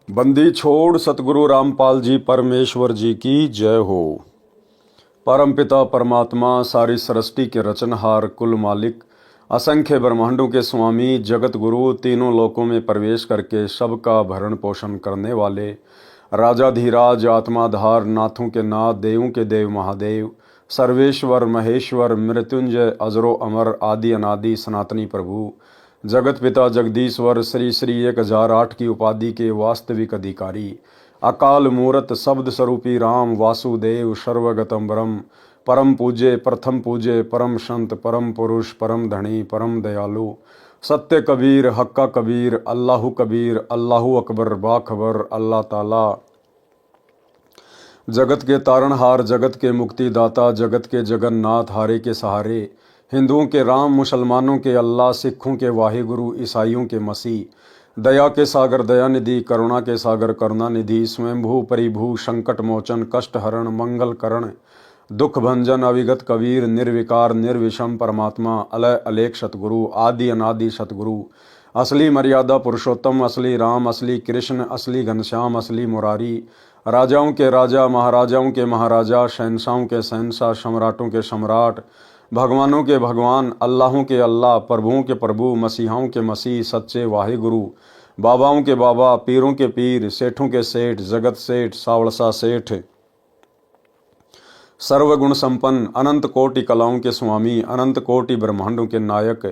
बंदी छोड़ सतगुरु रामपाल जी परमेश्वर जी की जय हो। परमपिता परमात्मा सारी सृष्टि के रचनहार कुल मालिक असंख्य ब्रह्मांडों के स्वामी जगत गुरु तीनों लोकों में प्रवेश करके सबका भरण पोषण करने वाले राजाधिराज आत्माधार नाथों के नाथ देवों के देव महादेव सर्वेश्वर महेश्वर मृत्युंजय अजरो अमर आदि अनादि सनातनी प्रभु जगत पिता जगदीश्वर श्री श्री 1008 की उपाधि के वास्तविक अधिकारी अकाल मूरत शब्द स्वरूपी राम वासुदेव सर्वगतम ब्रह्म परम पूज्य प्रथम पूज्य परम संत परम पुरुष परम धनी परम दयालु सत्य कबीर हक्का कबीर अल्लाहु अकबर बाखबर अल्लाह ताला जगत के तारणहार जगत के मुक्तिदाता जगत के जगन्नाथ हारे के सहारे हिंदुओं के राम मुसलमानों के अल्लाह सिखों के वाहिगुरु ईसाइयों के मसीह दया के सागर दयानिधि करुणा के सागर करुणानिधि स्वयंभू परिभू संकट मोचन कष्ट हरण मंगल करण दुख भंजन अविगत कबीर निर्विकार निर्विषम परमात्मा अलय अलेख सतगुरु आदि अनादि सतगुरु असली मर्यादा पुरुषोत्तम असली राम असली कृष्ण असली घनश्याम असली मुरारी राजाओं के राजा महाराजाओं के महाराजा शहंशाहों के शहंशाह सम्राटों के सम्राट भगवानों के भगवान अल्लाहों के अल्लाह प्रभुओं के प्रभु मसीहाओं के मसीह सच्चे वाहिगुरु बाबाओं के बाबा पीरों के पीर सेठों के सेठ जगत सेठ सावड़सा सेठ सर्वगुण संपन्न अनंत कोटि कलाओं के स्वामी अनंत कोटि ब्रह्मांडों के नायक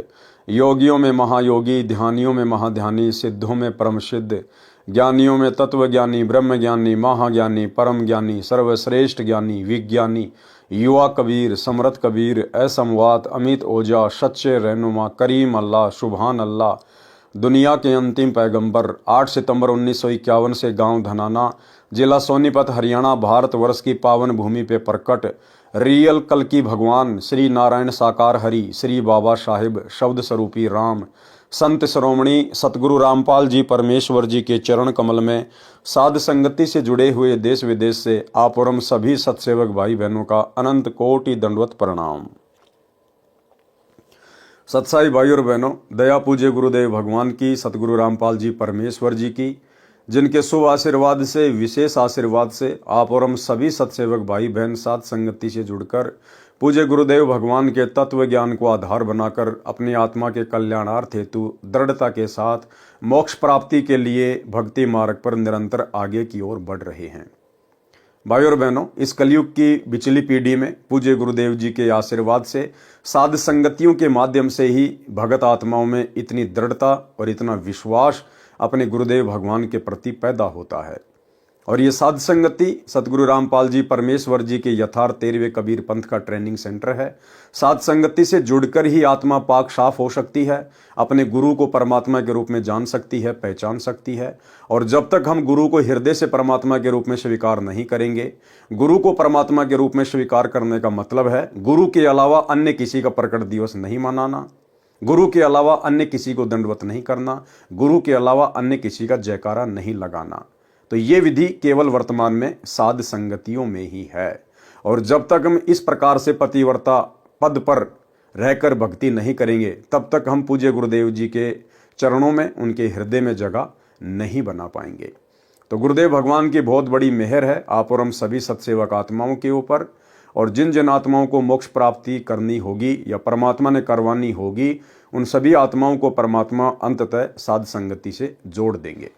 योगियों में महायोगी ध्यानियों में महाध्यानी सिद्धों में परम सिद्ध ज्ञानियों में तत्व ज्ञानी ब्रह्म ज्ञानी महाज्ञानी परम ज्ञानी सर्वश्रेष्ठ ज्ञानी विज्ञानी युवा कबीर समरथ कबीर असमवात अमित ओजा सच्चे रहनुमा करीम अल्लाह सुबहान अल्लाह दुनिया के अंतिम पैगंबर 8 सितंबर 1951 से गांव धनाना जिला सोनीपत हरियाणा भारतवर्ष की पावन भूमि पे प्रकट रियल कल की भगवान श्री नारायण साकार हरि श्री बाबा साहिब शब्द स्वरूपी राम संत श्रोमणी सतगुरु रामपाल जी परमेश्वर जी के चरण कमल में साध संगति से जुड़े हुए देश विदेश से आप और हम सभी सत्सेवक भाई बहनों का अनंत कोटि दंडवत प्रणाम। सत्साई भाई और बहनों, दया पूज्य गुरुदेव भगवान की सतगुरु रामपाल जी परमेश्वर जी की जिनके शुभ आशीर्वाद से विशेष आशीर्वाद से आप और हम सभी सत्सेवक भाई बहन साध संगति से जुड़कर पूज्य गुरुदेव भगवान के तत्व ज्ञान को आधार बनाकर अपनी आत्मा के कल्याणार्थ हेतु दृढ़ता के साथ मोक्ष प्राप्ति के लिए भक्ति मार्ग पर निरंतर आगे की ओर बढ़ रहे हैं। भाई और बहनों, इस कलयुग की बिचली पीढ़ी में पूज्य गुरुदेव जी के आशीर्वाद से साध संगतियों के माध्यम से ही भगत आत्माओं में इतनी दृढ़ता और इतना विश्वास अपने गुरुदेव भगवान के प्रति पैदा होता है। और ये साध संगति सतगुरु रामपाल जी परमेश्वर जी के यथार्थ 13वें कबीर पंथ का ट्रेनिंग सेंटर है। साध संगति से जुड़कर ही आत्मा पाक साफ हो सकती है, अपने गुरु को परमात्मा के रूप में जान सकती है, पहचान सकती है। और जब तक हम गुरु को हृदय से परमात्मा के रूप में स्वीकार नहीं करेंगे, गुरु को परमात्मा के रूप में स्वीकार करने का मतलब है गुरु के अलावा अन्य किसी का प्रकट दिवस नहीं मनाना, गुरु के अलावा अन्य किसी को दंडवत नहीं करना, गुरु के अलावा अन्य किसी का जयकारा नहीं लगाना। तो ये विधि केवल वर्तमान में साध संगतियों में ही है। और जब तक हम इस प्रकार से पतिव्रता पद पर रहकर भक्ति नहीं करेंगे, तब तक हम पूज्य गुरुदेव जी के चरणों में उनके हृदय में जगह नहीं बना पाएंगे। तो गुरुदेव भगवान की बहुत बड़ी मेहर है आप और हम सभी सत्सेवक आत्माओं के ऊपर। और जिन जिन आत्माओं को मोक्ष प्राप्ति करनी होगी या परमात्मा ने करवानी होगी, उन सभी आत्माओं को परमात्मा अंततः साध संगति से जोड़ देंगे।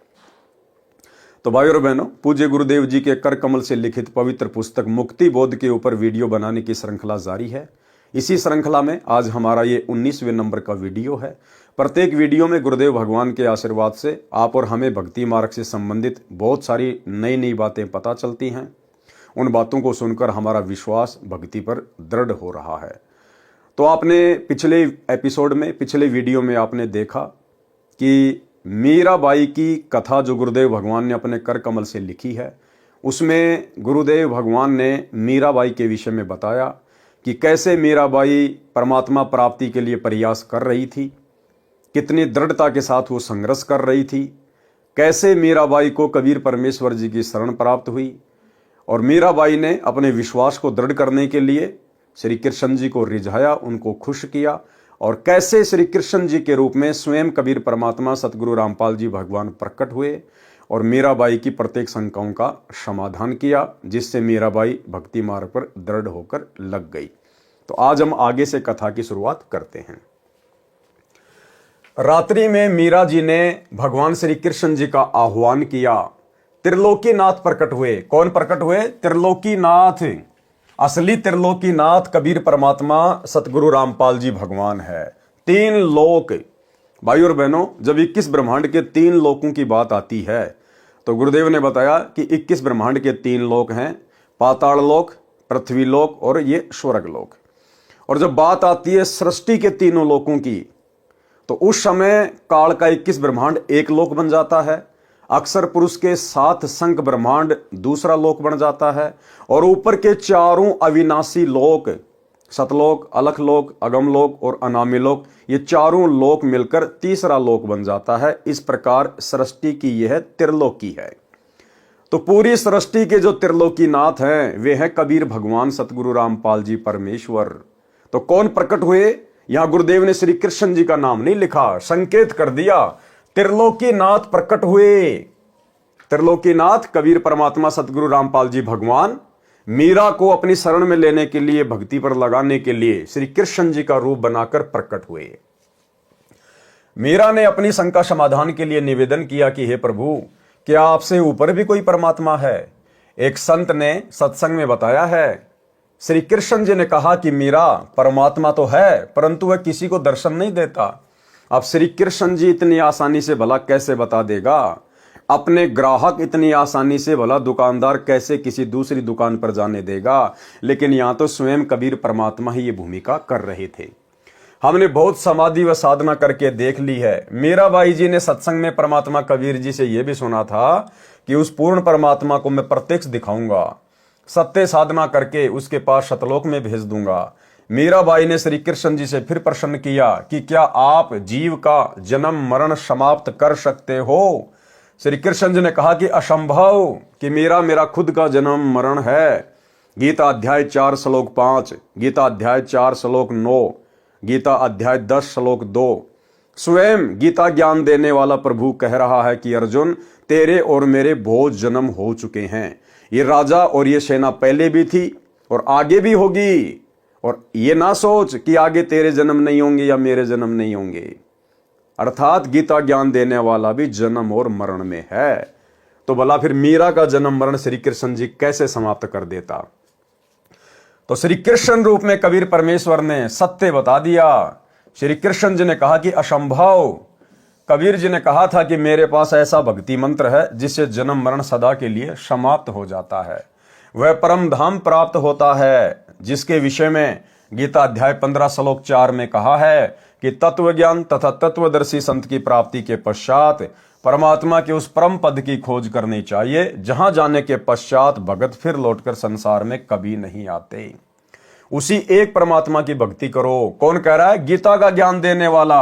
तो भाई और बहनों, पूज्य गुरुदेव जी के कर कमल से लिखित पवित्र पुस्तक मुक्ति बोध के ऊपर वीडियो बनाने की श्रृंखला जारी है। इसी श्रृंखला में आज हमारा ये 19वें नंबर का वीडियो है। प्रत्येक वीडियो में गुरुदेव भगवान के आशीर्वाद से आप और हमें भक्ति मार्ग से संबंधित बहुत सारी नई नई बातें पता चलती हैं। उन बातों को सुनकर हमारा विश्वास भक्ति पर दृढ़ हो रहा है। तो आपने पिछले एपिसोड में, पिछले वीडियो में आपने देखा कि मीराबाई की कथा जो गुरुदेव भगवान ने अपने कर कमल से लिखी है, उसमें गुरुदेव भगवान ने मीराबाई के विषय में बताया कि कैसे मीराबाई परमात्मा प्राप्ति के लिए प्रयास कर रही थी, कितनी दृढ़ता के साथ वो संघर्ष कर रही थी, कैसे मीराबाई को कबीर परमेश्वर जी की शरण प्राप्त हुई। और मीराबाई ने अपने विश्वास को दृढ़ करने के लिए श्री कृष्ण जी को रिझाया, उनको खुश किया। और कैसे श्री कृष्ण जी के रूप में स्वयं कबीर परमात्मा सतगुरु रामपाल जी भगवान प्रकट हुए और मीराबाई की प्रत्येक शंकाओं का समाधान किया, जिससे मीराबाई भक्ति मार्ग पर दृढ़ होकर लग गई। तो आज हम आगे से कथा की शुरुआत करते हैं। रात्रि में मीरा जी ने भगवान श्री कृष्ण जी का आह्वान किया। त्रिलोकीनाथ प्रकट हुए। कौन प्रकट हुए? त्रिलोकीनाथ। असली त्रिलोकीनाथ कबीर परमात्मा सतगुरु रामपाल जी भगवान है। 3 लोक। भाई और बहनों, जब 21 ब्रह्मांड के 3 लोकों की बात आती है तो गुरुदेव ने बताया कि 21 ब्रह्मांड के 3 लोक हैं, पाताल लोक, पृथ्वी लोक और ये स्वर्ग लोक। और जब बात आती है सृष्टि के तीनों लोकों की, तो उस समय काल का 21 ब्रह्मांड एक लोक बन जाता है, अक्षर पुरुष के 7 संख ब्रह्मांड दूसरा लोक बन जाता है, और ऊपर के 4 अविनाशी लोक, सतलोक, अलख लोक, अगम लोक और अनामी लोक, ये 4 लोक मिलकर तीसरा लोक बन जाता है। इस प्रकार सृष्टि की यह त्रिलोकी है। तो पूरी सृष्टि के जो त्रिलोकीनाथ हैं वे हैं कबीर भगवान सतगुरु रामपाल जी परमेश्वर। तो कौन प्रकट हुए? यहां गुरुदेव ने श्री कृष्ण जी का नाम नहीं लिखा, संकेत कर दिया त्रिलोकीनाथ प्रकट हुए। त्रिलोकीनाथ कबीर परमात्मा सतगुरु रामपाल जी भगवान मीरा को अपनी शरण में लेने के लिए, भक्ति पर लगाने के लिए श्री कृष्ण जी का रूप बनाकर प्रकट हुए। मीरा ने अपनी शंका समाधान के लिए निवेदन किया कि हे प्रभु, क्या आपसे ऊपर भी कोई परमात्मा है? एक संत ने सत्संग में बताया है, श्री कृष्ण जी ने कहा कि मीरा, परमात्मा तो है परंतु वह किसी को दर्शन नहीं देता। अब श्री कृष्ण जी इतनी आसानी से भला कैसे बता देगा? अपने ग्राहक इतनी आसानी से भला दुकानदार कैसे किसी दूसरी दुकान पर जाने देगा? लेकिन यहां तो स्वयं कबीर परमात्मा ही ये भूमिका कर रहे थे। हमने बहुत समाधि व साधना करके देख ली है। मीराबाई जी ने सत्संग में परमात्मा कबीर जी से यह भी सुना था कि उस पूर्ण परमात्मा को मैं प्रत्यक्ष दिखाऊंगा, सत्य साधना करके उसके पास शतलोक में भेज दूंगा। मीराबाई ने श्री कृष्ण जी से फिर प्रश्न किया कि क्या आप जीव का जन्म मरण समाप्त कर सकते हो? श्री कृष्ण जी ने कहा कि असंभव, कि मेरा खुद का जन्म मरण है। गीता अध्याय 4 श्लोक 5, गीता अध्याय 4 श्लोक 9, गीता अध्याय 10 श्लोक 2। स्वयं गीता ज्ञान देने वाला प्रभु कह रहा है कि अर्जुन, तेरे और मेरे बहुत जन्म हो चुके हैं। ये राजा और ये सेना पहले भी थी और आगे भी होगी। और ये ना सोच कि आगे तेरे जन्म नहीं होंगे या मेरे जन्म नहीं होंगे। अर्थात गीता ज्ञान देने वाला भी जन्म और मरण में है। तो भला फिर मीरा का जन्म मरण श्री कृष्ण जी कैसे समाप्त कर देता? तो श्री कृष्ण रूप में कबीर परमेश्वर ने सत्य बता दिया। श्री कृष्ण जी ने कहा कि असंभव। कबीर जी ने कहा था कि मेरे पास ऐसा भक्ति मंत्र है जिससे जन्म मरण सदा के लिए समाप्त हो जाता है। वह परम धाम प्राप्त होता है, जिसके विषय में गीता अध्याय 15 श्लोक 4 में कहा है कि तत्व ज्ञान तथा तत्वदर्शी संत की प्राप्ति के पश्चात परमात्मा के उस परम पद की खोज करनी चाहिए, जहां जाने के पश्चात भगत फिर लौटकर संसार में कभी नहीं आते। उसी एक परमात्मा की भक्ति करो। कौन कह रहा है? गीता का ज्ञान देने वाला।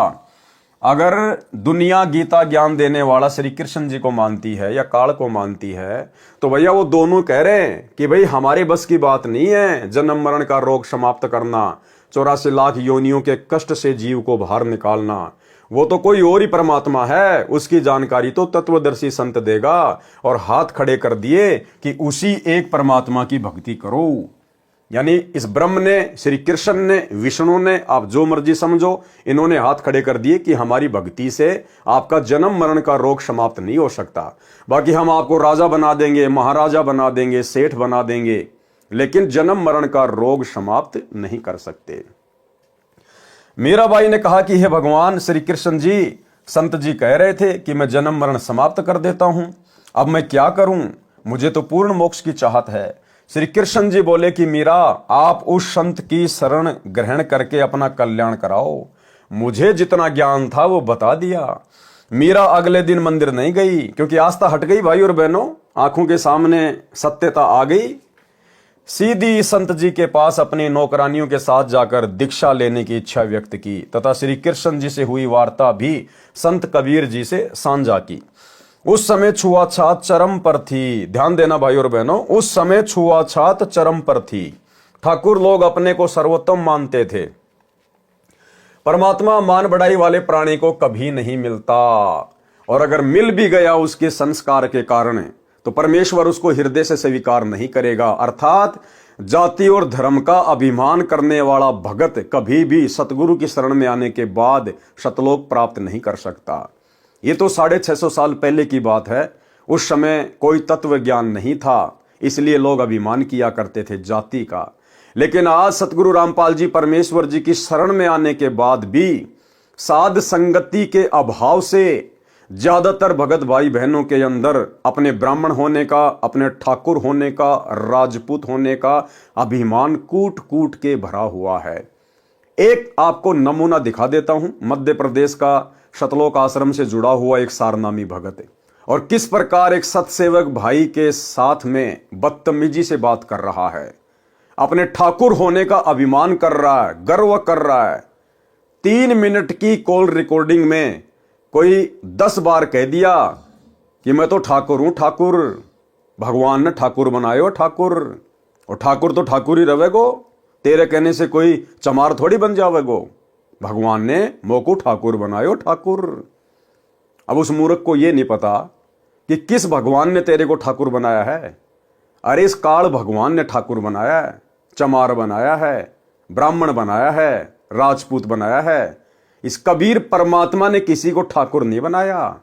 अगर दुनिया गीता ज्ञान देने वाला श्री कृष्ण जी को मानती है या काल को मानती है, तो भैया वो दोनों कह रहे हैं कि भाई हमारे बस की बात नहीं है जन्म मरण का रोग समाप्त करना, 84 लाख योनियों के कष्ट से जीव को बाहर निकालना। वो तो कोई और ही परमात्मा है, उसकी जानकारी तो तत्वदर्शी संत देगा। और हाथ खड़े कर दिए कि उसी एक परमात्मा की भक्ति करो। यानी इस ब्रह्म ने, श्री कृष्ण ने, विष्णु ने, आप जो मर्जी समझो, इन्होंने हाथ खड़े कर दिए कि हमारी भक्ति से आपका जन्म मरण का रोग समाप्त नहीं हो सकता। बाकी हम आपको राजा बना देंगे, महाराजा बना देंगे, सेठ बना देंगे, लेकिन जन्म मरण का रोग समाप्त नहीं कर सकते। मीराबाई ने कहा कि हे भगवान श्री कृष्ण जी, संत जी कह रहे थे कि मैं जन्म मरण समाप्त कर देता हूं, अब मैं क्या करूं? मुझे तो पूर्ण मोक्ष की चाहत है। श्री कृष्ण जी बोले कि मीरा, आप उस संत की शरण ग्रहण करके अपना कल्याण कराओ। मुझे जितना ज्ञान था वो बता दिया। मीरा अगले दिन मंदिर नहीं गई, क्योंकि आस्था हट गई भाई और बहनों, आंखों के सामने सत्यता आ गई। सीधी संत जी के पास अपनी नौकरानियों के साथ जाकर दीक्षा लेने की इच्छा व्यक्त की तथा श्री कृष्ण जी से हुई वार्ता भी संत कबीर जी से साझा की। उस समय छुआछात चरम पर थी। ध्यान देना भाई और बहनों, उस समय छुआछात चरम पर थी। ठाकुर लोग अपने को सर्वोत्तम मानते थे। परमात्मा मान बढ़ाई वाले प्राणी को कभी नहीं मिलता। और अगर मिल भी गया उसके संस्कार के कारण तो परमेश्वर उसको हृदय से स्वीकार नहीं करेगा। अर्थात जाति और धर्म का अभिमान करने वाला भगत कभी भी सतगुरु की शरण में आने के बाद सतलोक प्राप्त नहीं कर सकता। ये तो 650 साल पहले की बात है। उस समय कोई तत्व ज्ञान नहीं था, इसलिए लोग अभिमान किया करते थे जाति का। लेकिन आज सतगुरु रामपाल जी परमेश्वर जी की शरण में आने के बाद भी साध संगति के अभाव से ज्यादातर भगत भाई बहनों के अंदर अपने ब्राह्मण होने का, अपने ठाकुर होने का, राजपूत होने का अभिमान कूट कूट के भरा हुआ है। एक आपको नमूना दिखा देता हूं। मध्य प्रदेश का सतलोक आश्रम से जुड़ा हुआ एक सारनामी भगत है और किस प्रकार एक सतसेवक भाई के साथ में बदतमीजी से बात कर रहा है, अपने ठाकुर होने का अभिमान कर रहा है, गर्व कर रहा है। 3 मिनट की कॉल रिकॉर्डिंग में कोई 10 बार कह दिया कि मैं तो ठाकुर हूं, ठाकुर भगवान ने ठाकुर बनायो ठाकुर, और ठाकुर तो ठाकुर ही रहेगो, तेरे कहने से कोई चमार थोड़ी बन जावेगो, भगवान ने मोको ठाकुर बनायो ठाकुर। अब उस मूर्ख को यह नहीं पता कि किस भगवान ने तेरे को ठाकुर बनाया है। अरे इस काल भगवान ने ठाकुर बनाया है, चमार बनाया है, ब्राह्मण बनाया है, राजपूत बनाया है। इस कबीर परमात्मा ने किसी को ठाकुर नहीं बनाया।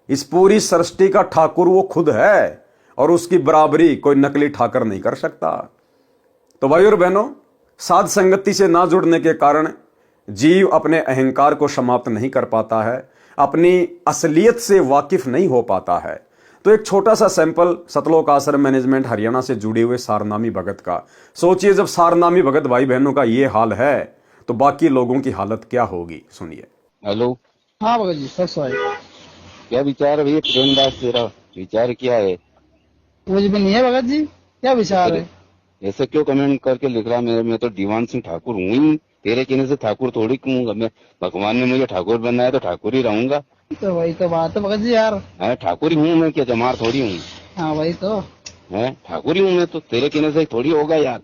इस पूरी सृष्टि का ठाकुर वो खुद है और उसकी बराबरी कोई नकली ठाकर नहीं कर सकता। तो भाई और बहनों, साध संगति से ना जुड़ने के कारण जीव अपने अहंकार को समाप्त नहीं कर पाता है, अपनी असलियत से वाकिफ नहीं हो पाता है। तो एक छोटा सा सैंपल सतलोक आश्रम मैनेजमेंट हरियाणा से जुड़े हुए सारनामी भगत का। सोचिए, जब सारनामी भगत भाई बहनों का ये हाल है तो बाकी लोगों की हालत क्या होगी, सुनिए। हेलो। हाँ भगत जी, सब सही। क्या विचार है भैया प्रेमदास, तेरा विचार क्या है? कुछ भी नहीं है भगत जी, क्या विचार है? ऐसे क्यों कमेंट करके लिख रहा? मैं तो दीवान सिंह ठाकुर हूँ ही, तेरे कहने से ठाकुर थोड़ी कहूंगा मैं। भगवान ने मुझे ठाकुर बनाया तो ठाकुर ही रहूंगा। तो वही तो बात है भगत जी यार। ठाकुर ही हूँ मैं, क्या जमार थोड़ी हूँ। हाँ वही तो है, ठाकुर ही हूँ मैं, तो तेरे कहने से थोड़ी होगा यार।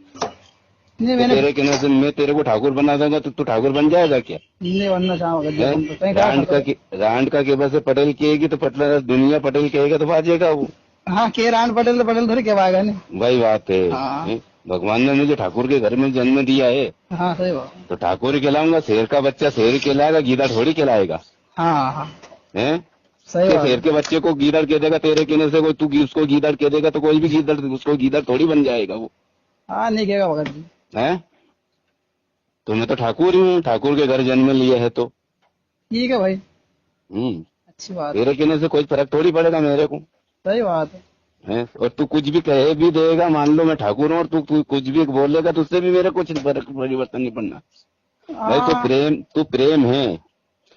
नहीं, तो तेरे कहने से मैं तेरे को ठाकुर बना दूंगा तो तू ठाकुर बन जाएगा क्या? नहीं बनना चाह भगत जी। रांड का केबल से पटेल कहेगी तो पटेल, दुनिया पटेल कहेगा तो बाजेगा वो। हाँ, के रान पटेल तो पटेल थोड़ी कहवाएगा। नहीं वही बात है। हाँ। भगवान ने मुझे ठाकुर के घर में जन्म दिया है। हाँ सही बात। तो ठाकुर ही कहलाऊंगा। शेर का बच्चा शेर कहलाएगा, गीदड़ थोड़ी कहलाएगा। हाँ हाँ है, सही बात। शेर के बच्चे को गीदड़ कह देगा तेरे कहने से, कोई तू उसको गीदड़ कह देगा तो कोई भी गीदड़ उसको गीदड़ थोड़ी बन जाएगा वो। हाँ नहीं कहेगा भगत जी। है, तो मैं तो ठाकुर ही हूँ, ठाकुर के घर जन्म लिया है तो ठीक है भाई। अच्छी बात। तेरे कहने से कोई फर्क थोड़ी पड़ेगा मेरे को। सही बात है, और तू कुछ भी कहे भी देगा, मान लो मैं ठाकुर हूँ और तू कुछ भी बोलेगा तो उससे भी मेरे कुछ परिवर्तन नहीं पड़ना भाई। तो प्रेम है।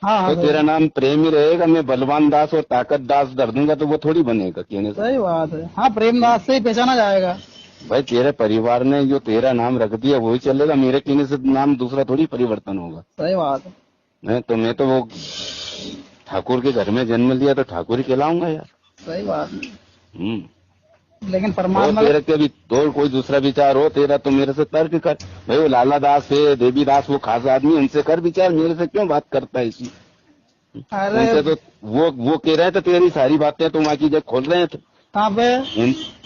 हाँ तो तेरा नाम प्रेम ही रहेगा। मैं बलवान दास और ताकत दास धर दूंगा तो वो थोड़ी बनेगा कहने से। सही बात है। हाँ, प्रेमदास से ही पहचाना जाएगा भाई। तेरे परिवार ने जो तेरा नाम रख दिया वही चलेगा, मेरे कहने से नाम दूसरा थोड़ी परिवर्तन होगा। सही बात है। तो मैं तो वो ठाकुर के घर में जन्म लिया तो ठाकुर ही कहलाऊंगा यार। सही बात है। लेकिन परमात्मा तेरे के भी तो कोई दूसरा विचार हो तेरा तो मेरे से तर्क कर भाई। वो लाला दास है, देवी दास, वो खास आदमी, उनसे कर विचार, मेरे से क्यों बात करता है इसी। उनसे तो वो कह रहे थे तेरी सारी बातें तो वहाँ की जब खोल रहे थे। कहाँ पे?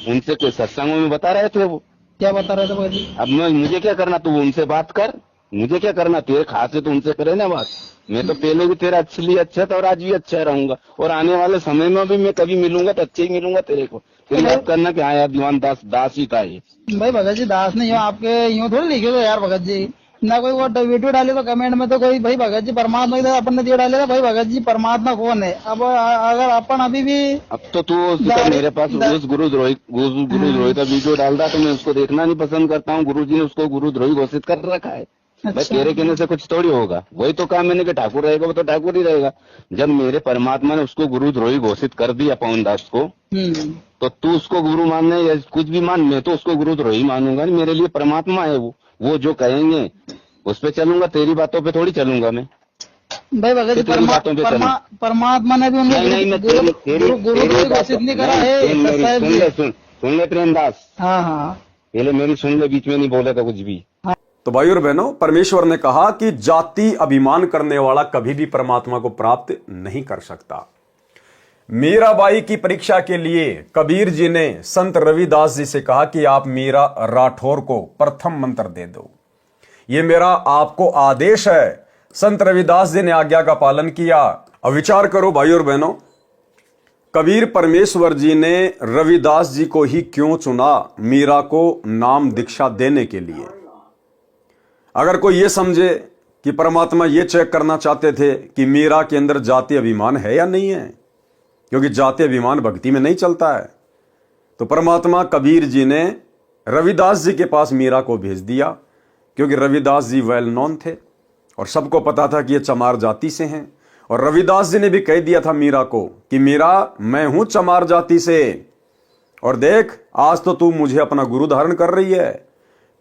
उनसे कोई सत्संगों में बता रहे थे। वो क्या बता रहे थे भाई? अब मुझे क्या करना, तू उनसे बात कर, मुझे क्या करना। तेरे खास है तो उनसे करे ना बात। मैं तो पहले भी तेरा लिए अच्छा था और आज भी अच्छा रहूंगा, और आने वाले समय में भी मैं कभी मिलूंगा तो अच्छे ही मिलूंगा तेरे को। तेरी बात करना कि हाँ यार दीवान दास ही था ये। भाई भगत जी दास नहीं हो आपके, यूँ थोड़ी लिखे तो यार भगत जी। ना कोई वो वीडियो डाले तो कमेंट में तो कोई भाई भगत जी परमात्मा की अपन ने दिया डालेगा। भाई भगत जी परमात्मा कौन है? अब अगर अपन अभी भी अब तो तू मेरे पास उस गुरुद्रोही का वीडियो डाल रहा तो मैं उसको देखना नहीं पसंद करता हूँ। गुरुजी ने उसको गुरुद्रोही घोषित कर रखा है। भाई तेरे कहने से कुछ थोड़ी होगा। वही तो कहा मैंने कि ठाकुर रहेगा वो तो ठाकुर ही रहेगा। जब मेरे परमात्मा ने उसको गुरुद्रोही घोषित कर दिया पवन दास को, तो तू उसको गुरु मानने या कुछ भी मान, मैं तो उसको गुरुद्रोही मानूंगा नहीं। मेरे लिए परमात्मा है वो जो कहेंगे उस पे चलूंगा, तेरी बातों पे थोड़ी चलूंगा मैं। भाई भगत जी परमात्मा ने भी गुरु घोषित नहीं करा है। सुन ले प्रेमदास। हाँ हाँ पहले मेरी सुन ले, बीच में नहीं बोला था कुछ भी। तो भाई और बहनों, परमेश्वर ने कहा कि जाति अभिमान करने वाला कभी भी परमात्मा को प्राप्त नहीं कर सकता। मीराबाई की परीक्षा के लिए कबीर जी ने संत रविदास जी से कहा कि आप मीरा राठौर को प्रथम मंत्र दे दो, ये मेरा आपको आदेश है। संत रविदास जी ने आज्ञा का पालन किया। अब विचार करो भाई और बहनों, कबीर परमेश्वर जी ने रविदास जी को ही क्यों चुना मीरा को नाम दीक्षा देने के लिए? अगर कोई ये समझे कि परमात्मा ये चेक करना चाहते थे कि मीरा के अंदर जाति अभिमान है या नहीं है, क्योंकि जाति अभिमान भक्ति में नहीं चलता है, तो परमात्मा कबीर जी ने रविदास जी के पास मीरा को भेज दिया, क्योंकि रविदास जी वेल नोन थे और सबको पता था कि ये चमार जाति से हैं। और रविदास जी ने भी कह दिया था मीरा को कि मीरा, मैं हूं चमार जाति से, और देख आज तो तू मुझे अपना गुरु धारण कर रही है,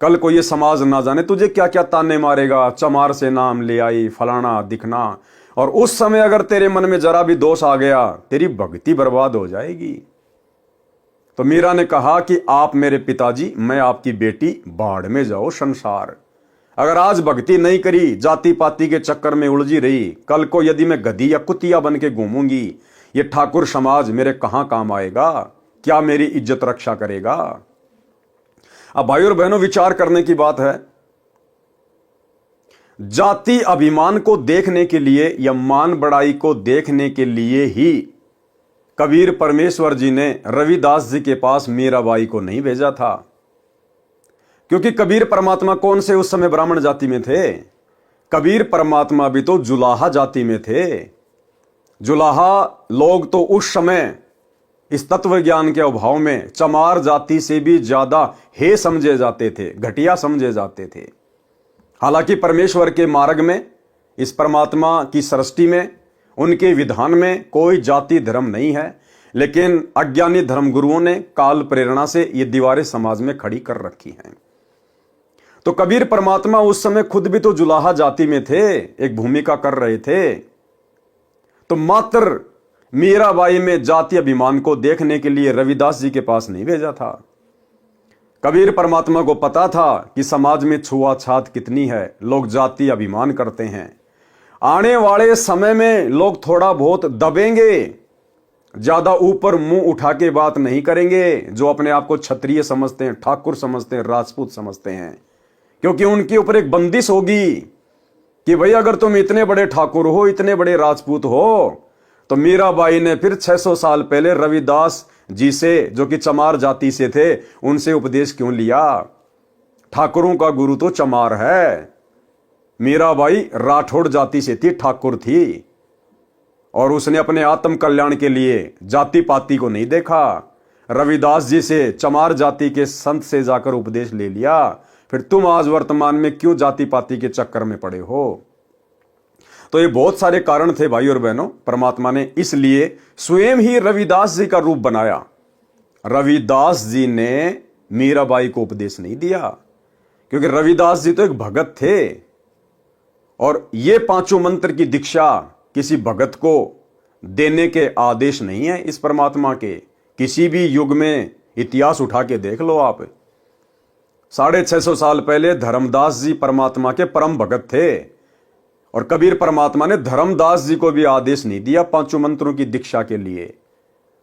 कल को ये समाज ना जाने तुझे क्या क्या ताने मारेगा, चमार से नाम ले आई, फलाना दिखना, और उस समय अगर तेरे मन में जरा भी दोष आ गया तेरी भक्ति बर्बाद हो जाएगी। तो मीरा ने कहा कि आप मेरे पिताजी, मैं आपकी बेटी, बाढ़ में जाओ संसार। अगर आज भक्ति नहीं करी, जाति पाति के चक्कर में उलझी रही, कल को यदि मैं गधी या कुतिया बन के घूमूंगी, ये ठाकुर समाज मेरे कहां काम आएगा, क्या मेरी इज्जत रक्षा करेगा? अब भाई और बहनों, विचार करने की बात है। जाति अभिमान को देखने के लिए या मान बढ़ाई को देखने के लिए ही कबीर परमेश्वर जी ने रविदास जी के पास मीराबाई को नहीं भेजा था, क्योंकि कबीर परमात्मा कौन से उस समय ब्राह्मण जाति में थे? कबीर परमात्मा भी तो जुलाहा जाति में थे। जुलाहा लोग तो उस समय इस तत्व ज्ञान के अभाव में चमार जाति से भी ज्यादा हे समझे जाते थे, घटिया समझे जाते थे। हालांकि परमेश्वर के मार्ग में, इस परमात्मा की सृष्टि में, उनके विधान में कोई जाति धर्म नहीं है, लेकिन अज्ञानी धर्मगुरुओं ने काल प्रेरणा से ये दीवारें समाज में खड़ी कर रखी हैं। तो कबीर परमात्मा उस समय खुद भी तो जुलाहा जाति में थे, एक भूमिका कर रहे थे। तो मात्र मीराबाई में जाति अभिमान को देखने के लिए रविदास जी के पास नहीं भेजा था। कबीर परमात्मा को पता था कि समाज में छुआछात कितनी है, लोग जाति अभिमान करते हैं। आने वाले समय में लोग थोड़ा बहुत दबेंगे, ज्यादा ऊपर मुंह उठा के बात नहीं करेंगे, जो अपने आप को क्षत्रिय समझते हैं, ठाकुर समझते हैं, राजपूत समझते हैं, क्योंकि उनके ऊपर एक बंदिश होगी कि भाई अगर तुम इतने बड़े ठाकुर हो, इतने बड़े राजपूत हो, तो मीराबाई ने फिर 600 साल पहले रविदास जी से, जो कि चमार जाति से थे, उनसे उपदेश क्यों लिया? ठाकुरों का गुरु तो चमार है। मीराबाई राठौड़ जाति से थी, ठाकुर थी, और उसने अपने आत्म कल्याण के लिए जाति पाति को नहीं देखा। रविदास जी से, चमार जाति के संत से जाकर उपदेश ले लिया। फिर तुम आज वर्तमान में क्यों जाति पाति के चक्कर में पड़े हो? तो ये बहुत सारे कारण थे भाई और बहनों। परमात्मा ने इसलिए स्वयं ही रविदास जी का रूप बनाया। रविदास जी ने मीराबाई को उपदेश नहीं दिया, क्योंकि रविदास जी तो एक भगत थे, और ये पांचों मंत्र की दीक्षा किसी भगत को देने के आदेश नहीं है इस परमात्मा के। किसी भी युग में इतिहास उठा के देख लो आप। 650 साल पहले धर्मदास जी परमात्मा के परम भगत थे, और कबीर परमात्मा ने धर्मदास जी को भी आदेश नहीं दिया पांचों मंत्रों की दीक्षा के लिए।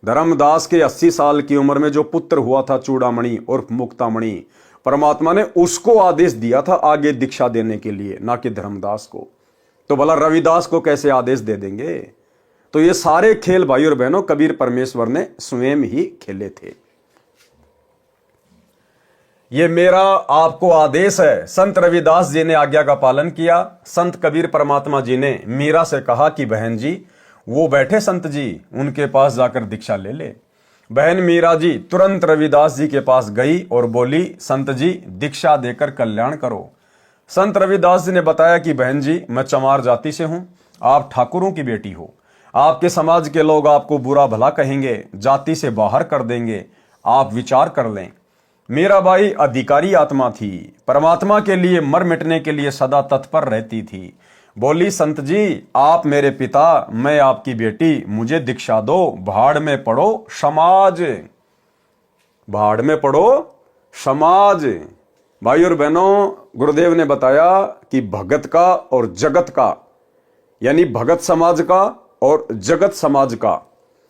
धर्मदास के 80 साल की उम्र में जो पुत्र हुआ था चूड़ामणि और मुक्तामणि, परमात्मा ने उसको आदेश दिया था आगे दीक्षा देने के लिए, ना कि धर्मदास को। तो भला रविदास को कैसे आदेश दे देंगे? तो ये सारे खेल भाई और बहनों कबीर परमेश्वर ने स्वयं ही खेले थे। ये मेरा आपको आदेश है। संत रविदास जी ने आज्ञा का पालन किया। संत कबीर परमात्मा जी ने मीरा से कहा कि बहन जी, वो बैठे संत जी, उनके पास जाकर दीक्षा ले ले। बहन मीरा जी तुरंत रविदास जी के पास गई और बोली, संत जी दीक्षा देकर कल्याण करो। संत रविदास जी ने बताया कि बहन जी, मैं चमार जाति से हूं, आप ठाकुरों की बेटी हो, आपके समाज के लोग आपको बुरा भला कहेंगे, जाति से बाहर कर देंगे, आप विचार कर लें। मीराबाई अधिकारी आत्मा थी, परमात्मा के लिए मर मिटने के लिए सदा तत्पर रहती थी। बोली, संत जी आप मेरे पिता, मैं आपकी बेटी, मुझे दीक्षा दो, भाड़ में पड़ो समाज, भाड़ में पड़ो समाज। भाई और बहनों, गुरुदेव ने बताया कि भगत का और जगत का, यानी भगत समाज का और जगत समाज का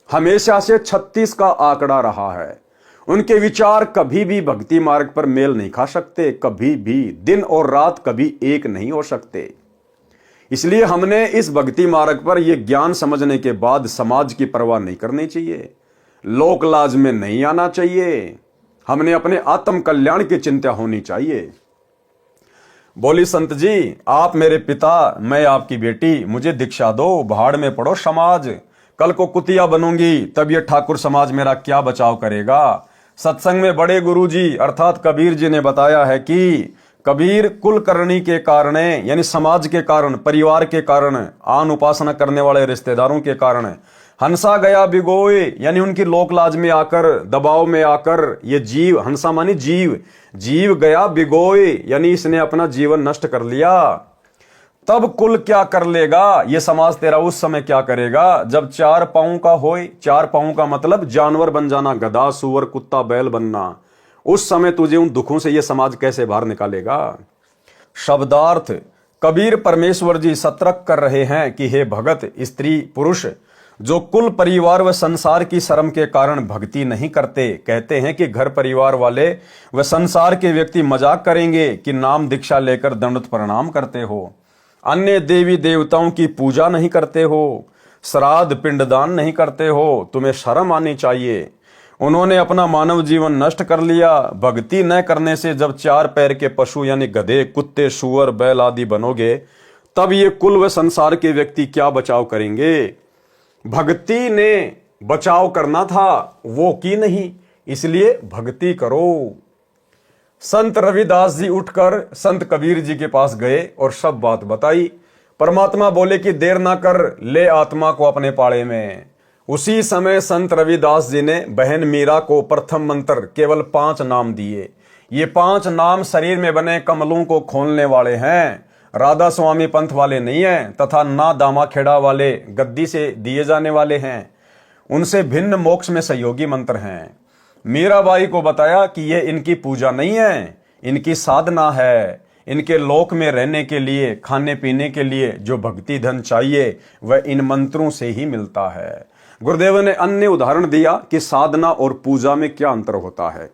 हमेशा से 36 का आंकड़ा रहा है। उनके विचार कभी भी भक्ति मार्ग पर मेल नहीं खा सकते, कभी भी दिन और रात कभी एक नहीं हो सकते। इसलिए हमने इस भक्ति मार्ग पर यह ज्ञान समझने के बाद समाज की परवाह नहीं करनी चाहिए, लोक लाज में नहीं आना चाहिए। हमने अपने आत्म कल्याण की चिंता होनी चाहिए। बोली संत जी, आप मेरे पिता, मैं आपकी बेटी, मुझे दीक्षा दो, भाड़ में पड़ो समाज। कल को कुतिया बनूंगी तब ये ठाकुर समाज मेरा क्या बचाव करेगा। सत्संग में बड़े गुरुजी अर्थात कबीर जी ने बताया है कि कबीर कुलकर्णी के कारण, यानी समाज के कारण, परिवार के कारण, आन उपासना करने वाले रिश्तेदारों के कारण हंसा गया बिगोए, यानी उनकी लोक लाज में आकर, दबाव में आकर ये जीव, हंसा मानी जीव, जीव गया बिगोए, यानी इसने अपना जीवन नष्ट कर लिया। तब कुल क्या कर लेगा, ये समाज तेरा उस समय क्या करेगा जब 4 पांव का होए। 4 पांव का मतलब जानवर बन जाना, गधा, सुअर, कुत्ता, बैल बनना। उस समय तुझे उन दुखों से ये समाज कैसे बाहर निकालेगा। शब्दार्थ कबीर परमेश्वर जी सतर्क कर रहे हैं कि हे भगत, स्त्री, पुरुष जो कुल, परिवार व संसार की शर्म के कारण भक्ति नहीं करते, कहते हैं कि घर परिवार वाले व संसार के व्यक्ति मजाक करेंगे कि नाम दीक्षा लेकर दंडवत प्रणाम करते हो, अन्य देवी देवताओं की पूजा नहीं करते हो, श्राद्ध पिंडदान नहीं करते हो, तुम्हें शर्म आनी चाहिए। उन्होंने अपना मानव जीवन नष्ट कर लिया। भक्ति न करने से जब 4 पैर के पशु यानी गधे, कुत्ते, सुअर, बैल आदि बनोगे, तब ये कुल व संसार के व्यक्ति क्या बचाव करेंगे। भक्ति ने बचाव करना था, वो की नहीं, इसलिए भक्ति करो। संत रविदास जी उठकर संत कबीर जी के पास गए और सब बात बताई। परमात्मा बोले कि देर ना कर, ले आत्मा को अपने पाड़े में। उसी समय संत रविदास जी ने बहन मीरा को प्रथम मंत्र केवल 5 नाम दिए। ये 5 नाम शरीर में बने कमलों को खोलने वाले हैं, राधा स्वामी पंथ वाले नहीं हैं, तथा ना दामा खेड़ा वाले गद्दी से दिए जाने वाले हैं। उनसे भिन्न मोक्ष में सहयोगी मंत्र हैं। मीराबाई को बताया कि ये इनकी पूजा नहीं है, इनकी साधना है। इनके लोक में रहने के लिए, खाने पीने के लिए जो भक्ति धन चाहिए वह इन मंत्रों से ही मिलता है। गुरुदेव ने अन्य उदाहरण दिया कि साधना और पूजा में क्या अंतर होता है।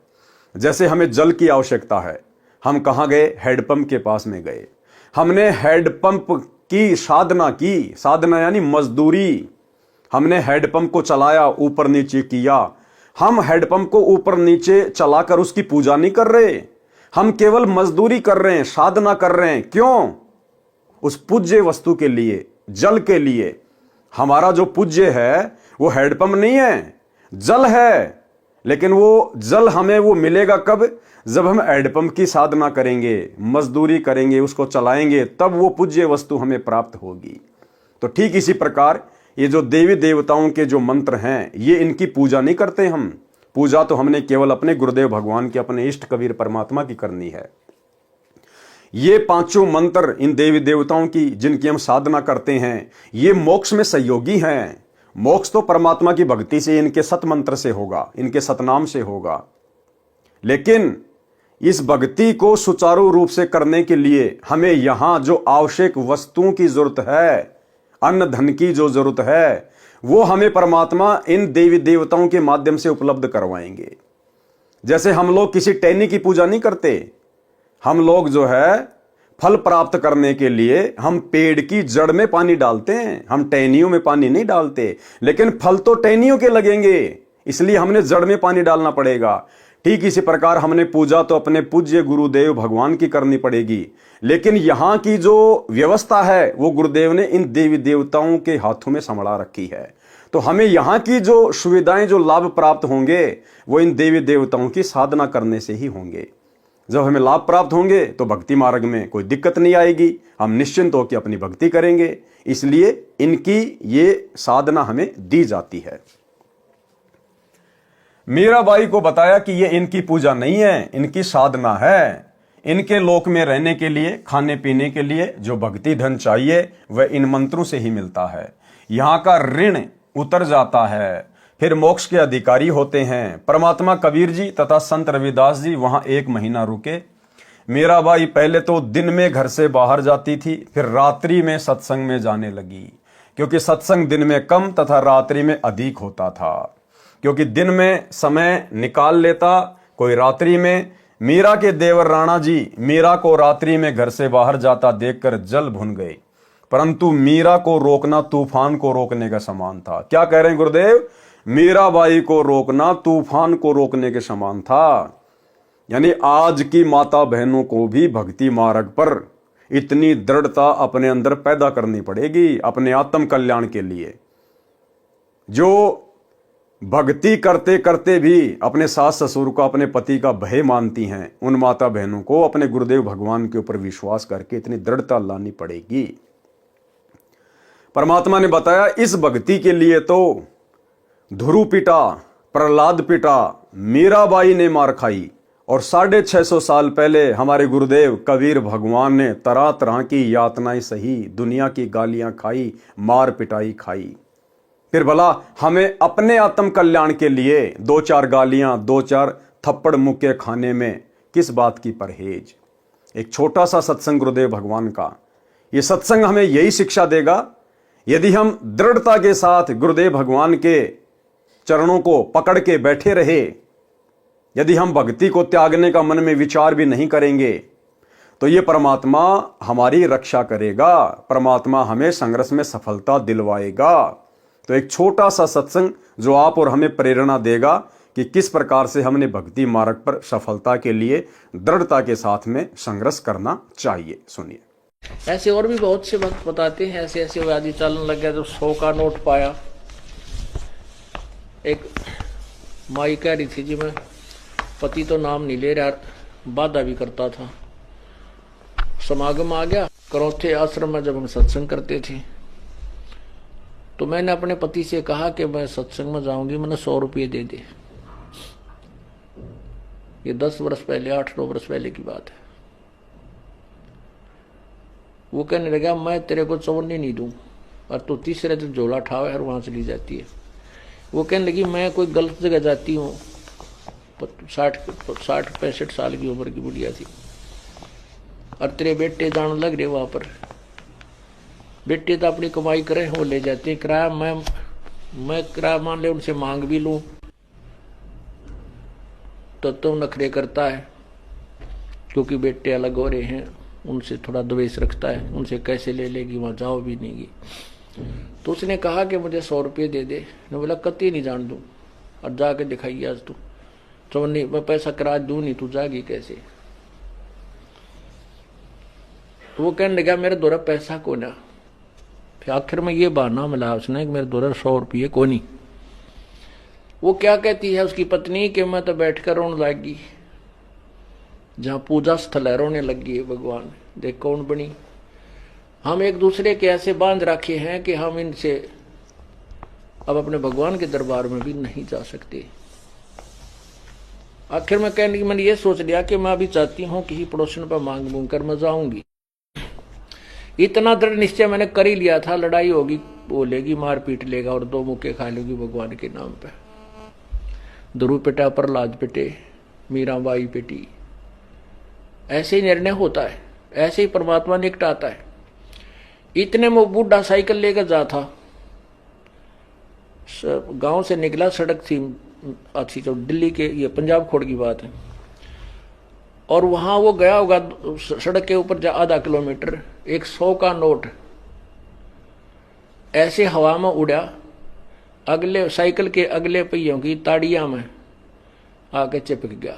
जैसे हमें जल की आवश्यकता है, हम कहाँ गए, हैंडपंप के पास में गए, हमने हैंडपंप की साधना की। साधना यानी मजदूरी। हमने हैंडपंप को चलाया, ऊपर नीचे किया। हम हैंडपंप को ऊपर नीचे चलाकर उसकी पूजा नहीं कर रहे, हम केवल मजदूरी कर रहे हैं, साधना कर रहे हैं। क्यों? उस पूज्य वस्तु के लिए, जल के लिए। हमारा जो पूज्य है वो हैंडपंप नहीं है, जल है। लेकिन वो जल हमें वो मिलेगा कब? जब हम हैंडपंप की साधना करेंगे, मजदूरी करेंगे, उसको चलाएंगे, तब वो पूज्य वस्तु हमें प्राप्त होगी। तो ठीक इसी प्रकार ये जो देवी देवताओं के जो मंत्र हैं, ये इनकी पूजा नहीं करते हम। पूजा तो हमने केवल अपने गुरुदेव भगवान की, अपने इष्ट कबीर परमात्मा की करनी है। ये 5 मंत्र इन देवी देवताओं की जिनकी हम साधना करते हैं, ये मोक्ष में सहयोगी हैं। मोक्ष तो परमात्मा की भक्ति से, इनके सत मंत्र से होगा, इनके सतनाम से होगा। लेकिन इस भक्ति को सुचारू रूप से करने के लिए हमें यहां जो आवश्यक वस्तुओं की जरूरत है, अन्न धन की जो जरूरत है, वो हमें परमात्मा इन देवी देवताओं के माध्यम से उपलब्ध करवाएंगे। जैसे हम लोग किसी टहनी की पूजा नहीं करते, हम लोग जो है फल प्राप्त करने के लिए हम पेड़ की जड़ में पानी डालते हैं, हम टहनियों में पानी नहीं डालते। लेकिन फल तो टहनियों के लगेंगे, इसलिए हमने जड़ में पानी डालना पड़ेगा। ठीक इसी प्रकार हमने पूजा तो अपने पूज्य गुरुदेव भगवान की करनी पड़ेगी। लेकिन यहां की जो व्यवस्था है वो गुरुदेव ने इन देवी देवताओं के हाथों में संभाला रखी है। तो हमें यहां की जो सुविधाएं, जो लाभ प्राप्त होंगे, वो इन देवी देवताओं की साधना करने से ही होंगे। जब हमें लाभ प्राप्त होंगे तो भक्ति मार्ग में कोई दिक्कत नहीं आएगी, हम निश्चिंत होकर अपनी भक्ति करेंगे। इसलिए इनकी ये साधना हमें दी जाती है। मीराबाई को बताया कि ये इनकी पूजा नहीं है, इनकी साधना है। इनके लोक में रहने के लिए, खाने पीने के लिए जो भक्ति धन चाहिए वह इन मंत्रों से ही मिलता है। यहां का ऋण उतर जाता है, फिर मोक्ष के अधिकारी होते हैं। परमात्मा कबीर जी तथा संत रविदास जी वहां 1 महीना रुके। मीराबाई पहले तो दिन में घर से बाहर जाती थी, फिर रात्रि में सत्संग में जाने लगी। क्योंकि सत्संग दिन में कम तथा रात्रि में अधिक होता था। क्योंकि दिन में समय निकाल लेता, कोई रात्रि में। मीरा के देवर राणा जी मीरा को रात्रि में घर से बाहर जाता देखकर जल भुन गए, परंतु मीरा को रोकना तूफान को रोकने का समान था। क्या कह रहे हैं गुरुदेव? मीराबाई को रोकना तूफान को रोकने के समान था। यानी आज की माता बहनों को भी भक्ति मार्ग पर इतनी दृढ़ता अपने अंदर पैदा करनी पड़ेगी अपने आत्म कल्याण के लिए। जो भक्ति करते करते भी अपने सास ससुर को, अपने पति का भय मानती हैं, उन माता बहनों को अपने गुरुदेव भगवान के ऊपर विश्वास करके इतनी दृढ़ता लानी पड़ेगी। परमात्मा ने बताया इस भक्ति के लिए तो ध्रुव पिटा, प्रहलाद पिटा, मीराबाई ने मार खाई, और 650 साल पहले हमारे गुरुदेव कबीर भगवान ने तरह तरह की यातनाएं सही, दुनिया की गालियां खाई, मार पिटाई खाई। फिर भला हमें अपने आत्म कल्याण के लिए 2-4 गालियां, 2-4 थप्पड़ मुक्के खाने में किस बात की परहेज? एक छोटा सा सत्संग गुरुदेव भगवान का, ये सत्संग हमें यही शिक्षा देगा। यदि हम दृढ़ता के साथ गुरुदेव भगवान के चरणों को पकड़ के बैठे रहे, यदि हम भक्ति को त्यागने का मन में विचार भी नहीं करेंगे, तो ये परमात्मा हमारी रक्षा करेगा, परमात्मा हमें संघर्ष में सफलता दिलवाएगा। तो एक छोटा सा सत्संग जो आप और हमें प्रेरणा देगा कि किस प्रकार से हमने भक्ति मार्ग पर सफलता के लिए दृढ़ता के साथ में संघर्ष करना चाहिए। सुनिए। ऐसे और भी बहुत से भक्त बताते हैं, ऐसे ऐसे व्याधि चलन लग गया। जब 100 का नोट पाया, एक माई कह रही थी जी मैं पति तो नाम नहीं ले रहा, बाधा भी करता था। समागम आ गया, करौथे आश्रम में जब हम सत्संग करते थे तो मैंने अपने पति से कहा कि मैं सत्संग में जाऊंगी, मैंने 100 रुपये दे दे। ये 10 वर्ष पहले, 8-9 वर्ष पहले की बात है। वो कहने लगा मैं तेरे को 54 नहीं दूं, और तू तीसरे दिन झोला ठावे और वहां चली जाती है। वो कहने लगी मैं कोई गलत जगह जाती हूँ। 60-65 साल की उम्र की बुढ़िया थी, और तेरे बेटे जान लग रहे वहां पर। बेटे तो अपनी कमाई करें, वो ले जाते हैं किराया। मैं किराया मान ले उनसे मांग भी लूं तो नखरे करता है, क्योंकि बेटे अलग हो रहे हैं, उनसे थोड़ा द्वेष रखता है, उनसे कैसे ले लेगी, वहां जाओ भी नहीं। तो उसने कहा कि मुझे 100 रुपये दे दे। मैं बोला कति नहीं जान दूं, और जाके दिखाइए आज तू। तो नहीं, मैं पैसा किराया दूं नहीं, तू जागी कैसे? तो वो कहने लगा मेरे द्वारा पैसा को ना। फिर आखिर में ये बहाना मिला उसने कि मेरे द्वारा 100 रुपये को नहीं। वो क्या कहती है उसकी पत्नी कि मैं तो बैठकर रोने लगी, जहां पूजा स्थल है रोने लगी है। भगवान देख कौन बनी। हम एक दूसरे के ऐसे बांध रखे हैं कि हम इनसे अब अपने भगवान के दरबार में भी नहीं जा सकते। आखिर में कहने की मैंने ये सोच लिया कि मैं अभी चाहती हूँ किसी पड़ोसन पर मांग मूंग कर मैं जाऊंगी। इतना दृढ़ निश्चय मैंने कर ही लिया था, लड़ाई होगी, बोलेगी, मार पीट लेगा और 2 मुक्के खा लेगी भगवान के नाम पे। ध्रुव पिटा, प्रहलाद पिटे, मीराबाई पिटी। ऐसे ही निर्णय होता है, ऐसे ही परमात्मा निकटाता है। इतने में बूढ़ा साइकिल लेकर जा था, गांव से निकला, सड़क थी अच्छी, जो दिल्ली के, ये पंजाब खोड़ की बात है, और वहां वो गया होगा सड़क के ऊपर आधा किलोमीटर। एक 100 का नोट ऐसे हवा में उड़ा, अगले साइकिल के अगले पहियों की ताड़िया में आके चिपक गया,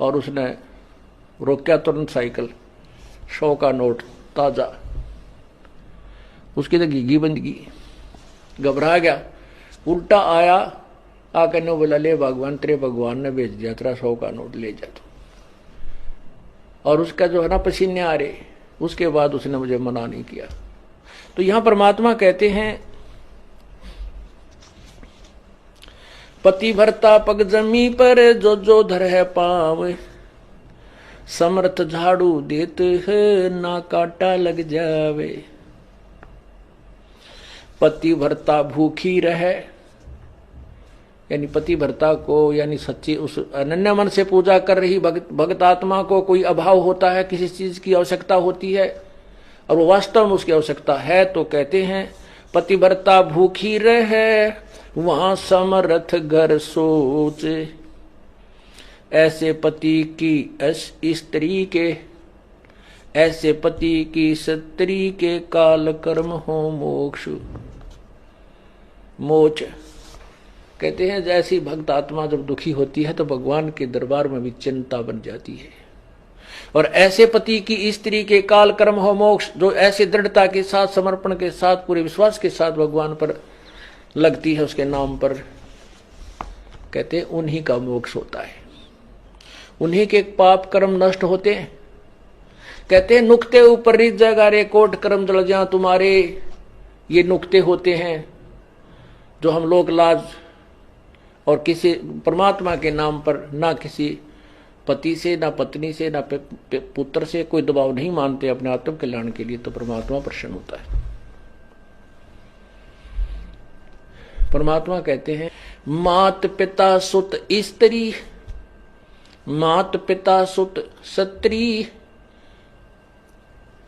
और उसने रोका तुरंत साइकिल। 100 का नोट ताजा, उसकी तो घीघी बंद की, घबरा गया, उल्टा आया, आकर ने बोला ले भगवान, तेरे भगवान ने भेज दिया, तेरा 100 का नोट ले जा तू। और उसका जो है ना पसीने आ रहे, उसके बाद उसने मुझे मना नहीं किया। तो यहां परमात्मा कहते हैं पति भरता पग जमी पर जो जो धर है पाव, समर्थ झाड़ू देत है ना काटा लग जावे। पति भरता भूखी रहे, यानी पति भरता को, यानी सच्ची उस अनन्य मन से पूजा कर रही भक्त आत्मा को कोई अभाव होता है, किसी चीज की आवश्यकता होती है, और वो वास्तव में उसकी आवश्यकता है, तो कहते हैं पतिव्रता भूखी रहे वहां समर्थ घर सोच, ऐसे पति की स्त्री के, ऐसे पति की स्त्री के काल कर्म हो मोक्ष मोच। कहते हैं जैसी भक्त आत्मा जब दुखी होती है तो भगवान के दरबार में भी चिंता बन जाती है। और ऐसे पति की स्त्री के काल कर्म हो मोक्ष, जो ऐसी दृढ़ता के साथ, समर्पण के साथ, पूरे विश्वास के साथ भगवान पर लगती है, उसके नाम पर, कहते हैं उन्हीं का मोक्ष होता है, उन्हीं के पाप कर्म नष्ट होते हैं। कहते हैं नुक्ते ऊपर रिच जगह रे कोट कर्म जल जा तुम्हारे, ये नुक्ते होते हैं जो हम लोग लाज और किसी परमात्मा के नाम पर ना किसी पति से, ना पत्नी से, ना पुत्र से कोई दबाव नहीं मानते अपने आत्म कल्याण के लिए, तो परमात्मा प्रसन्न होता है। परमात्मा कहते हैं मात पिता सुत स्त्री, मात पिता सुत स्त्री,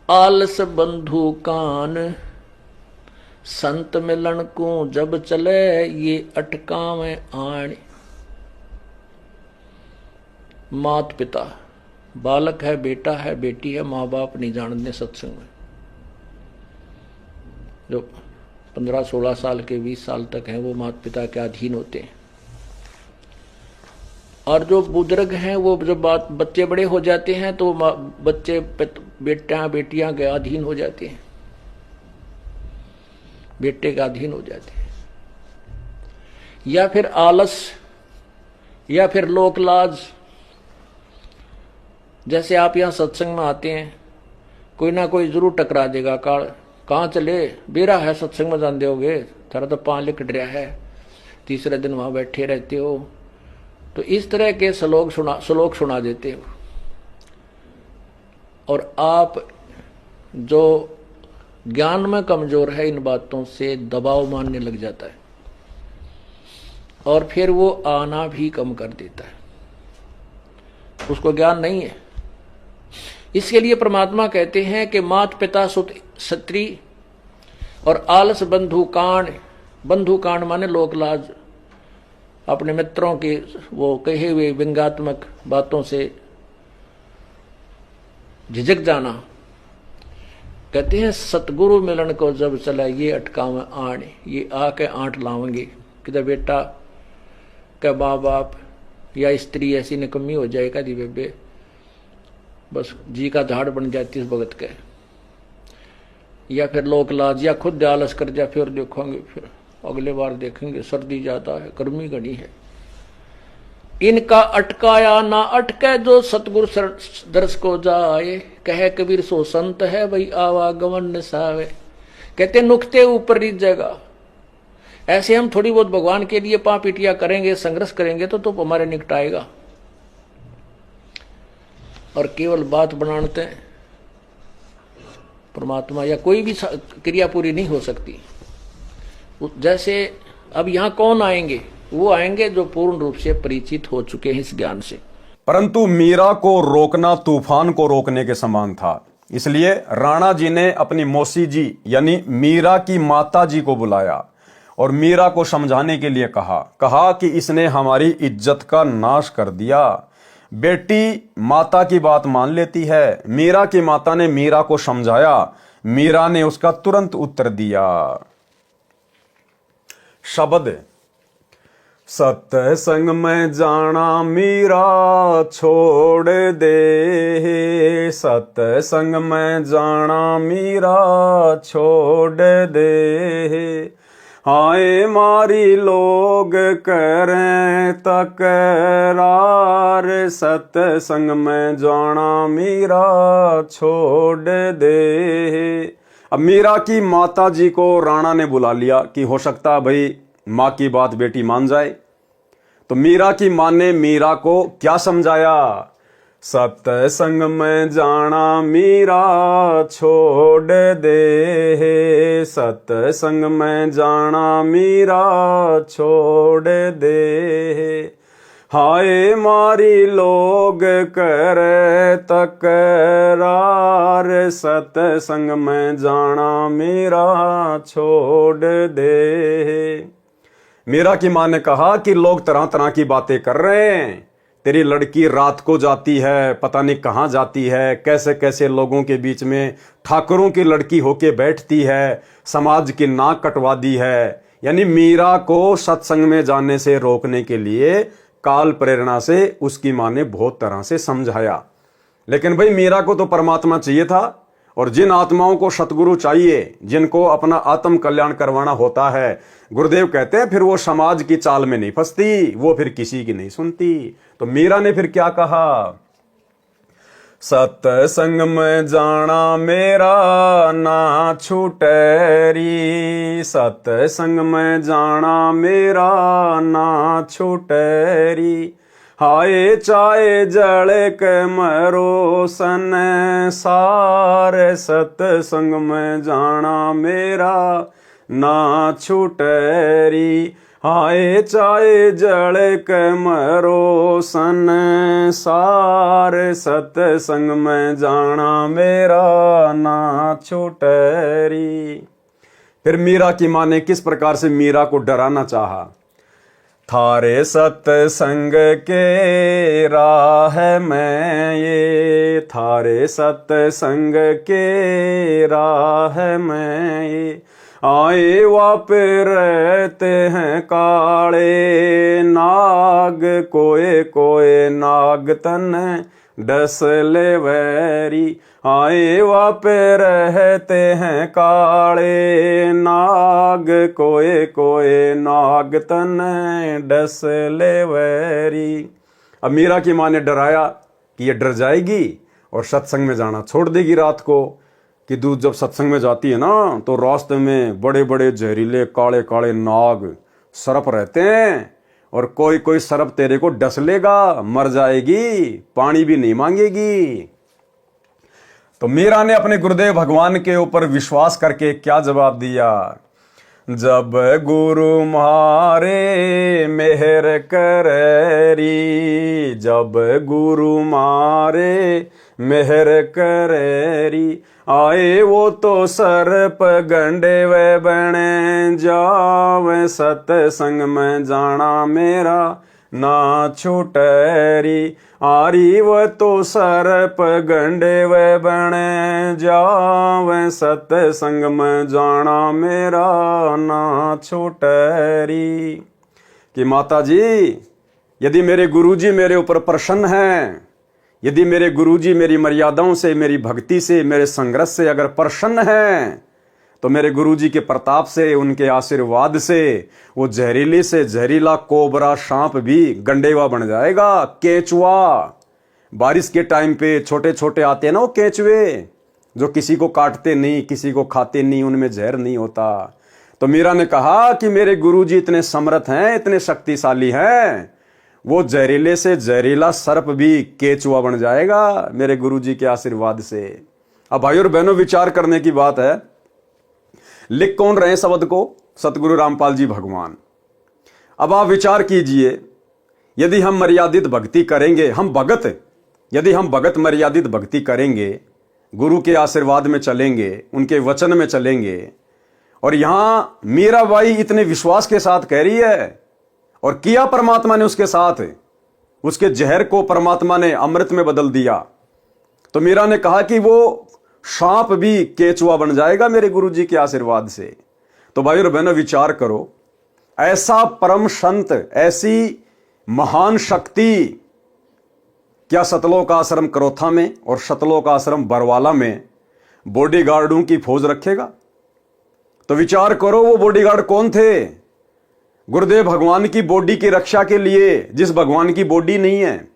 आलस बंधु कान, संत मिलन को जब चले ये अटकावे आण। मात पिता, बालक है, बेटा है, बेटी है, माँ बाप नहीं जानते सत्संग में, जो 15-16 साल के 20 साल तक हैं वो माता पिता के अधीन होते हैं। और जो बुजुर्ग हैं वो जब बच्चे बड़े हो जाते हैं तो बच्चे बेटा बेटियां के अधीन हो जाते हैं, बेटे का अधीन हो जाते हैं, या फिर आलस, या फिर लोक लाज। जैसे आप यहाँ सत्संग में आते हैं, कोई ना कोई जरूर टकरा देगा, कहाँ चले, बेरा है सत्संग में जान दोगे, थारा तो पाँव लिकट रहा है, तीसरे दिन वहां बैठे रहते हो, तो इस तरह के श्लोक सुना देते हो। और आप जो ज्ञान में कमजोर है, इन बातों से दबाव मानने लग जाता है और फिर वो आना भी कम कर देता है, उसको ज्ञान नहीं है। इसके लिए परमात्मा कहते हैं कि मात पिता सुत स्त्री और आलस बंधु कांड। बंधु कांड माने लोक लाज, अपने मित्रों के वो कहे हुए व्यंग्यात्मक बातों से झिझक जाना। कहते हैं सतगुरु मिलन को जब चला ये अटकावे आण, ये आके आंट लावेंगे। किधर बेटा क्या माँ बाप या स्त्री ऐसी निकम्मी हो जाए कभी बेबे, बस जी का झाड़ बन जाती इस भगत के, या फिर लोक लाज, या खुद आलस कर जा, फिर देखोगे, फिर अगले बार देखेंगे, सर्दी ज्यादा है, गर्मी घनी है। इनका अटकाया ना अटके जो सतगुरु दर्श को जाए, कहे कबीर सो संत है भाई आवागमन निसावे। कहते नुक्ते ऊपर रिच जगह। ऐसे हम थोड़ी बहुत भगवान के लिए पापीटिया करेंगे, संघर्ष करेंगे तो हमारे निकट आएगा, और केवल बात बनाते हैं परमात्मा या कोई भी क्रिया पूरी नहीं हो सकती। जैसे अब यहाँ कौन आएंगे, वो आएंगे जो पूर्ण रूप से परिचित हो चुके हैं इस ज्ञान से। परंतु मीरा को रोकना तूफान को रोकने के समान था। इसलिए राणा जी ने अपनी मौसी जी यानी मीरा की माता जी को बुलाया और मीरा को समझाने के लिए कहा कि इसने हमारी इज्जत का नाश कर दिया। बेटी माता की बात मान लेती है। मीरा की माता ने मीरा को समझाया, मीरा ने उसका तुरंत उत्तर दिया। शब्द सत्संग में जाना मीरा छोड़ दे, सत्संग में जाना मीरा छोड़ दे। हाय मारी लोग करें तकरार, सत्संग में जाना मीरा छोड़ दे। अब मीरा की माता जी को राणा ने बुला लिया कि हो सकता भाई माँ की बात बेटी मान जाए। तो मीरा की माँ ने मीरा को क्या समझाया? सत्संग में जाना मीरा छोड़ दे, सत्संग में जाना मीरा छोड़ दे। हाय मारी लोग करे तकरार, सत्संग में जाना मेरा छोड़ दे। मीरा की मां ने कहा कि लोग तरह तरह की बातें कर रहे हैं, तेरी लड़की रात को जाती है, पता नहीं कहाँ जाती है, कैसे कैसे लोगों के बीच में ठाकुरों की लड़की होके बैठती है, समाज की नाक कटवा दी है। यानी मीरा को सत्संग में जाने से रोकने के लिए काल प्रेरणा से उसकी मां ने बहुत तरह से समझाया। लेकिन भाई मीरा को तो परमात्मा चाहिए था, और जिन आत्माओं को सतगुरु चाहिए, जिनको अपना आत्म कल्याण करवाना होता है, गुरुदेव कहते हैं फिर वो समाज की चाल में नहीं फंसती, वो फिर किसी की नहीं सुनती। तो मीरा ने फिर क्या कहा, सत्संग में जाना मेरा ना छूटेरी, सत्संग में जाना मेरा ना छूटेरी। हाय चाहे जल के मरो सन सारे, सत्संग में जाना मेरा ना छूटेरी। हाय चाहे जल के मरो सन सारे, सत्संग में जाना मेरा ना छूटेरी। फिर मीरा की मां ने किस प्रकार से मीरा को डराना चाहा, थारे सत्संग के राह में ये, थारे सत्संग के राह में ये। आए वापिर रहते हैं काले नाग, कोए कोए नाग तन डस ले वैरी। आए वापिर रहते हैं काले नाग, कोए कोए नाग तन डस ले वैरी। अब मीरा की मां ने डराया कि ये डर जाएगी और सत्संग में जाना छोड़ देगी रात को, कि दूध जब सत्संग में जाती है ना तो रास्ते में बड़े बड़े जहरीले काले काले नाग सर्प रहते हैं, और कोई कोई सर्प तेरे को डस लेगा, मर जाएगी, पानी भी नहीं मांगेगी। तो मीरा ने अपने गुरुदेव भगवान के ऊपर विश्वास करके क्या जवाब दिया, जब गुरु मारे मेहर करेरी, जब गुरु मारे मेहर करेरी। आए वो तो सर्प गंडे वे बने जावे, सत्संग में जाना मेरा ना छूटेरी। आरी वो तो सर्प गंडे वे बने जावे, सत्संग में जाना मेरा ना छूटेरी। कि माता जी, यदि मेरे गुरुजी मेरे ऊपर प्रसन्न हैं, यदि मेरे गुरुजी मेरी मर्यादाओं से, मेरी भक्ति से, मेरे संघर्ष से अगर प्रसन्न हैं, तो मेरे गुरुजी के प्रताप से, उनके आशीर्वाद से वो जहरीले से जहरीला कोबरा सांप भी गंडेवा बन जाएगा, केचुआ। बारिश के टाइम पे छोटे छोटे आते हैं ना वो केचुए, जो किसी को काटते नहीं, किसी को खाते नहीं, उनमें जहर नहीं होता। तो मीरा ने कहा कि मेरे गुरुजी इतने समर्थ हैं, इतने शक्तिशाली हैं, वो जहरीले से जहरीला सर्प भी केचुआ बन जाएगा मेरे गुरुजी के आशीर्वाद से। अब भाई और बहनों, विचार करने की बात है, लिख कौन रहे शब्द को, सतगुरु रामपाल जी भगवान। अब आप विचार कीजिए, यदि हम मर्यादित भक्ति करेंगे, हम भगत, यदि हम भगत मर्यादित भक्ति करेंगे, गुरु के आशीर्वाद में चलेंगे, उनके वचन में चलेंगे, और यहां मीराबाई इतने विश्वास के साथ कह रही है, और किया परमात्मा ने उसके साथ, उसके जहर को परमात्मा ने अमृत में बदल दिया। तो मीरा ने कहा कि वो सांप भी केचुआ बन जाएगा मेरे गुरुजी के आशीर्वाद से। तो भाई और बहनों, विचार करो, ऐसा परम संत, ऐसी महान शक्ति क्या सतलोक आश्रम करोथा में और सतलोक आश्रम बरवाला में बॉडीगार्डों की फौज रखेगा? तो विचार करो, वो बॉडीगार्ड कौन थे? गुरुदेव भगवान की बॉडी की रक्षा के लिए, जिस भगवान की बॉडी नहीं है,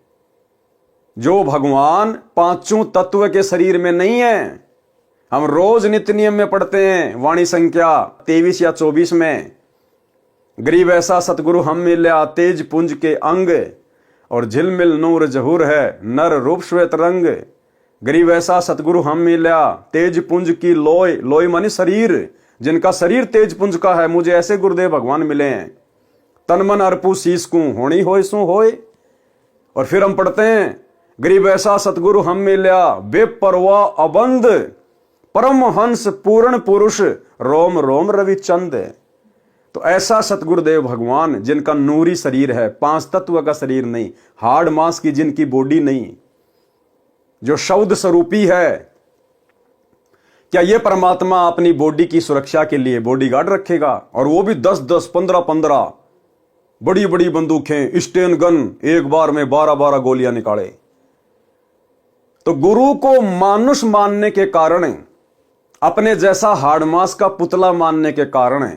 जो भगवान पांचों तत्व के शरीर में नहीं है। हम रोज नित्य नियम में पढ़ते हैं, वाणी संख्या 23 या 24 में, गरीब ऐसा सतगुरु हम मिल्या, तेज पुंज के अंग और झिलमिल नूर जहूर है, नर रूप श्वेत रंग। गरीब ऐसा सतगुरु हम मिल्या, तेज पुंज की लोय, लोय मानी शरीर, जिनका शरीर तेज पुंज का है, मुझे ऐसे गुरुदेव भगवान मिले हैं। तन मन अर्पू शीस को होनी होय सो होय, और फिर हम पढ़ते हैं, गरीब ऐसा सतगुरु हम मिल्या, बेपरवाह अबंध, परमहंस पूर्ण पुरुष, रोम रोम रविचंद। तो ऐसा सतगुरुदेव भगवान जिनका नूरी शरीर है, 5 तत्व का शरीर नहीं, हाड़ मांस की जिनकी बॉडी नहीं, जो शब्द स्वरूपी है, क्या ये परमात्मा अपनी बॉडी की सुरक्षा के लिए बॉडीगार्ड रखेगा? और वो भी 10-10, 15-15 बड़ी बड़ी बंदूकें, स्टेन गन, एक बार में 12-12 गोलियां निकाले। तो गुरु को मानुष मानने के कारण, अपने जैसा हाड़मास का पुतला मानने के कारण,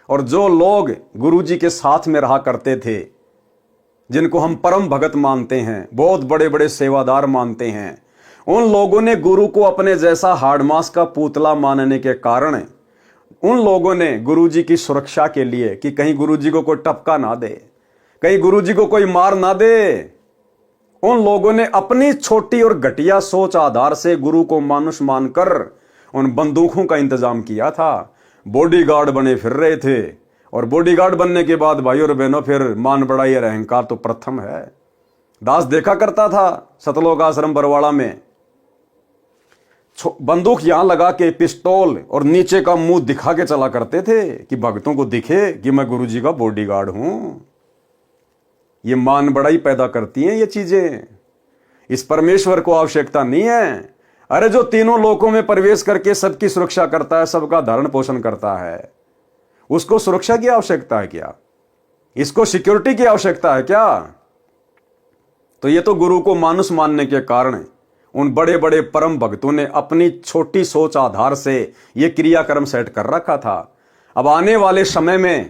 और जो लोग गुरुजी के साथ में रहा करते थे, जिनको हम परम भगत मानते हैं, बहुत बड़े बड़े सेवादार मानते हैं, उन लोगों ने गुरु को अपने जैसा हाड़मास का पुतला मानने के कारण उन लोगों ने गुरुजी की सुरक्षा के लिए, कि कहीं गुरुजी को कोई टपका ना दे, कहीं गुरुजी को कोई मार ना दे, उन लोगों ने अपनी छोटी और घटिया सोच आधार से गुरु को मानुष मानकर उन बंदूकों का इंतजाम किया था। बॉडीगार्ड बने फिर रहे थे, और बॉडीगार्ड बनने के बाद भाई और बहनों फिर मान बढ़ाई और अहंकार तो प्रथम है। दास देखा करता था सतलोक आश्रम बरवाड़ा में, बंदूक यहां लगा के पिस्तौल और नीचे का मुंह दिखा के चला करते थे कि भक्तों को दिखे कि मैं गुरुजी का बॉडीगार्ड हूं। ये मान बढ़ाई पैदा करती हैं ये चीजें। इस परमेश्वर को आवश्यकता नहीं है। अरे जो तीनों लोकों में प्रवेश करके सबकी सुरक्षा करता है, सबका धारण पोषण करता है, उसको सुरक्षा की आवश्यकता है क्या? इसको सिक्योरिटी की आवश्यकता है क्या? तो ये तो गुरु को मानुष मानने के कारण उन बड़े बड़े परम भक्तों ने अपनी छोटी सोच आधार से ये क्रियाक्रम सेट कर रखा था। अब आने वाले समय में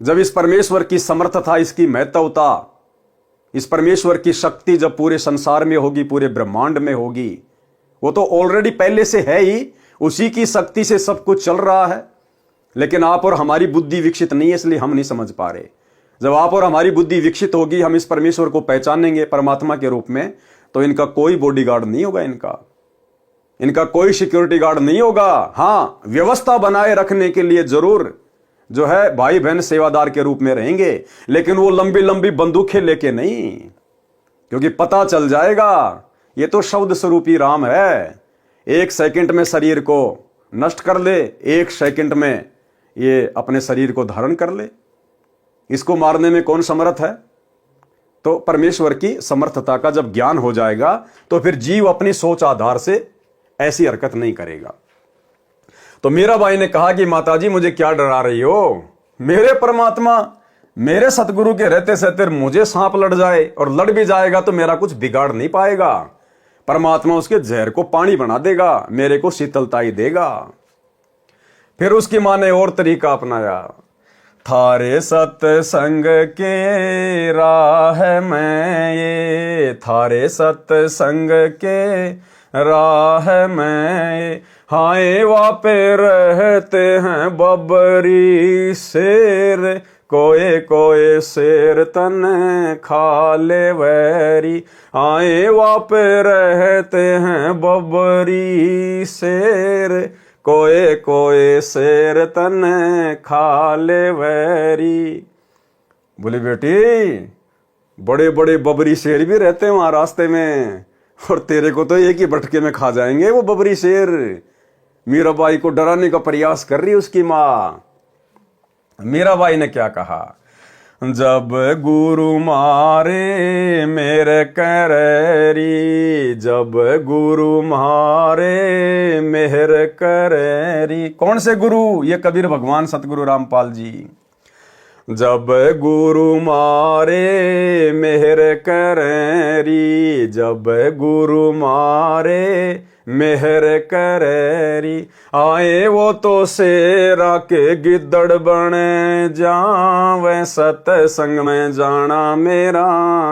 जब इस परमेश्वर की समर्थता, इसकी महत्वता, इस परमेश्वर की शक्ति जब पूरे संसार में होगी, पूरे ब्रह्मांड में होगी, वो तो ऑलरेडी पहले से है ही, उसी की शक्ति से सब कुछ चल रहा है। लेकिन आप और हमारी बुद्धि विकसित नहीं है, इसलिए हम नहीं समझ पा रहे। जब आप और हमारी बुद्धि विकसित होगी, हम इस परमेश्वर को पहचानेंगे परमात्मा के रूप में, तो इनका कोई बॉडीगार्ड नहीं होगा, इनका कोई सिक्योरिटी गार्ड नहीं होगा। हां, व्यवस्था बनाए रखने के लिए जरूर जो है भाई बहन सेवादार के रूप में रहेंगे, लेकिन वो लंबी लंबी बंदूकें लेके नहीं, क्योंकि पता चल जाएगा ये तो शब्द स्वरूपी राम है। 1 सेकंड में शरीर को नष्ट कर ले, 1 सेकंड में ये अपने शरीर को धारण कर ले। इसको मारने में कौन समर्थ है? तो परमेश्वर की समर्थता का जब ज्ञान हो जाएगा तो फिर जीव अपनी सोच आधार से ऐसी हरकत नहीं करेगा। तो मीरा बाई ने कहा कि माताजी मुझे क्या डरा रही हो? मेरे परमात्मा, मेरे सतगुरु के रहते सहते मुझे सांप लड़ जाए, और लड़ भी जाएगा तो मेरा कुछ बिगाड़ नहीं पाएगा। परमात्मा उसके जहर को पानी बना देगा, मेरे को शीतलता ही देगा। फिर उसकी मां ने और तरीका अपनाया, थारे सत्संग के राह में ये, थारे सत्संग के राह में हाय वापे रहते हैं बबरी शेर, कोए कोए शेर तन खा ले वैरी, आए वापे रहते हैं बबरी शेर, कोए कोए शेर तन खा ले वैरी। बोले बेटी, बड़े बड़े बबरी शेर भी रहते हैं वहां रास्ते में, और तेरे को तो एक ही बटके में खा जाएंगे वो बबरी शेर। मीराबाई को डराने का प्रयास कर रही उसकी मां। मीराबाई ने क्या कहा? जब गुरु मारे मेरे करेरी, जब गुरु मारे मेहर करेरी। कौन से गुरु? ये कबीर भगवान सतगुरु रामपाल जी। जब गुरु मारे मेहर करेरी, जब गुरु मारे मेहर करेरी, आए वो तो शेरा के गिद्दड़ बने जावे, सत्संग में जाना मेरा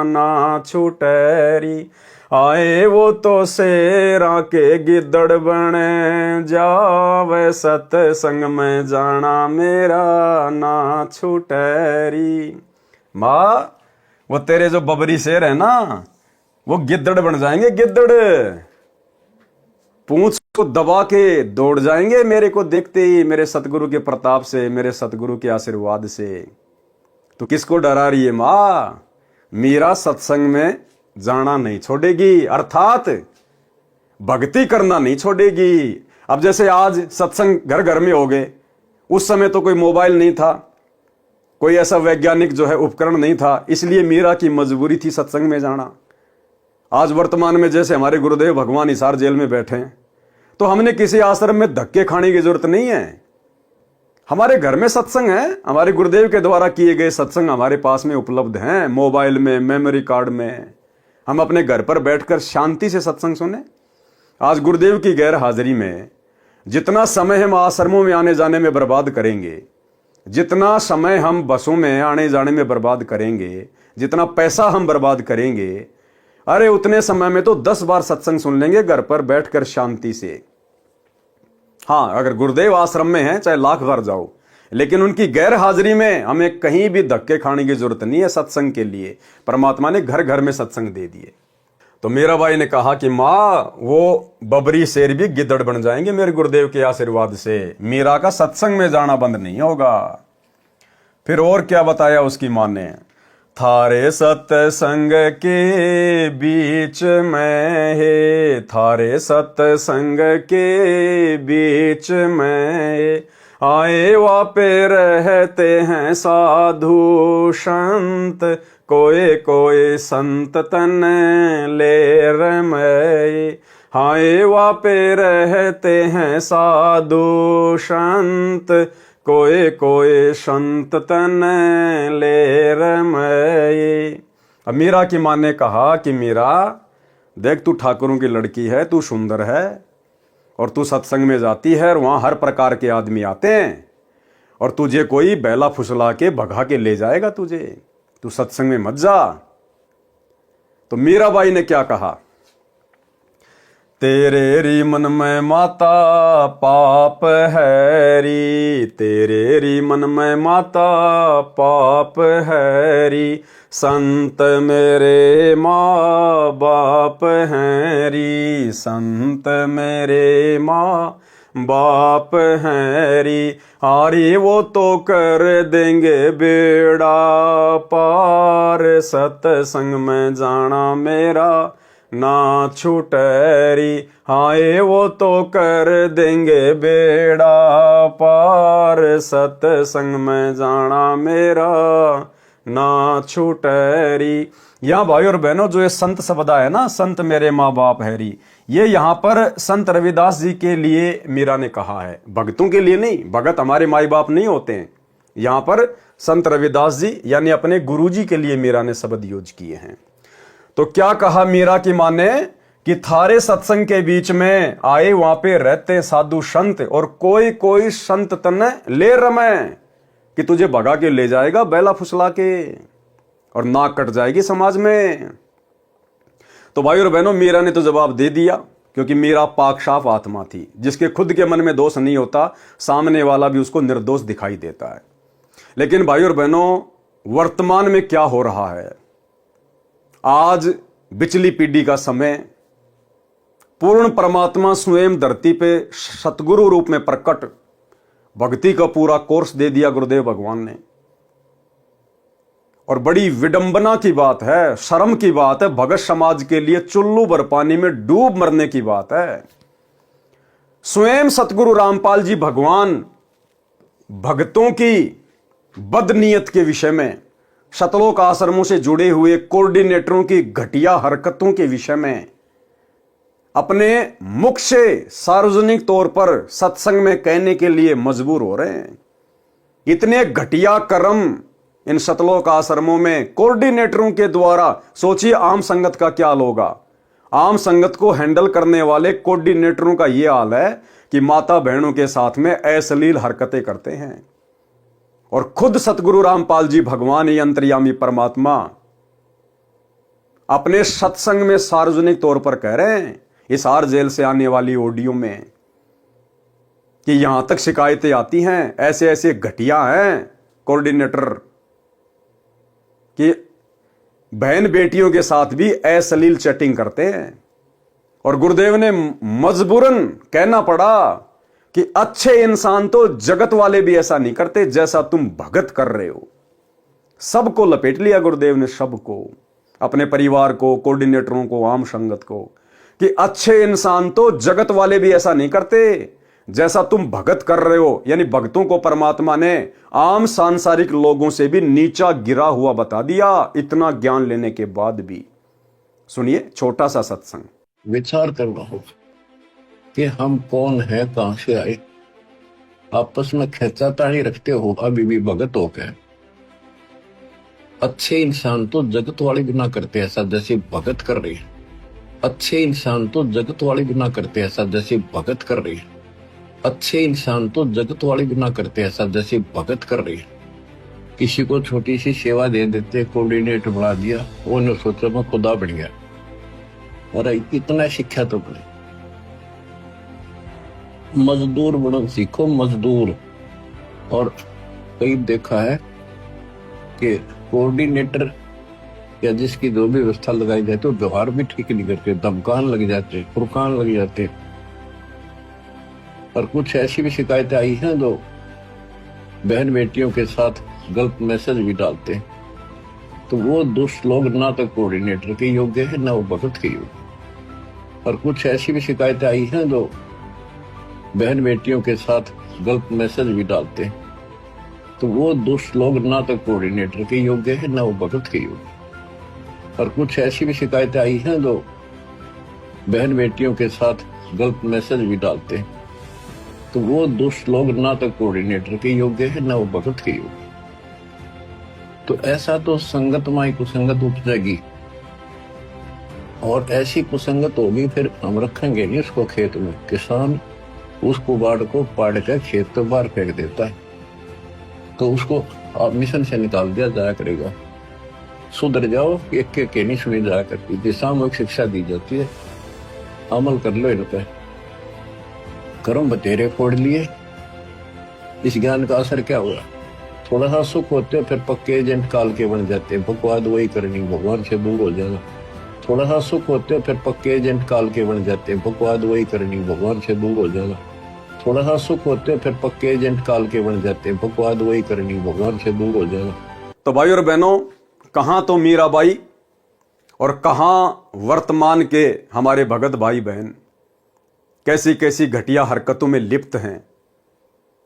ना छूटेरी, आए वो तो शेरा के गिद्दड़ बने जावे, सत्संग में जाना मेरा ना छूटेरी। माँ, वो तेरे जो बबरी शेर है ना, वो गिद्दड़ बन जाएंगे, गिद्दड़ पूंछ को दबा के दौड़ जाएंगे मेरे को देखते ही, मेरे सतगुरु के प्रताप से, मेरे सतगुरु के आशीर्वाद से। तो किसको डरा रही है माँ? मीरा सत्संग में जाना नहीं छोड़ेगी, अर्थात भक्ति करना नहीं छोड़ेगी। अब जैसे आज सत्संग घर घर में हो गए, उस समय तो कोई मोबाइल नहीं था, कोई ऐसा वैज्ञानिक जो है उपकरण नहीं था, इसलिए मीरा की मजबूरी थी सत्संग में जाना। आज वर्तमान में जैसे हमारे गुरुदेव भगवान हिसार जेल में बैठे हैं, तो हमने किसी आश्रम में धक्के खाने की जरूरत नहीं है। हमारे घर में सत्संग है, हमारे गुरुदेव के द्वारा किए गए सत्संग हमारे पास में उपलब्ध हैं, मोबाइल में, मेमोरी कार्ड में। हम अपने घर पर बैठकर शांति से सत्संग सुने। आज गुरुदेव की गैर हाजिरी में जितना समय हम आश्रमों में आने जाने में बर्बाद करेंगे, जितना समय हम बसों में आने जाने में बर्बाद करेंगे, जितना पैसा हम बर्बाद करेंगे, अरे उतने समय में तो 10 बार सत्संग सुन लेंगे घर पर बैठकर शांति से। हाँ, अगर गुरुदेव आश्रम में हैं, चाहे लाख बार जाओ, लेकिन उनकी गैर हाजिरी में हमें कहीं भी धक्के खाने की जरूरत नहीं है सत्संग के लिए। परमात्मा ने घर घर में सत्संग दे दिए। तो मीरा बाई ने कहा कि माँ, वो बबरी शेर भी गिद्दड़ बन जाएंगे मेरे गुरुदेव के आशीर्वाद से। मीरा का सत्संग में जाना बंद नहीं होगा। फिर और क्या बताया उसकी माँ ने? थारे सत्संग के बीच में है, थारे सत्संग के बीच में आए वापे रहते हैं साधु संत, कोई कोई संत तन ले रमय। हाय वापे रहते हैं साधु संत, कोई कोई संत तन ले रमय। अब मीरा की माँ ने कहा कि मीरा देख, तू ठाकुरों की लड़की है, तू सुंदर है, और तू सत्संग में जाती है और वहां हर प्रकार के आदमी आते हैं, और तुझे कोई बैला फुसला के भगा के ले जाएगा तुझे, तू सत्संग में मत जा। तो मीराबाई ने क्या कहा? तेरे री मन में माता पाप है री, तेरे री मन में माता पाप है री, संत मेरे माँ बाप हैं री, संत मेरे माँ बाप हैं री। हारी वो तो कर देंगे बेड़ा पार, सत्संग में जाना मेरा ना छूटरी। हाय वो तो कर देंगे बेड़ा पार, सत्संग में जाना मेरा ना छूटरी। यहाँ भाई और बहनों, जो ये संत शब्द है ना, संत मेरे माँ बाप है री, ये यहाँ पर संत रविदास जी के लिए मीरा ने कहा है, भक्तों के लिए नहीं। भगत हमारे माई बाप नहीं होते हैं। यहाँ पर संत रविदास जी यानी अपने गुरु जी के लिए मीरा ने शब्द यूज किए हैं। तो क्या कहा मीरा की मां ने कि थारे सत्संग के बीच में आए वहां पे रहते साधु संत, और कोई कोई संत तने ले रमे, कि तुझे भगा के ले जाएगा बैला फुसला के, और नाक कट जाएगी समाज में। तो भाई और बहनों, मीरा ने तो जवाब दे दिया, क्योंकि मीरा पाक साफ आत्मा थी, जिसके खुद के मन में दोष नहीं होता, सामने वाला भी उसको निर्दोष दिखाई देता है। लेकिन भाई और बहनों, वर्तमान में क्या हो रहा है? आज बिचली पीढ़ी का समय, पूर्ण परमात्मा स्वयं धरती पे सतगुरु रूप में प्रकट, भक्ति का पूरा कोर्स दे दिया गुरुदेव भगवान ने। और बड़ी विडंबना की बात है, शर्म की बात है, भगत समाज के लिए चुल्लू भर पानी में डूब मरने की बात है। स्वयं सतगुरु रामपाल जी भगवान भक्तों की बदनीयत के विषय में, शतलोक आश्रमों से जुड़े हुए कोऑर्डिनेटरों की घटिया हरकतों के विषय में अपने मुख से सार्वजनिक तौर पर सत्संग में कहने के लिए मजबूर हो रहे हैं। इतने घटिया कर्म इन शतलोक आश्रमों में कोऑर्डिनेटरों के द्वारा, सोचिए आम संगत का क्या हाल होगा। आम संगत को हैंडल करने वाले कोऑर्डिनेटरों का यह हाल है कि माता बहनों के साथ में अश्लील हरकतें करते हैं। और खुद सतगुरु रामपाल जी भगवान ही अंतर्यामी परमात्मा अपने सत्संग में सार्वजनिक तौर पर कह रहे हैं, हिसार जेल से आने वाली ऑडियो में, कि यहां तक शिकायतें आती हैं, ऐसे ऐसे घटिया हैं कोऑर्डिनेटर कि बहन बेटियों के साथ भी अश्लील चैटिंग करते हैं। और गुरुदेव ने मजबूरन कहना पड़ा कि अच्छे इंसान तो जगत वाले भी ऐसा नहीं करते जैसा तुम भगत कर रहे हो। सबको लपेट लिया गुरुदेव ने, सबको, अपने परिवार को, कोऑर्डिनेटरों को, आम संगत को, कि अच्छे इंसान तो जगत वाले भी ऐसा नहीं करते जैसा तुम भगत कर रहे हो। यानी भक्तों को परमात्मा ने आम सांसारिक लोगों से भी नीचा गिरा हुआ बता दिया, इतना ज्ञान लेने के बाद भी। सुनिए छोटा सा सत्संग। विचार करना होगा कि हम कौन है, कहां से आए। आपस में खेचातानी रखते हो अभी भी भगत हो गए। अच्छे इंसान तो जगत वाले भी ना करते ऐसा जैसे भगत कर रही है। अच्छे इंसान तो जगत वाले भी ना करते ऐसा जैसे भगत कर रही है। अच्छे इंसान तो जगत वाले भी ना करते ऐसा जैसे भगत कर रही है। किसी को छोटी सी सेवा दे देते, कोऑर्डिनेटर बना दिया, वो ने सोचा मैं खुदा बन गया। अरे इतना शिक्षा तो बने, मजदूर बनो सीखो, मजदूर। और कई देखा है कि कोऑर्डिनेटर या जिसकी जो भी व्यवस्था लगाई जाती है, व्यवहार भी ठीक नहीं करते, धमकान लग जाते, फुरकान लग जाते। और कुछ ऐसी भी शिकायतें आई हैं जो बहन बेटियों के साथ गलत मैसेज भी डालते हैं। तो वो दुष्ट लोग ना तो कोऑर्डिनेटर के योग्य है, ना वो भगत के योग्य। और कुछ ऐसी भी शिकायतें आई हैं जो बहन बेटियों के साथ गलत मैसेज भी डालते हैं। तो वो दुष्ट लोग ना तो कोऑर्डिनेटर के योग्य है, ना वो भगत के योग्य। और कुछ ऐसी भी शिकायतें आई हैं जो बहन बेटियों के साथ गलत मैसेज भी डालते हैं। तो वो दुष्ट लोग ना तो कोऑर्डिनेटर के योग्य है, ना वो भगत के योग्य। तो ऐसा तो संगत माई कुसंगत उपजेगी, और ऐसी कुसंगत होगी फिर हम रखेंगे नहीं उसको खेत में। किसान उस कुबाड़ को पाड़ कर खेत तो बाहर फेंक देता है, तो उसको मिशन से निकाल दिया जाया करेगा। सुधर जाओ, एक के नहीं सुनी जाया करती थी, सामूहिक शिक्षा दी जाती है, अमल कर लो इन पे। कर्म बतेरे फोड़ लिए, इस ज्ञान का असर क्या हुआ? थोड़ा सा सुख होते हो फिर पक्के एजेंट काल के बन जाते हैं, बकवाद वही करनी, भगवान से दूर हो जाना। थोड़ा सा सुख होते हो फिर पक्के एजेंट काल के बन जाते हैं, बकवाद वही करनी, भगवान से दूर हो जाना। थोड़ा सा सुख होते हो फिर पक्के एजेंट काल के बन जाते हैं, बकवाद वही करनी, भगवान से दूर हो जाना। तो भाई और बहनों, कहां तो मीराबाई और कहां वर्तमान के हमारे भगत भाई बहन कैसी कैसी घटिया हरकतों में लिप्त हैं,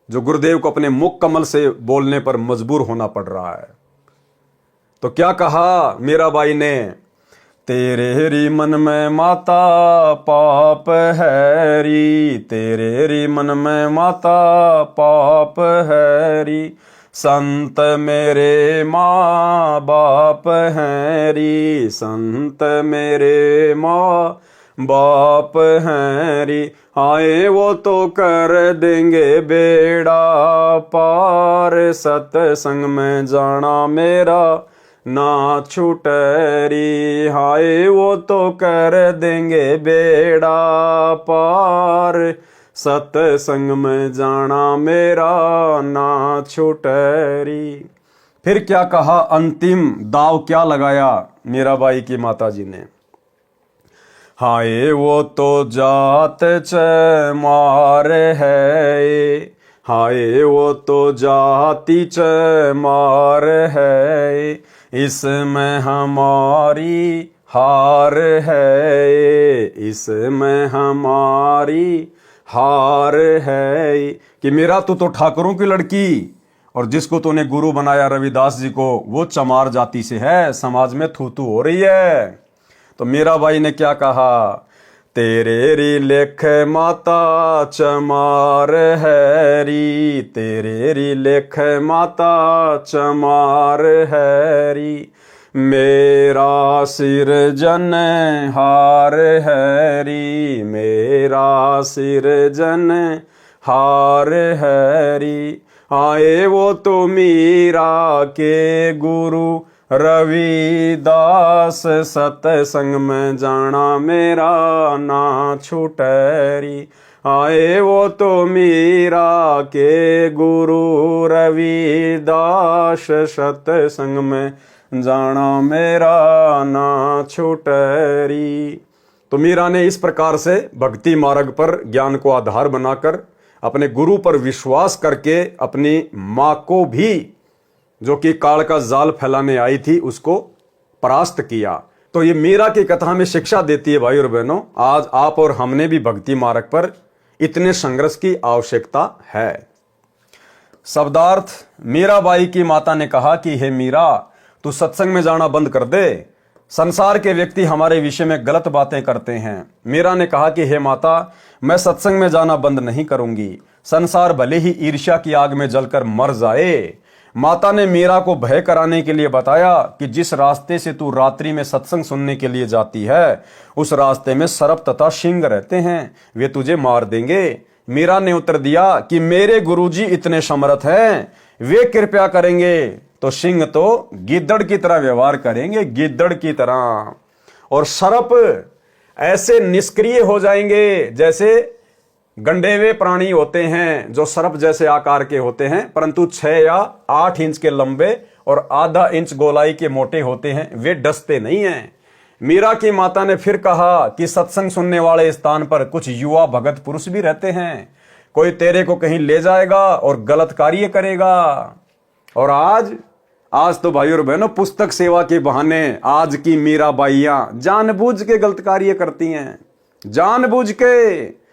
जो गुरुदेव को अपने मुख कमल से बोलने पर मजबूर होना पड़ रहा है। तो क्या कहा मीराबाई ने? तेरे री मन में माता पाप है री, तेरे री मन में माता पाप है री, संत मेरे माँ बाप हैं री, संत मेरे माँ बाप हैं री, आए वो तो कर देंगे बेड़ा पार, सत्संग में जाना मेरा ना छूटरी, हाय वो तो कर देंगे बेड़ा पार, सत्संग में जाना मेरा ना छूटरी। फिर क्या कहा? अंतिम दाव क्या लगाया मीराबाई की माता जी ने? हाय वो तो जात चमार है, हाय वो तो जाति चमार है, इसमें हमारी हार है, इसमें हमारी हार है। कि मेरा तो ठाकुरों की लड़की, और जिसको तूने गुरु बनाया रविदास जी को, वो चमार जाति से है, समाज में थू थू हो रही है। तो मीराबाई ने क्या कहा? तेरे री लेख माता चमार है री, तेरे री लेख माता चमार है री, मेरा सिर जन हार है री, मेरा सिर जन हार है री, आए वो तो मीरा के गुरु रविदास, सत्संग में जाना मेरा ना छूटरी, आए वो तो मीरा के गुरु रविदास, सत्संग में जाना मेरा ना छूटरी। तो मीरा ने इस प्रकार से भक्ति मार्ग पर ज्ञान को आधार बनाकर अपने गुरु पर विश्वास करके अपनी माँ को भी जो कि काल का जाल फैलाने आई थी, उसको परास्त किया। तो ये मीरा की कथा में शिक्षा देती है भाई और बहनों, आज आप और हमने भी भक्ति मार्ग पर इतने संघर्ष की आवश्यकता है। शब्दार्थ, मीराबाई की माता ने कहा कि हे मीरा, तू सत्संग में जाना बंद कर दे, संसार के व्यक्ति हमारे विषय में गलत बातें करते हैं। मीरा ने कहा कि हे माता, मैं सत्संग में जाना बंद नहीं करूंगी, संसार भले ही ईर्ष्या की आग में जलकर मर जाए। माता ने मीरा को भय कराने के लिए बताया कि जिस रास्ते से तू रात्रि में सत्संग सुनने के लिए जाती है, उस रास्ते में सर्प तथा सिंह रहते हैं, वे तुझे मार देंगे। मीरा ने उत्तर दिया कि मेरे गुरुजी इतने समर्थ हैं, वे कृपया करेंगे तो सिंह तो गिद्दड़ की तरह व्यवहार करेंगे, गिद्दड़ की तरह, और सर्प ऐसे निष्क्रिय हो जाएंगे जैसे गंडेवे प्राणी होते हैं, जो सर्प जैसे आकार के होते हैं, परंतु 6 या 8 इंच के लंबे और आधा इंच गोलाई के मोटे होते हैं, वे डसते नहीं हैं। मीरा की माता ने फिर कहा कि सत्संग सुनने वाले स्थान पर कुछ युवा भगत पुरुष भी रहते हैं, कोई तेरे को कहीं ले जाएगा और गलत कार्य करेगा। और आज तो भाई और बहनों, पुस्तक सेवा के बहाने आज की मीराबाइयां जानबूझ के गलत कार्य करती हैं, जानबूझ के।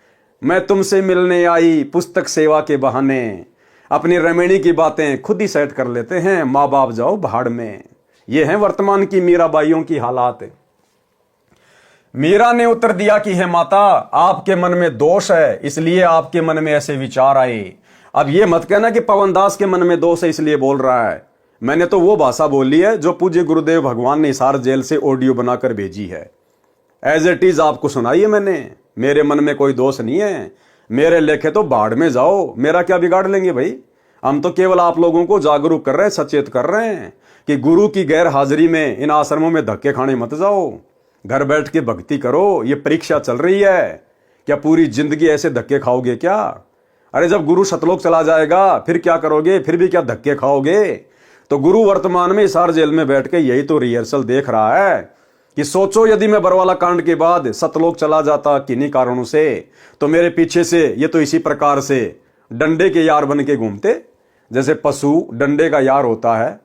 मैं तुमसे मिलने आई पुस्तक सेवा के बहाने, अपनी रमणी की बातें खुद ही सेट कर लेते हैं, माँ बाप जाओ भाड़ में। ये है वर्तमान की मीराबाइयों की हालात। मीरा ने उत्तर दिया कि हे माता, आपके मन में दोष है, इसलिए आपके मन में ऐसे विचार आए। अब ये मत कहना कि पवन दास के मन में दोष है इसलिए बोल रहा है। मैंने तो वो भाषा बोली है जो पूज्य गुरुदेव भगवान ने हिसार जेल से ऑडियो बनाकर भेजी है, एज इट इज आपको सुनाई है मैंने। मेरे मन में कोई दोष नहीं है, मेरे लेखे तो बाढ़ में जाओ, मेरा क्या बिगाड़ लेंगे भाई। हम तो केवल आप लोगों को जागरूक कर रहे हैं, सचेत कर रहे हैं कि गुरु की गैर हाजिरी में इन आश्रमों में धक्के खाने मत जाओ, घर बैठ के भक्ति करो। ये परीक्षा चल रही है, क्या पूरी जिंदगी ऐसे धक्के खाओगे क्या? अरे जब गुरु सतलोक चला जाएगा फिर क्या करोगे, फिर भी क्या धक्के खाओगे? तो गुरु वर्तमान में हिसार जेल में बैठ के यही तो रिहर्सल देख रहा है कि सोचो यदि मैं बरवाला कांड के बाद सतलोक चला जाता किन्हीं कारणों से, तो मेरे पीछे से ये तो इसी प्रकार से डंडे के यार बन के घूमते, जैसे पशु डंडे का यार होता है,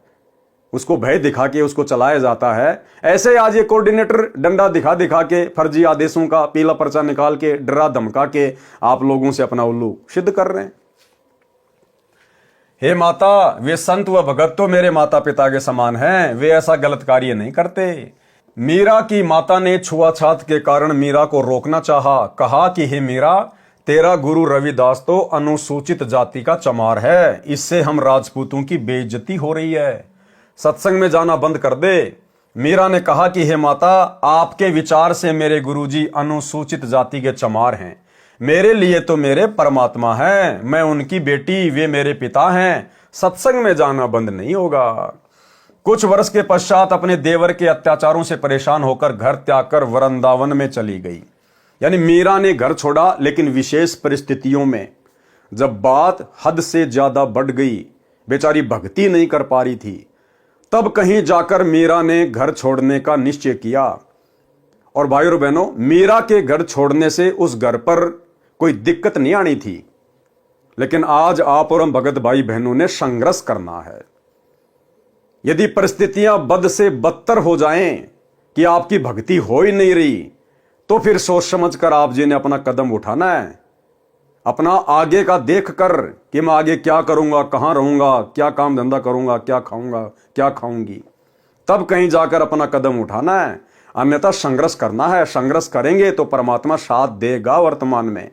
उसको भय दिखा के उसको चलाया जाता है, ऐसे आज ये कोऑर्डिनेटर डंडा दिखा दिखा के, फर्जी आदेशों का पीला पर्चा निकाल के, डरा धमका के आप लोगों से अपना उल्लू सिद्ध कर रहे हैं। हे माता, वे संत व भगत तो मेरे माता पिता के समान हैं, वे ऐसा गलत कार्य नहीं करते। मीरा की माता ने छुआछात के कारण मीरा को रोकना चाहा, कहा कि हे मीरा, तेरा गुरु रविदास तो अनुसूचित जाति का चमार है, इससे हम राजपूतों की बेइज्जती हो रही है, सत्संग में जाना बंद कर दे। मीरा ने कहा कि हे माता, आपके विचार से मेरे गुरुजी अनुसूचित जाति के चमार हैं, मेरे लिए तो मेरे परमात्मा हैं, मैं उनकी बेटी, वे मेरे पिता हैं, सत्संग में जाना बंद नहीं होगा। कुछ वर्ष के पश्चात अपने देवर के अत्याचारों से परेशान होकर घर त्याग कर वृंदावन में चली गई। यानी मीरा ने घर छोड़ा, लेकिन विशेष परिस्थितियों में, जब बात हद से ज्यादा बढ़ गई, बेचारी भक्ति नहीं कर पा रही थी, तब कहीं जाकर मीरा ने घर छोड़ने का निश्चय किया। और भाइयों और बहनों, मीरा के घर छोड़ने से उस घर पर कोई दिक्कत नहीं आनी थी, लेकिन आज आप और हम भगत भाई बहनों ने संघर्ष करना है। यदि परिस्थितियां बद से बदतर हो जाएं कि आपकी भक्ति हो ही नहीं रही, तो फिर सोच समझ कर आप जी ने अपना कदम उठाना है, अपना आगे का देख कर कि मैं आगे क्या करूंगा, कहां रहूंगा, क्या काम धंधा करूंगा, क्या खाऊंगा, क्या खाऊंगी, तब कहीं जाकर अपना कदम उठाना है। अन्यथा संघर्ष करना है। संघर्ष करेंगे तो परमात्मा साथ देगा वर्तमान में,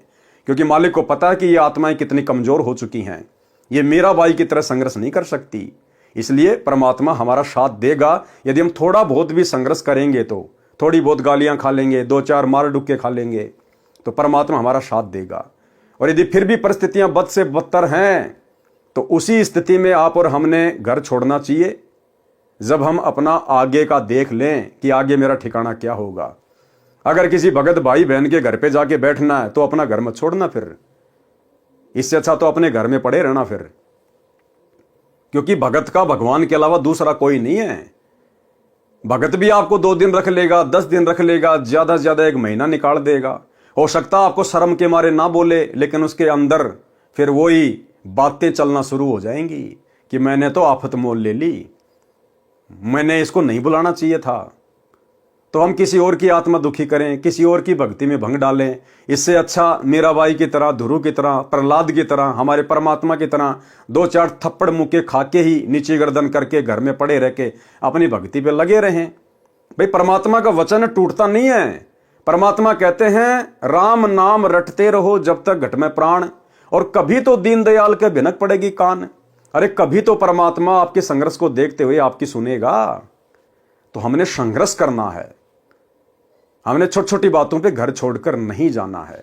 क्योंकि मालिक को पता है कि ये आत्माएं कितनी कमजोर हो चुकी हैं, ये मीराबाई की तरह संघर्ष नहीं कर सकती, इसलिए परमात्मा हमारा साथ देगा। यदि हम थोड़ा बहुत भी संघर्ष करेंगे, तो थोड़ी बहुत गालियां खा लेंगे, 2-4 मार डुक्के खा लेंगे, तो परमात्मा हमारा साथ देगा। और यदि फिर भी परिस्थितियां बद से बदतर हैं, तो उसी स्थिति में आप और हमने घर छोड़ना चाहिए, जब हम अपना आगे का देख लें कि आगे मेरा ठिकाना क्या होगा। अगर किसी भगत भाई बहन के घर पे जाके बैठना है, तो अपना घर मत छोड़ना, फिर इससे अच्छा तो अपने घर में पड़े रहना फिर, क्योंकि भगत का भगवान के अलावा दूसरा कोई नहीं है। भगत भी आपको 2 दिन रख लेगा, 10 दिन रख लेगा, ज्यादा से ज्यादा 1 महीना निकाल देगा। हो सकता है आपको शर्म के मारे ना बोले, लेकिन उसके अंदर फिर वही बातें चलना शुरू हो जाएंगी कि मैंने तो आफत मोल ले ली, मैंने इसको नहीं बुलाना चाहिए था। तो हम किसी और की आत्मा दुखी करें, किसी और की भक्ति में भंग डालें। इससे अच्छा मीराबाई की तरह, ध्रुव की तरह, प्रहलाद की तरह, हमारे परमात्मा की तरह 2-4 थप्पड़ मुक्के खा के ही नीचे गर्दन करके घर में पड़े रह के अपनी भक्ति पे लगे रहें। भाई परमात्मा का वचन टूटता नहीं है। परमात्मा कहते हैं राम नाम रटते रहो जब तक घट में प्राण, और कभी तो दीनदयाल के भिनक पड़ेगी कान। अरे कभी तो परमात्मा आपके संघर्ष को देखते हुए आपकी सुनेगा। तो हमने संघर्ष करना है, हमने छोटी छोटी बातों पे घर छोड़कर नहीं जाना है।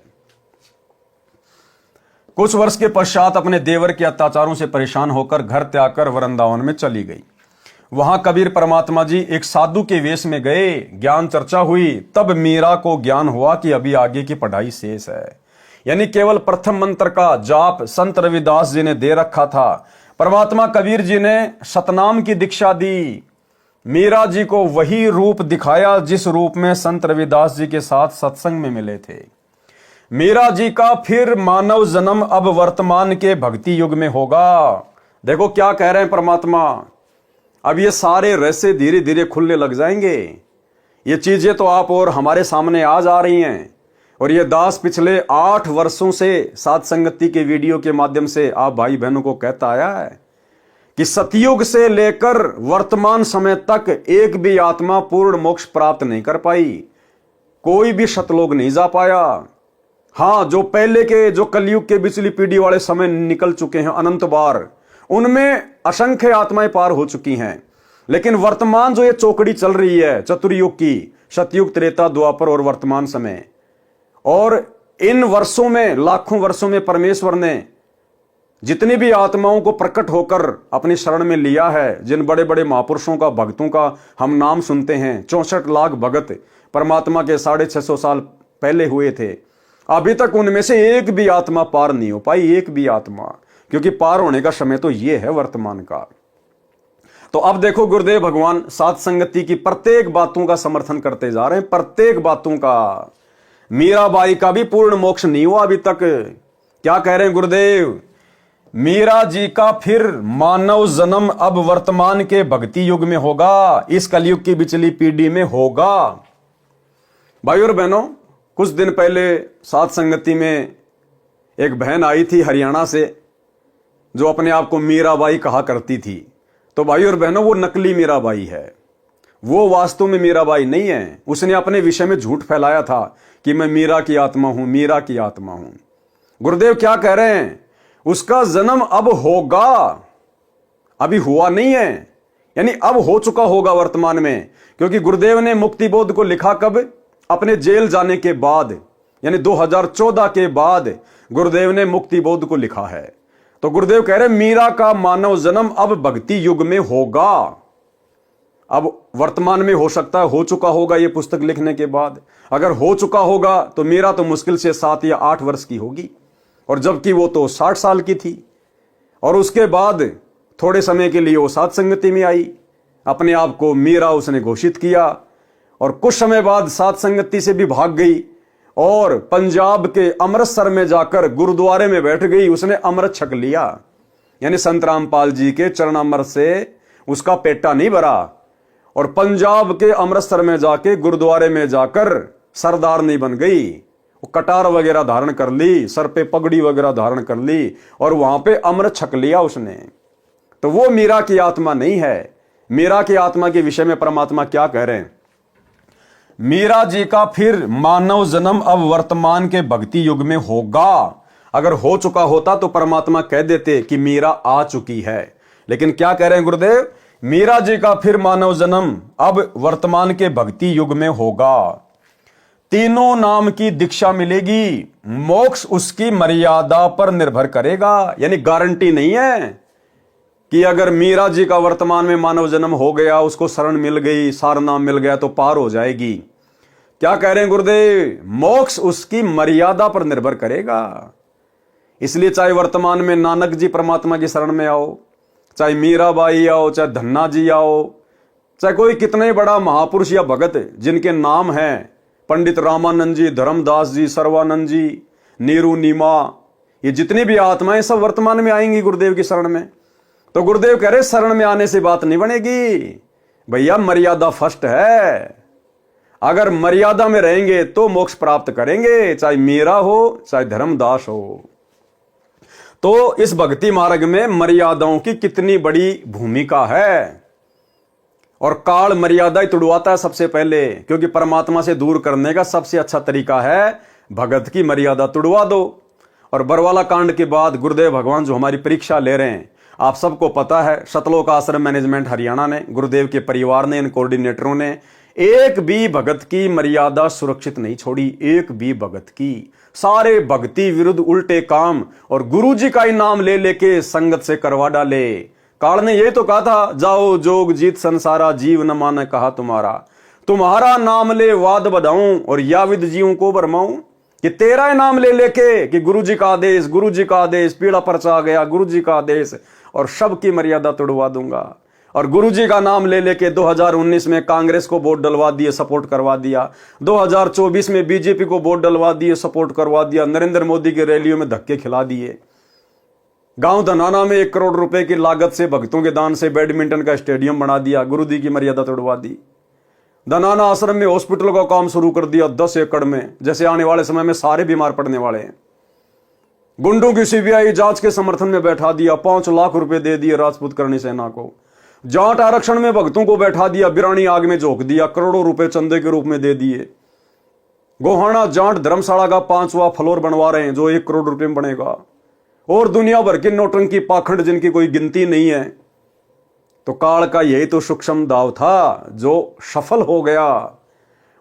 कुछ वर्ष के पश्चात अपने देवर के अत्याचारों से परेशान होकर घर त्याग कर वृंदावन में चली गई। वहां कबीर परमात्मा जी एक साधु के वेश में गए, ज्ञान चर्चा हुई। तब मीरा को ज्ञान हुआ कि अभी आगे की पढ़ाई शेष है। यानी केवल प्रथम मंत्र का जाप संत रविदास जी ने दे रखा था। परमात्मा कबीर जी ने सतनाम की दीक्षा दी। मीरा जी को वही रूप दिखाया जिस रूप में संत रविदास जी के साथ सत्संग में मिले थे। मीरा जी का फिर मानव जन्म अब वर्तमान के भक्ति युग में होगा। देखो क्या कह रहे हैं परमात्मा। अब ये सारे रहस्य धीरे धीरे खुलने लग जाएंगे। ये चीजें तो आप और हमारे सामने आ जा रही हैं। और ये दास पिछले 8 वर्षों से साथ संगति के वीडियो के माध्यम से आप भाई बहनों को कहता आया है कि सतयुग से लेकर वर्तमान समय तक एक भी आत्मा पूर्ण मोक्ष प्राप्त नहीं कर पाई। कोई भी सतलोक नहीं जा पाया। हां, जो पहले के, जो कलयुग के पिछली पीढ़ी वाले समय निकल चुके हैं अनंत बार, उनमें असंख्य आत्माएं पार हो चुकी हैं। लेकिन वर्तमान जो ये चौकड़ी चल रही है चतुर्युग की, सतयुग, त्रेता, द्वापर और वर्तमान समय, और इन वर्षों में, लाखों वर्षों में परमेश्वर ने जितनी भी आत्माओं को प्रकट होकर अपनी शरण में लिया है, जिन बड़े बड़े महापुरुषों का, भक्तों का हम नाम सुनते हैं, 64 लाख भगत परमात्मा के 650 साल पहले हुए थे, अभी तक उनमें से एक भी आत्मा पार नहीं हो पाई, एक भी आत्मा। क्योंकि पार होने का समय तो ये है वर्तमान का। तो अब देखो गुरुदेव भगवान सात संगति की प्रत्येक बातों का समर्थन करते जा रहे हैं, प्रत्येक बातों का। मीराबाई का भी पूर्ण मोक्ष नहीं हुआ अभी तक। क्या कह रहे हैं गुरुदेव? मीरा जी का फिर मानव जन्म अब वर्तमान के भक्ति युग में होगा, इस कलयुग की बिचली पीढ़ी में होगा। भाई और बहनों, कुछ दिन पहले सात संगति में एक बहन आई थी हरियाणा से, जो अपने आप को मीराबाई कहा करती थी। तो भाई और बहनों, वो नकली मीराबाई है, वो वास्तव में मीराबाई नहीं है। उसने अपने विषय में झूठ फैलाया था कि मैं मीरा की आत्मा हूं, मीरा की आत्मा हूं। गुरुदेव क्या कह रहे हैं? उसका जन्म अब होगा, अभी हुआ नहीं है, यानी अब हो चुका होगा वर्तमान में। क्योंकि गुरुदेव ने मुक्ति बोध को लिखा कब? अपने जेल जाने के बाद, यानी 2014 के बाद गुरुदेव ने मुक्ति बोध को लिखा है। तो गुरुदेव कह रहे मीरा का मानव जन्म अब भक्ति युग में होगा। अब वर्तमान में हो सकता है हो चुका होगा ये पुस्तक लिखने के बाद। अगर हो चुका होगा तो मीरा तो मुश्किल से 7 या 8 वर्ष की होगी, और जबकि वो तो 60 साल की थी। और उसके बाद थोड़े समय के लिए वो सात संगति में आई, अपने आप को मीरा उसने घोषित किया, और कुछ समय बाद सात संगति से भी भाग गई और पंजाब के अमृतसर में जाकर गुरुद्वारे में बैठ गई। उसने अमृत छक लिया, यानी संत रामपाल जी के चरणामृत से उसका पेटा नहीं भरा, और पंजाब के अमृतसर में जाके गुरुद्वारे में जाकर सरदार नहीं बन गई। वो कटार वगैरह धारण कर ली, सर पे पगड़ी वगैरह धारण कर ली, और वहां पे अमृत छक लिया उसने। तो वो मीरा की आत्मा नहीं है। मीरा की आत्मा के विषय में परमात्मा क्या कह रहे हैं? मीरा जी का फिर मानव जन्म अब वर्तमान के भक्ति युग में होगा। अगर हो चुका होता तो परमात्मा कह देते कि मीरा आ चुकी है। लेकिन क्या कह रहे हैं गुरुदेव? मीरा जी का फिर मानव जन्म अब वर्तमान के भक्ति युग में होगा। तीनों नाम की दीक्षा मिलेगी, मोक्ष उसकी मर्यादा पर निर्भर करेगा। यानी गारंटी नहीं है कि अगर मीरा जी का वर्तमान में मानव जन्म हो गया, उसको शरण मिल गई, सार नाम मिल गया तो पार हो जाएगी। क्या कह रहे हैं गुरुदेव? मोक्ष उसकी मर्यादा पर निर्भर करेगा। इसलिए चाहे वर्तमान में नानक जी परमात्मा की शरण में आओ, चाहे मीराबाई आओ, चाहे धन्ना जी आओ, चाहे कोई कितने बड़ा महापुरुष या भगत जिनके नाम हैं, पंडित रामानंद जी, धर्मदास जी, सर्वानंद जी, नीरू नीमा, ये जितनी भी आत्माएं सब वर्तमान में आएंगी गुरुदेव की शरण में। तो गुरुदेव कह रहे शरण में आने से बात नहीं बनेगी भैया, मर्यादा फर्स्ट है। अगर मर्यादा में रहेंगे तो मोक्ष प्राप्त करेंगे, चाहे मीरा हो चाहे धर्मदास हो। तो इस भक्ति मार्ग में मर्यादाओं की कितनी बड़ी भूमिका है। और काल मर्यादा ही तुड़वाता है सबसे पहले, क्योंकि परमात्मा से दूर करने का सबसे अच्छा तरीका है भगत की मर्यादा तुड़वा दो। और बरवाला कांड के बाद गुरुदेव भगवान जो हमारी परीक्षा ले रहे हैं, आप सबको पता है, सतलोक आश्रम मैनेजमेंट हरियाणा ने, गुरुदेव के परिवार ने, इन कोऑर्डिनेटरों ने एक भी भगत की मर्यादा सुरक्षित नहीं छोड़ी, एक भी भगत की। सारे भक्ति विरुद्ध उल्टे काम और गुरु जी का ही नाम ले लेके संगत से करवा डाले। काल ने ये तो कहा था, जाओ जोग जीत संसारा, जीव न माने कहा तुम्हारा, तुम्हारा नाम ले वाद बधाऊं और याविद जीवों को बरमाऊं। कि तेरा ही नाम ले लेके कि गुरु जी का आदेश, गुरु जी का आदेश, पीड़ा पर्चा आ गया, गुरु जी का आदेश, और शब की मर्यादा तोड़वा दूंगा। और गुरुजी का नाम ले लेके 2019 में कांग्रेस को वोट डलवा दिए, सपोर्ट करवा दिया। 2024 में बीजेपी को वोट डलवा दिए, सपोर्ट करवा दिया। नरेंद्र मोदी की रैलियों में धक्के खिला दिए। गांव धनाना में 1 करोड़ रुपए की लागत से भक्तों के दान से बैडमिंटन का स्टेडियम बना दिया, गुरुजी की मर्यादा तोड़वा दी। धनाना आश्रम में हॉस्पिटल का काम शुरू कर दिया 10 एकड़ में, जैसे आने वाले समय में सारे बीमार पड़ने वाले हैं। गुंडों की सीबीआई जांच के समर्थन में बैठा दिया, 5 लाख रुपए दे दिए राजपूत करणी सेना को। जाट आरक्षण में भक्तों को बैठा दिया, बिरानी आग में झोंक दिया, करोड़ों रुपए चंदे के रूप में दे दिए। गोहाना जाट धर्मशाला का 5वां फ्लोर बनवा रहे हैं जो 1 करोड़ रुपए में बनेगा। और दुनिया भर की नोटंकी पाखंड जिनकी कोई गिनती नहीं है। तो काल का यही तो सूक्ष्म दाव था जो सफल हो गया।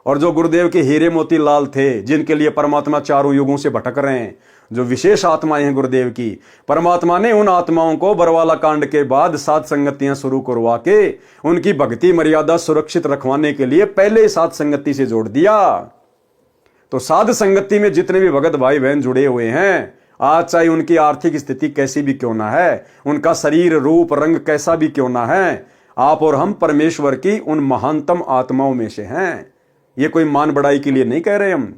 और जो गुरुदेव के हीरे मोती लाल थे, जिनके लिए परमात्मा चारों युगों से भटक रहे हैं, जो विशेष आत्माएं हैं गुरुदेव की, परमात्मा ने उन आत्माओं को बरवाला कांड के बाद साध संगतियां शुरू करवा के उनकी भक्ति मर्यादा सुरक्षित रखवाने के लिए पहले साध संगति से जोड़ दिया। तो साध संगति में जितने भी भगत भाई बहन जुड़े हुए हैं, आज चाहे उनकी आर्थिक स्थिति कैसी भी क्यों ना है, उनका शरीर रूप रंग कैसा भी क्यों ना है, आप और हम परमेश्वर की उन महानतम आत्माओं में से हैं। ये कोई मान बढ़ाई के लिए नहीं कह रहे हम।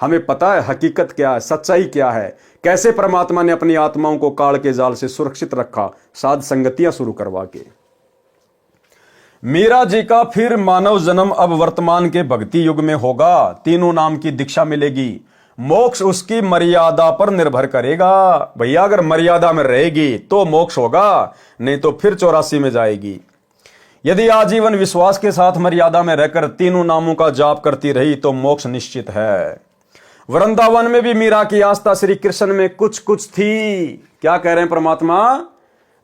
हमें पता है हकीकत क्या है, सच्चाई क्या है, कैसे परमात्मा ने अपनी आत्माओं को काल के जाल से सुरक्षित रखा साध संगतियां शुरू करवा के। मीरा जी का फिर मानव जन्म अब वर्तमान के भक्ति युग में होगा। तीनों नाम की दीक्षा मिलेगी। मोक्ष उसकी मर्यादा पर निर्भर करेगा। भैया अगर मर्यादा में रहेगी तो मोक्ष होगा, नहीं तो फिर 84 में जाएगी। यदि आजीवन विश्वास के साथ मर्यादा में रहकर तीनों नामों का जाप करती रही तो मोक्ष निश्चित है। वृंदावन में भी मीरा की आस्था श्री कृष्ण में कुछ कुछ थी। क्या कह रहे हैं परमात्मा?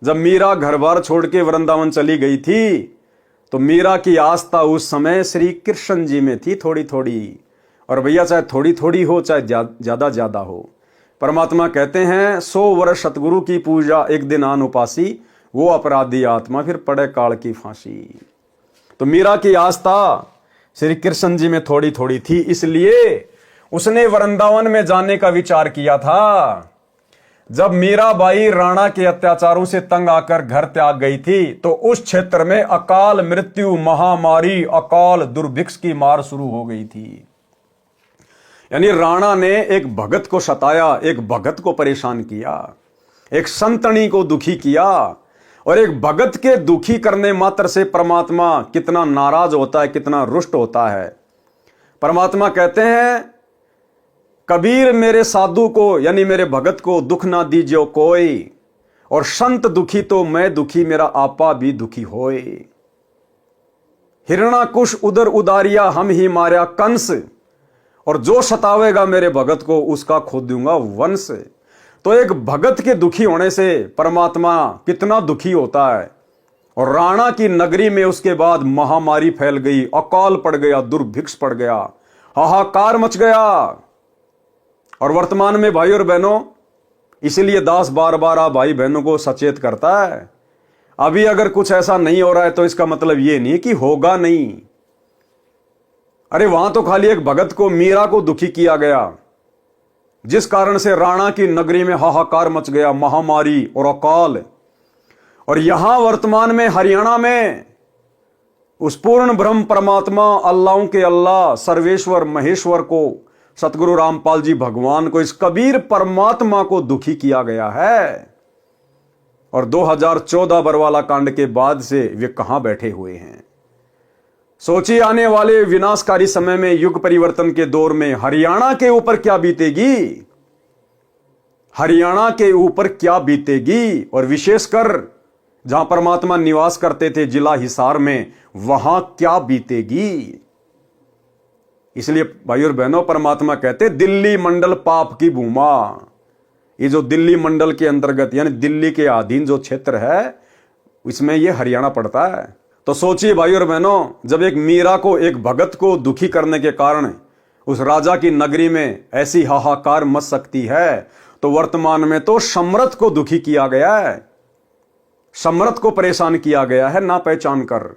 जब मीरा घर बार छोड़ के वृंदावन चली गई थी तो मीरा की आस्था उस समय श्री कृष्ण जी में थी, थोड़ी थोड़ी। और भैया चाहे थोड़ी थोड़ी हो चाहे ज्यादा ज्यादा हो, परमात्मा कहते हैं 100 वर्ष सतगुरु की पूजा एक दिन आन उपासी, वो अपराधी आत्मा फिर पड़े काल की फांसी। तो मीरा की आस्था श्री कृष्ण जी में थोड़ी थोड़ी थी, इसलिए उसने वृंदावन में जाने का विचार किया था। जब मीराबाई राणा के अत्याचारों से तंग आकर घर त्याग गई थी तो उस क्षेत्र में अकाल मृत्यु, महामारी, अकाल दुर्भिक्ष की मार शुरू हो गई थी। यानी राणा ने एक भगत को सताया, एक भगत को परेशान किया, एक संतनी को दुखी किया। और एक भगत के दुखी करने मात्र से परमात्मा कितना नाराज होता है, कितना रुष्ट होता है। परमात्मा कहते हैं, कबीर मेरे साधु को यानी मेरे भगत को दुख ना दीजियो कोई, और संत दुखी तो मैं दुखी, मेरा आपा भी दुखी होए। हिरणाकुश उदर उदारिया हम ही मार्या कंस, और जो सतावेगा मेरे भगत को उसका खो दूंगा वंश। तो एक भगत के दुखी होने से परमात्मा कितना दुखी होता है। और राणा की नगरी में उसके बाद महामारी फैल गई, अकाल पड़ गया, दुर्भिक्ष पड़ गया, हाहाकार मच गया। और वर्तमान में भाई और बहनों, इसीलिए दास बार बार आप भाई बहनों को सचेत करता है। अभी अगर कुछ ऐसा नहीं हो रहा है तो इसका मतलब ये नहीं कि होगा नहीं। अरे वहां तो खाली एक भगत को, मीरा को दुखी किया गया, जिस कारण से राणा की नगरी में हाहाकार मच गया, महामारी और अकाल। और यहां वर्तमान में हरियाणा में उस पूर्ण ब्रह्म परमात्मा, अल्लाहों के अल्लाह, सर्वेश्वर महेश्वर को, सतगुरु रामपाल जी भगवान को, इस कबीर परमात्मा को दुखी किया गया है। और 2014 बरवाला कांड के बाद से वे कहां बैठे हुए हैं। सोचिए आने वाले विनाशकारी समय में, युग परिवर्तन के दौर में हरियाणा के ऊपर क्या बीतेगी, हरियाणा के ऊपर क्या बीतेगी। और विशेषकर जहां परमात्मा निवास करते थे जिला हिसार में, वहां क्या बीतेगी। इसलिए भाइयों और बहनों, परमात्मा कहते दिल्ली मंडल पाप की भूमा। ये जो दिल्ली मंडल के अंतर्गत यानी दिल्ली के अधीन जो क्षेत्र है, इसमें ये हरियाणा पड़ता है। तो सोचिए भाइयों और बहनों, जब एक मीरा को, एक भगत को दुखी करने के कारण उस राजा की नगरी में ऐसी हाहाकार मच सकती है, तो वर्तमान में तो सम्राट को दुखी किया गया है, सम्राट को परेशान किया गया है, ना पहचान कर,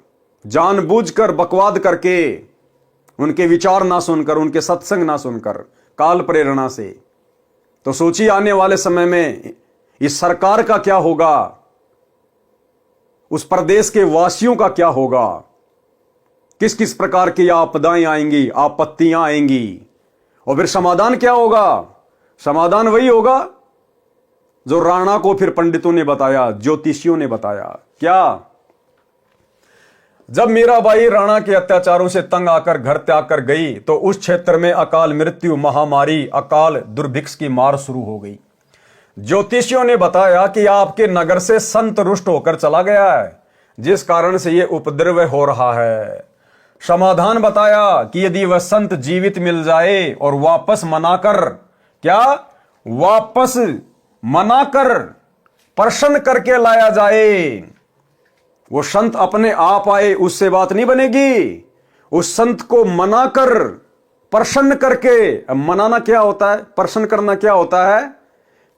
जानबूझकर बकवाद करके, उनके विचार ना सुनकर, उनके सत्संग ना सुनकर, काल प्रेरणा से। तो सोचिए आने वाले समय में इस सरकार का क्या होगा, उस प्रदेश के वासियों का क्या होगा, किस किस प्रकार की आपदाएं आएंगी, आपत्तियां आएंगी। और फिर समाधान क्या होगा, समाधान वही होगा जो राणा को फिर पंडितों ने बताया, ज्योतिषियों ने बताया। क्या, जब मीराबाई राणा के अत्याचारों से तंग आकर घर त्याग कर गई, तो उस क्षेत्र में अकाल मृत्यु, महामारी, अकाल दुर्भिक्ष की मार शुरू हो गई। ज्योतिषियों ने बताया कि आपके नगर से संत रुष्ट होकर चला गया है, जिस कारण से यह उपद्रव हो रहा है। समाधान बताया कि यदि वह संत जीवित मिल जाए और वापस मनाकर, क्या, वापस मनाकर प्रसन्न करके लाया जाए, वो संत अपने आप आए, उससे बात नहीं बनेगी। उस संत को मनाकर, प्रसन्न करके, मनाना क्या होता है, प्रसन्न करना क्या होता है,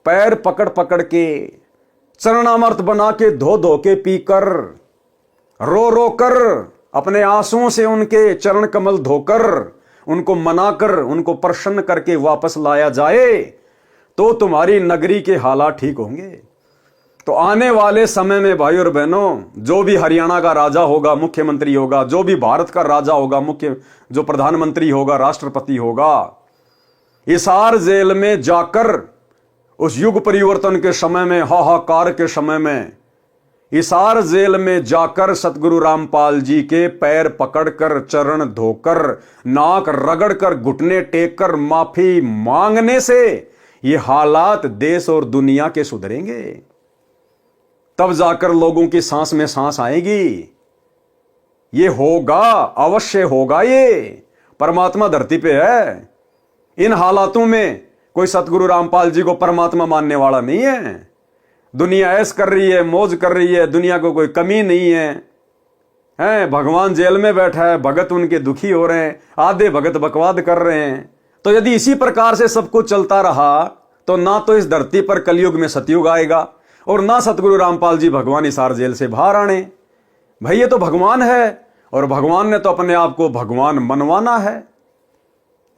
पैर पकड़ पकड़ के, चरणामृत बना के, धो धो के पीकर, रो रो कर, अपने आंसुओं से उनके चरण कमल धोकर, उनको मनाकर, उनको प्रसन्न करके वापस लाया जाए, तो तुम्हारी नगरी के हालात ठीक होंगे। तो आने वाले समय में भाइयों और बहनों, जो भी हरियाणा का राजा होगा, मुख्यमंत्री होगा, जो भी भारत का राजा होगा, जो प्रधानमंत्री होगा, राष्ट्रपति होगा, हिसार जेल में जाकर उस युग परिवर्तन के समय में, हाहाकार के समय में, हिसार जेल में जाकर सतगुरु रामपाल जी के पैर पकड़कर, चरण धोकर, नाक रगड़कर, घुटने टेक कर माफी मांगने से ये हालात देश और दुनिया के सुधरेंगे। तब जाकर लोगों की सांस में सांस आएगी। ये होगा, अवश्य होगा। ये परमात्मा धरती पे है। इन हालातों में कोई सतगुरु रामपाल जी को परमात्मा मानने वाला नहीं है। दुनिया ऐश कर रही है, मौज कर रही है, दुनिया को कोई कमी नहीं है। भगवान जेल में बैठा है, भगत उनके दुखी हो रहे हैं, आधे भगत बकवाद कर रहे हैं। तो यदि इसी प्रकार से सब कुछ चलता रहा, तो ना तो इस धरती पर कलयुग में सतयुग आएगा, और ना सतगुरु रामपाल जी भगवान हिसार जेल से बाहर आने। भाई ये तो भगवान है, और भगवान ने तो अपने आप को भगवान मनवाना है।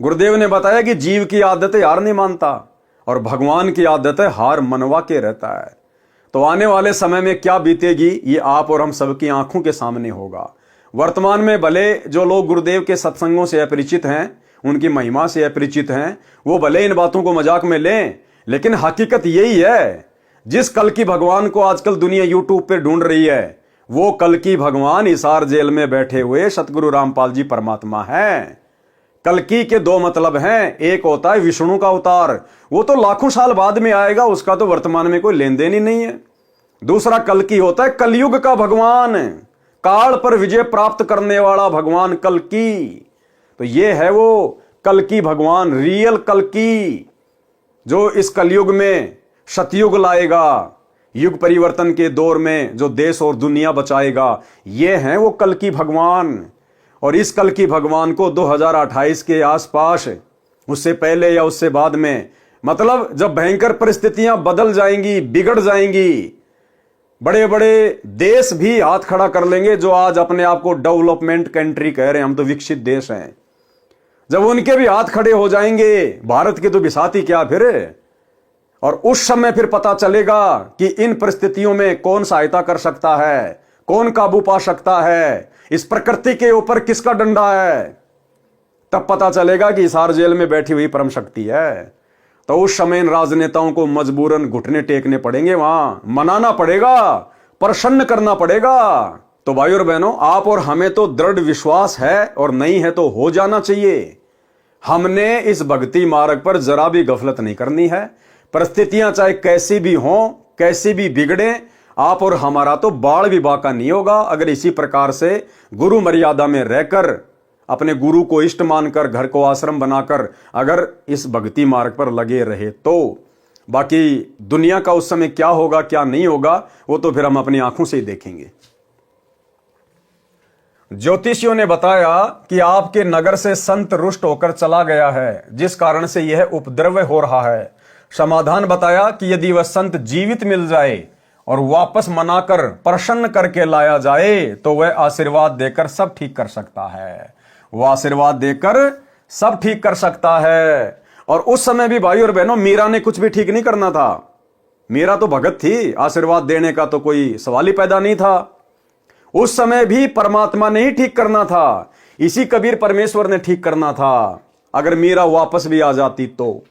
गुरुदेव ने बताया कि जीव की आदत है हार नहीं मानता, और भगवान की आदत है हार मनवा के रहता है। तो आने वाले समय में क्या बीतेगी, ये आप और हम सबकी आंखों के सामने होगा। वर्तमान में भले जो लोग गुरुदेव के सत्संगों से अपरिचित हैं, उनकी महिमा से अपरिचित हैं, वो भले इन बातों को मजाक में लें, लेकिन हकीकत यही है। जिस कल की भगवान को आजकल दुनिया यूट्यूब पे ढूंढ रही है, वो कल की भगवान हिसार जेल में बैठे हुए सतगुरु रामपाल जी परमात्मा है। कल्कि के दो मतलब हैं, एक होता है विष्णु का अवतार, वो तो लाखों साल बाद में आएगा, उसका तो वर्तमान में कोई लेन देन ही नहीं है। दूसरा कल्कि होता है कलयुग का भगवान, काल पर विजय प्राप्त करने वाला भगवान कल्कि। तो ये है वो कल्कि भगवान, रियल कल्कि, जो इस कलयुग में सतयुग लाएगा, युग परिवर्तन के दौर में जो देश और दुनिया बचाएगा। ये है वो कल्कि भगवान। और इस कल्कि भगवान को 2028 के आसपास, उससे पहले या उससे बाद में, मतलब जब भयंकर परिस्थितियां बदल जाएंगी, बिगड़ जाएंगी, बड़े बड़े देश भी हाथ खड़ा कर लेंगे, जो आज अपने आप को डेवलपमेंट कंट्री कह रहे हैं, हम तो विकसित देश हैं। जब उनके भी हाथ खड़े हो जाएंगे, भारत के तो बिसात ही क्या फिर। और उस समय फिर पता चलेगा कि इन परिस्थितियों में कौन सहायता कर सकता है, कौन काबू पा सकता है, इस प्रकृति के ऊपर किसका डंडा है। तब पता चलेगा कि हिसार जेल में बैठी हुई परम शक्ति है। तो उस समय इन राजनेताओं को मजबूरन घुटने टेकने पड़ेंगे, वहां मनाना पड़ेगा, प्रसन्न करना पड़ेगा। तो भाई और बहनों, आप और हमें तो दृढ़ विश्वास है, और नहीं है तो हो जाना चाहिए। हमने इस भक्ति मार्ग पर जरा भी गफलत नहीं करनी है। परिस्थितियां चाहे कैसी भी हों, कैसी भी बिगड़े, आप और हमारा तो बाल भी बाका नहीं होगा अगर इसी प्रकार से गुरु मर्यादा में रहकर, अपने गुरु को इष्ट मानकर, घर को आश्रम बनाकर अगर इस भक्ति मार्ग पर लगे रहे तो। बाकी दुनिया का उस समय क्या होगा क्या नहीं होगा वो तो फिर हम अपनी आंखों से ही देखेंगे। ज्योतिषियों ने बताया कि आपके नगर से संत रुष्ट होकर चला गया है, जिस कारण से यह उपद्रव हो रहा है। समाधान बताया कि यदि वह संत जीवित मिल जाए और वापस मनाकर प्रसन्न करके लाया जाए तो वह आशीर्वाद देकर सब ठीक कर सकता है। वह आशीर्वाद देकर सब ठीक कर सकता है। और उस समय भी भाई और बहनों, मीरा ने कुछ भी ठीक नहीं करना था। मीरा तो भगत थी, आशीर्वाद देने का तो कोई सवाल ही पैदा नहीं था। उस समय भी परमात्मा ने ही ठीक करना था, इसी कबीर परमेश्वर ने ठीक करना था। अगर मीरा वापस भी आ जाती तो।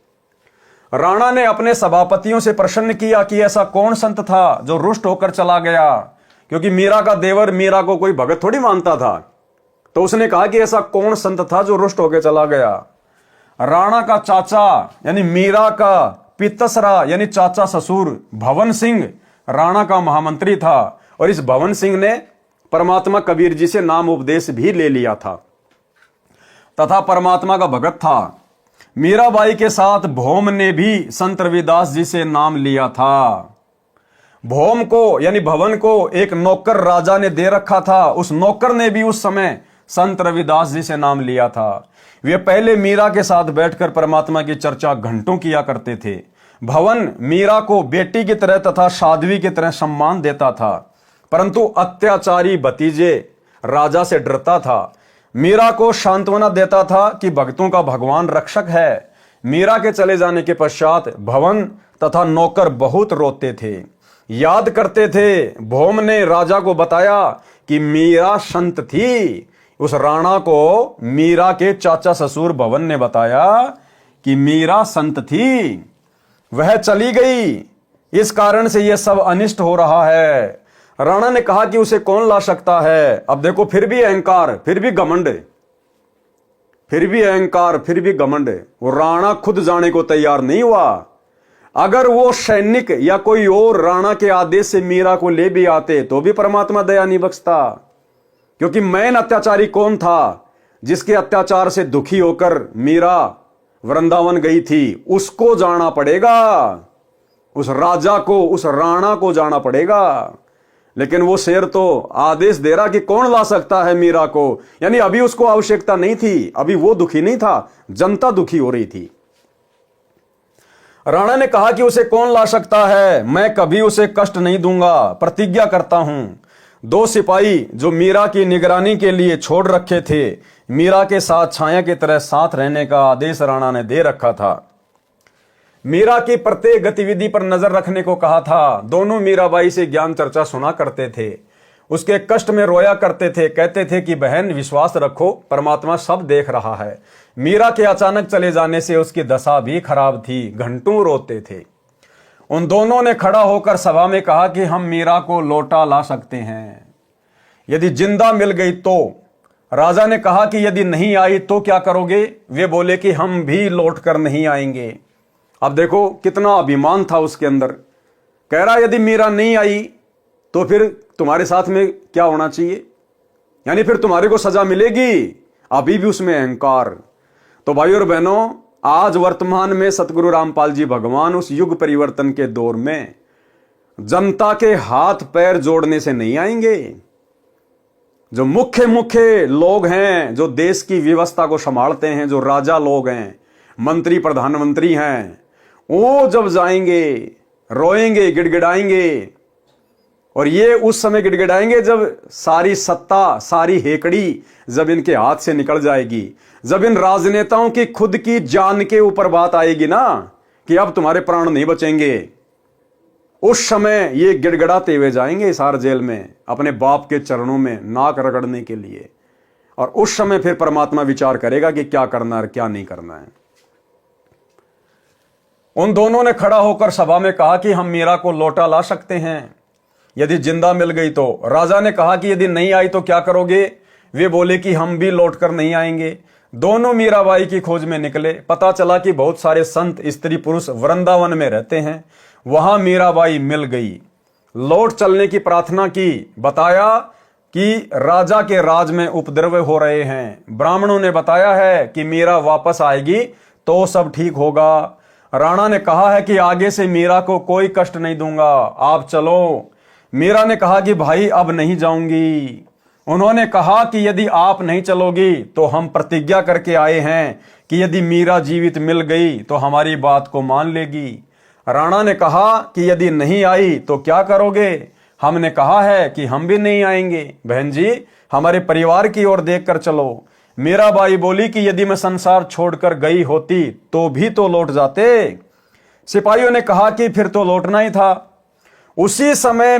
राणा ने अपने सभापतियों से प्रश्न किया कि ऐसा कौन संत था जो रुष्ट होकर चला गया, क्योंकि मीरा का देवर मीरा को कोई भगत थोड़ी मानता था। तो उसने कहा कि ऐसा कौन संत था जो रुष्ट होकर चला गया। राणा का चाचा यानी मीरा का पितसरा यानी चाचा ससुर भवन सिंह राणा का महामंत्री था, और इस भवन सिंह ने परमात्मा कबीर जी से नाम उपदेश भी ले लिया था तथा परमात्मा का भगत था। मीराबाई के साथ भौम ने भी संत रविदास जी से नाम लिया था। भौम को यानी भवन को एक नौकर राजा ने दे रखा था, उस नौकर ने भी उस समय संत रविदास जी से नाम लिया था। वे पहले मीरा के साथ बैठकर परमात्मा की चर्चा घंटों किया करते थे। भवन मीरा को बेटी की तरह तथा साध्वी की तरह सम्मान देता था, परंतु अत्याचारी भतीजे राजा से डरता था। मीरा को सांत्वना देता था कि भक्तों का भगवान रक्षक है। मीरा के चले जाने के पश्चात भवन तथा नौकर बहुत रोते थे, याद करते थे। भौम ने राजा को बताया कि मीरा संत थी। उस राणा को मीरा के चाचा ससुर भवन ने बताया कि मीरा संत थी, वह चली गई, इस कारण से यह सब अनिष्ट हो रहा है। राणा ने कहा कि उसे कौन ला सकता है। अब देखो, फिर भी अहंकार, फिर भी घमंड, फिर भी अहंकार, फिर भी घमंड। वो राणा खुद जाने को तैयार नहीं हुआ। अगर वो सैनिक या कोई और राणा के आदेश से मीरा को ले भी आते तो भी परमात्मा दया नहीं बख्शता, क्योंकि मैन अत्याचारी कौन था जिसके अत्याचार से दुखी होकर मीरा वृंदावन गई थी, उसको जाना पड़ेगा, उस राजा को, उस राणा को जाना पड़ेगा। लेकिन वो शेर तो आदेश दे रहा कि कौन ला सकता है मीरा को, यानी अभी उसको आवश्यकता नहीं थी, अभी वो दुखी नहीं था, जनता दुखी हो रही थी। राणा ने कहा कि उसे कौन ला सकता है, मैं कभी उसे कष्ट नहीं दूंगा, प्रतिज्ञा करता हूं। 2 सिपाही जो मीरा की निगरानी के लिए छोड़ रखे थे, मीरा के साथ छाया की तरह साथ रहने का आदेश राणा ने दे रखा था। मीरा की प्रत्येक गतिविधि पर नजर रखने को कहा था। दोनों मीराबाई से ज्ञान चर्चा सुना करते थे, उसके कष्ट में रोया करते थे, कहते थे कि बहन विश्वास रखो, परमात्मा सब देख रहा है। मीरा के अचानक चले जाने से उसकी दशा भी खराब थी, घंटों रोते थे। उन दोनों ने खड़ा होकर सभा में कहा कि हम मीरा को लौटा ला सकते हैं यदि जिंदा मिल गई तो। राजा ने कहा कि यदि नहीं आई तो क्या करोगे? वे बोले कि हम भी लौट कर नहीं आएंगे। अब देखो कितना अभिमान था उसके अंदर। कह रहा यदि मीरा नहीं आई तो फिर तुम्हारे साथ में क्या होना चाहिए, यानी फिर तुम्हारे को सजा मिलेगी। अभी भी उसमें अहंकार। तो भाई और बहनों, आज वर्तमान में सतगुरु रामपाल जी भगवान उस युग परिवर्तन के दौर में जनता के हाथ पैर जोड़ने से नहीं आएंगे। जो मुख्य लोग हैं, जो देश की व्यवस्था को संभालते हैं, जो राजा लोग हैं, मंत्री प्रधानमंत्री हैं, वो जब जाएंगे रोएंगे, गिड़गिड़ाएंगे। और ये उस समय गिड़गिड़ाएंगे जब सारी सत्ता, सारी हेकड़ी जब इनके हाथ से निकल जाएगी, जब इन राजनेताओं की खुद की जान के ऊपर बात आएगी ना कि अब तुम्हारे प्राण नहीं बचेंगे, उस समय ये गिड़गिड़ाते हुए जाएंगे हिसार जेल में अपने बाप के चरणों में नाक रगड़ने के लिए। और उस समय फिर परमात्मा विचार करेगा कि क्या करना है, क्या नहीं करना है। उन दोनों ने खड़ा होकर सभा में कहा कि हम मीरा को लौटा ला सकते हैं यदि जिंदा मिल गई तो। राजा ने कहा कि यदि नहीं आई तो क्या करोगे? वे बोले कि हम भी लौटकर नहीं आएंगे। दोनों मीराबाई की खोज में निकले। पता चला कि बहुत सारे संत स्त्री पुरुष वृंदावन में रहते हैं। वहां मीराबाई मिल गई। लौट चलने की प्रार्थना की। बताया कि राजा के राज में उपद्रव हो रहे हैं। ब्राह्मणों ने बताया है कि मीरा वापस आएगी तो सब ठीक होगा। राणा ने कहा है कि आगे से मीरा को कोई कष्ट नहीं दूंगा, आप चलो। मीरा ने कहा कि भाई अब नहीं जाऊंगी। उन्होंने कहा कि यदि आप नहीं चलोगी तो हम प्रतिज्ञा करके आए हैं कि यदि मीरा जीवित मिल गई तो हमारी बात को मान लेगी। राणा ने कहा कि यदि नहीं आई तो क्या करोगे? हमने कहा है कि हम भी नहीं आएंगे। बहन जी, हमारे परिवार की ओर देखकर चलो। मीराबाई बोली कि यदि मैं संसार छोड़कर गई होती तो भी तो लौट जाते। सिपाहियों ने कहा कि फिर तो लौटना ही था। उसी समय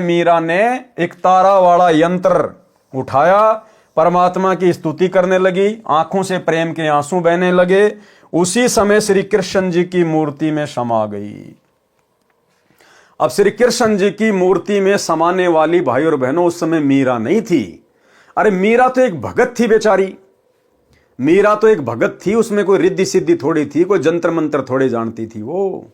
मीरा ने एक तारा वाला यंत्र उठाया, परमात्मा की स्तुति करने लगी। आंखों से प्रेम के आंसू बहने लगे। उसी समय श्री कृष्ण जी की मूर्ति में समा गई। अब श्री कृष्ण जी की मूर्ति में समाने वाली भाई और बहनों उस समय मीरा नहीं थी। अरे मीरा तो एक भगत थी बेचारी। मीरा तो एक भगत थी, उसमें कोई रिद्धि सिद्धि थोड़ी थी, कोई जंत्र मंत्र थोड़े जानती थी वो।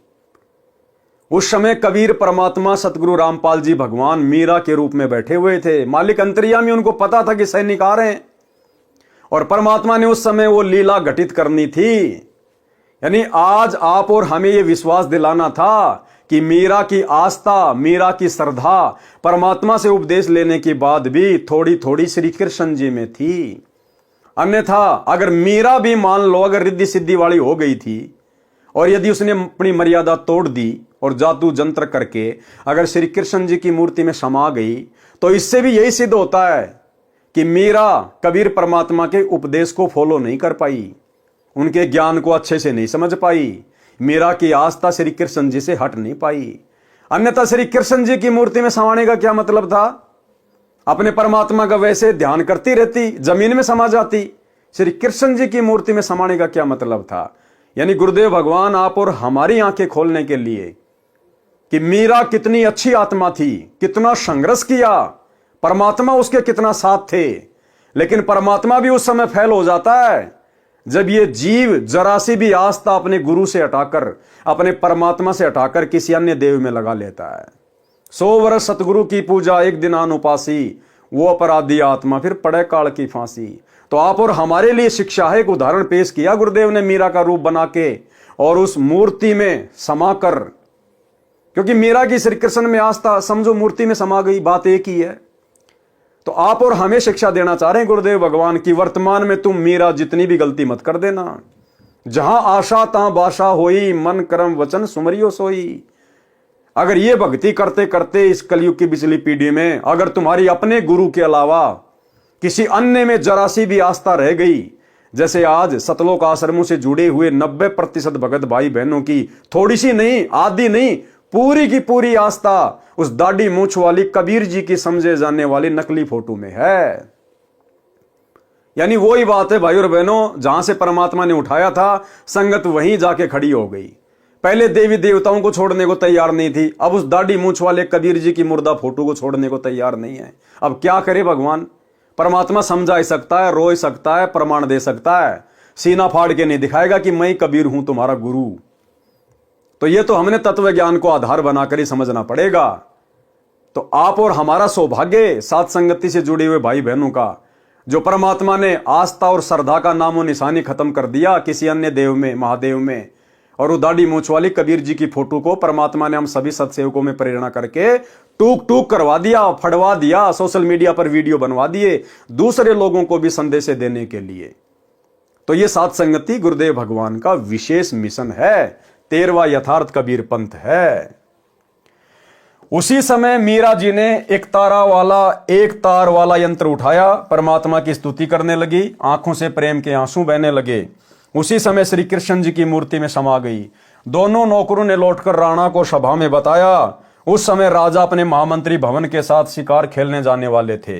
उस समय कबीर परमात्मा सतगुरु रामपाल जी भगवान मीरा के रूप में बैठे हुए थे। मालिक अंतर्यामी, उनको पता था कि सैनिक आ रहे हैं और परमात्मा ने उस समय वो लीला घटित करनी थी। यानी आज आप और हमें ये विश्वास दिलाना था कि मीरा की आस्था, मीरा की श्रद्धा परमात्मा से उपदेश लेने के बाद भी थोड़ी थोड़ी श्री कृष्ण जी में थी। अन्यथा अगर मीरा भी मान लो अगर रिद्धि सिद्धि वाली हो गई थी और यदि उसने अपनी मर्यादा तोड़ दी और जादू जंत्र करके अगर श्री कृष्ण जी की मूर्ति में समा गई तो इससे भी यही सिद्ध होता है कि मीरा कबीर परमात्मा के उपदेश को फॉलो नहीं कर पाई, उनके ज्ञान को अच्छे से नहीं समझ पाई। मीरा की आस्था श्री कृष्ण जी से हट नहीं पाई। अन्यथा श्री कृष्ण जी की मूर्ति में समाने का क्या मतलब था? अपने परमात्मा का वैसे ध्यान करती रहती, जमीन में समा जाती। श्री कृष्ण जी की मूर्ति में समाने का क्या मतलब था? यानी गुरुदेव भगवान आप और हमारी आंखें खोलने के लिए कि मीरा कितनी अच्छी आत्मा थी, कितना संघर्ष किया, परमात्मा उसके कितना साथ थे। लेकिन परमात्मा भी उस समय फेल हो जाता है जब ये जीव जरा सी भी आस्था अपने गुरु से हटाकर, अपने परमात्मा से हटाकर किसी अन्य देव में लगा लेता है। 100 वर्ष सतगुरु की पूजा एक दिन आन उपासी, वो अपराधी आत्मा फिर पड़े काल की फांसी। तो आप और हमारे लिए शिक्षा है, एक उदाहरण पेश किया गुरुदेव ने मीरा का रूप बना के और उस मूर्ति में समाकर, क्योंकि मीरा की श्री कृष्ण में आस्था समझो मूर्ति में समा गई, बात एक ही है। तो आप और हमें शिक्षा देना चाह रहे हैं गुरुदेव भगवान की, वर्तमान में तुम मीरा जितनी भी गलती मत कर देना। जहां आशा तहां बाशा होई, मन कर्म वचन सुमरियो सोई। अगर ये भक्ति करते करते इस कलयुग की पिछली पीढ़ी में अगर तुम्हारी अपने गुरु के अलावा किसी अन्य में जरा सी भी आस्था रह गई, जैसे आज सतलोक आश्रमों से जुड़े हुए 90% भगत भाई बहनों की थोड़ी सी नहीं, आधी नहीं, पूरी की पूरी आस्था उस दाढ़ी मूंछ वाली कबीर जी की समझे जाने वाली नकली फोटो में है। यानी वही बात है भाई और बहनों, जहां से परमात्मा ने उठाया था संगत वहीं जाके खड़ी हो गई। पहले देवी देवताओं को छोड़ने को तैयार नहीं थी, अब उस दाढ़ी मूंछ वाले कबीर जी की मुर्दा फोटो को छोड़ने को तैयार नहीं है। अब क्या करे भगवान? परमात्मा समझा सकता है, रो सकता है, प्रमाण दे सकता है, सीना फाड़ के नहीं दिखाएगा कि मैं कबीर हूं तुम्हारा गुरु। तो ये तो हमने तत्व ज्ञान को आधार बनाकर ही समझना पड़ेगा। तो आप और हमारा सौभाग्य साथ संगति से जुड़े हुए भाई बहनों का, जो परमात्मा ने आस्था और श्रद्धा का नामो निशानी खत्म कर दिया किसी अन्य देव में, महादेव में, और वो दाढ़ी मूंछ वाली कबीर जी की फोटो को परमात्मा ने हम सभी सत्सेवकों में प्रेरणा करके टूक टूक करवा दिया, फड़वा दिया, सोशल मीडिया पर वीडियो बनवा दिए दूसरे लोगों को भी संदेश देने के लिए। तो ये साथ संगति गुरुदेव भगवान का विशेष मिशन है, 13वां यथार्थ कबीर पंथ है। उसी समय मीरा जी ने एक तार वाला यंत्र उठाया, परमात्मा की स्तुति करने लगी, आंखों से प्रेम के आंसू बहने लगे। उसी समय श्री कृष्ण जी की मूर्ति में समा गई। दोनों नौकरों ने लौटकर राणा को सभा में बताया। उस समय राजा अपने महामंत्री भवन के साथ शिकार खेलने जाने वाले थे।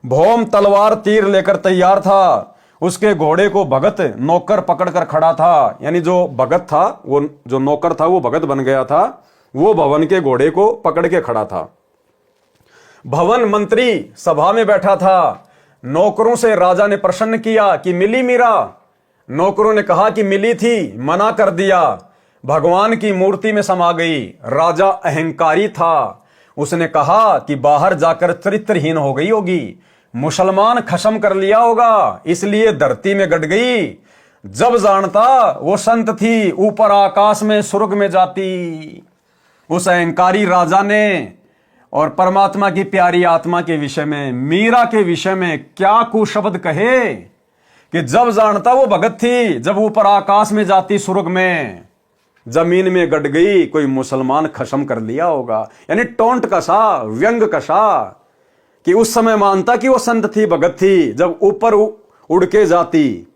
भौम तलवार तीर लेकर तैयार था। उसके घोड़े को भगत नौकर पकड़कर खड़ा था। यानी जो भगत था, वो जो नौकर था वो भगत बन गया था, वो भवन के घोड़े को पकड़ के खड़ा था। भवन मंत्री सभा में बैठा था। नौकरों से राजा ने प्रश्न किया कि मिली मीरा? नौकरों ने कहा कि मिली थी, मना कर दिया। भगवान की मूर्ति में समा गई। राजा अहंकारी था, उसने कहा कि बाहर जाकर चरित्रहीन हो गई होगी, मुसलमान खत्म कर लिया होगा, इसलिए धरती में गड़ गई। जब जानता वो संत थी, ऊपर आकाश में स्वर्ग में जाती। उस अहंकारी राजा ने और परमात्मा की प्यारी आत्मा के विषय में, मीरा के विषय में क्या कुशब्द कहे कि जब जानता वो भगत थी, जब ऊपर आकाश में जाती स्वर्ग में, जमीन में गड़ गई, कोई मुसलमान खत्म कर लिया होगा। यानी टोंट कसा, व्यंग कसा कि उस समय मानता कि वो संत थी, भगत थी, जब ऊपर उड़ के जाती।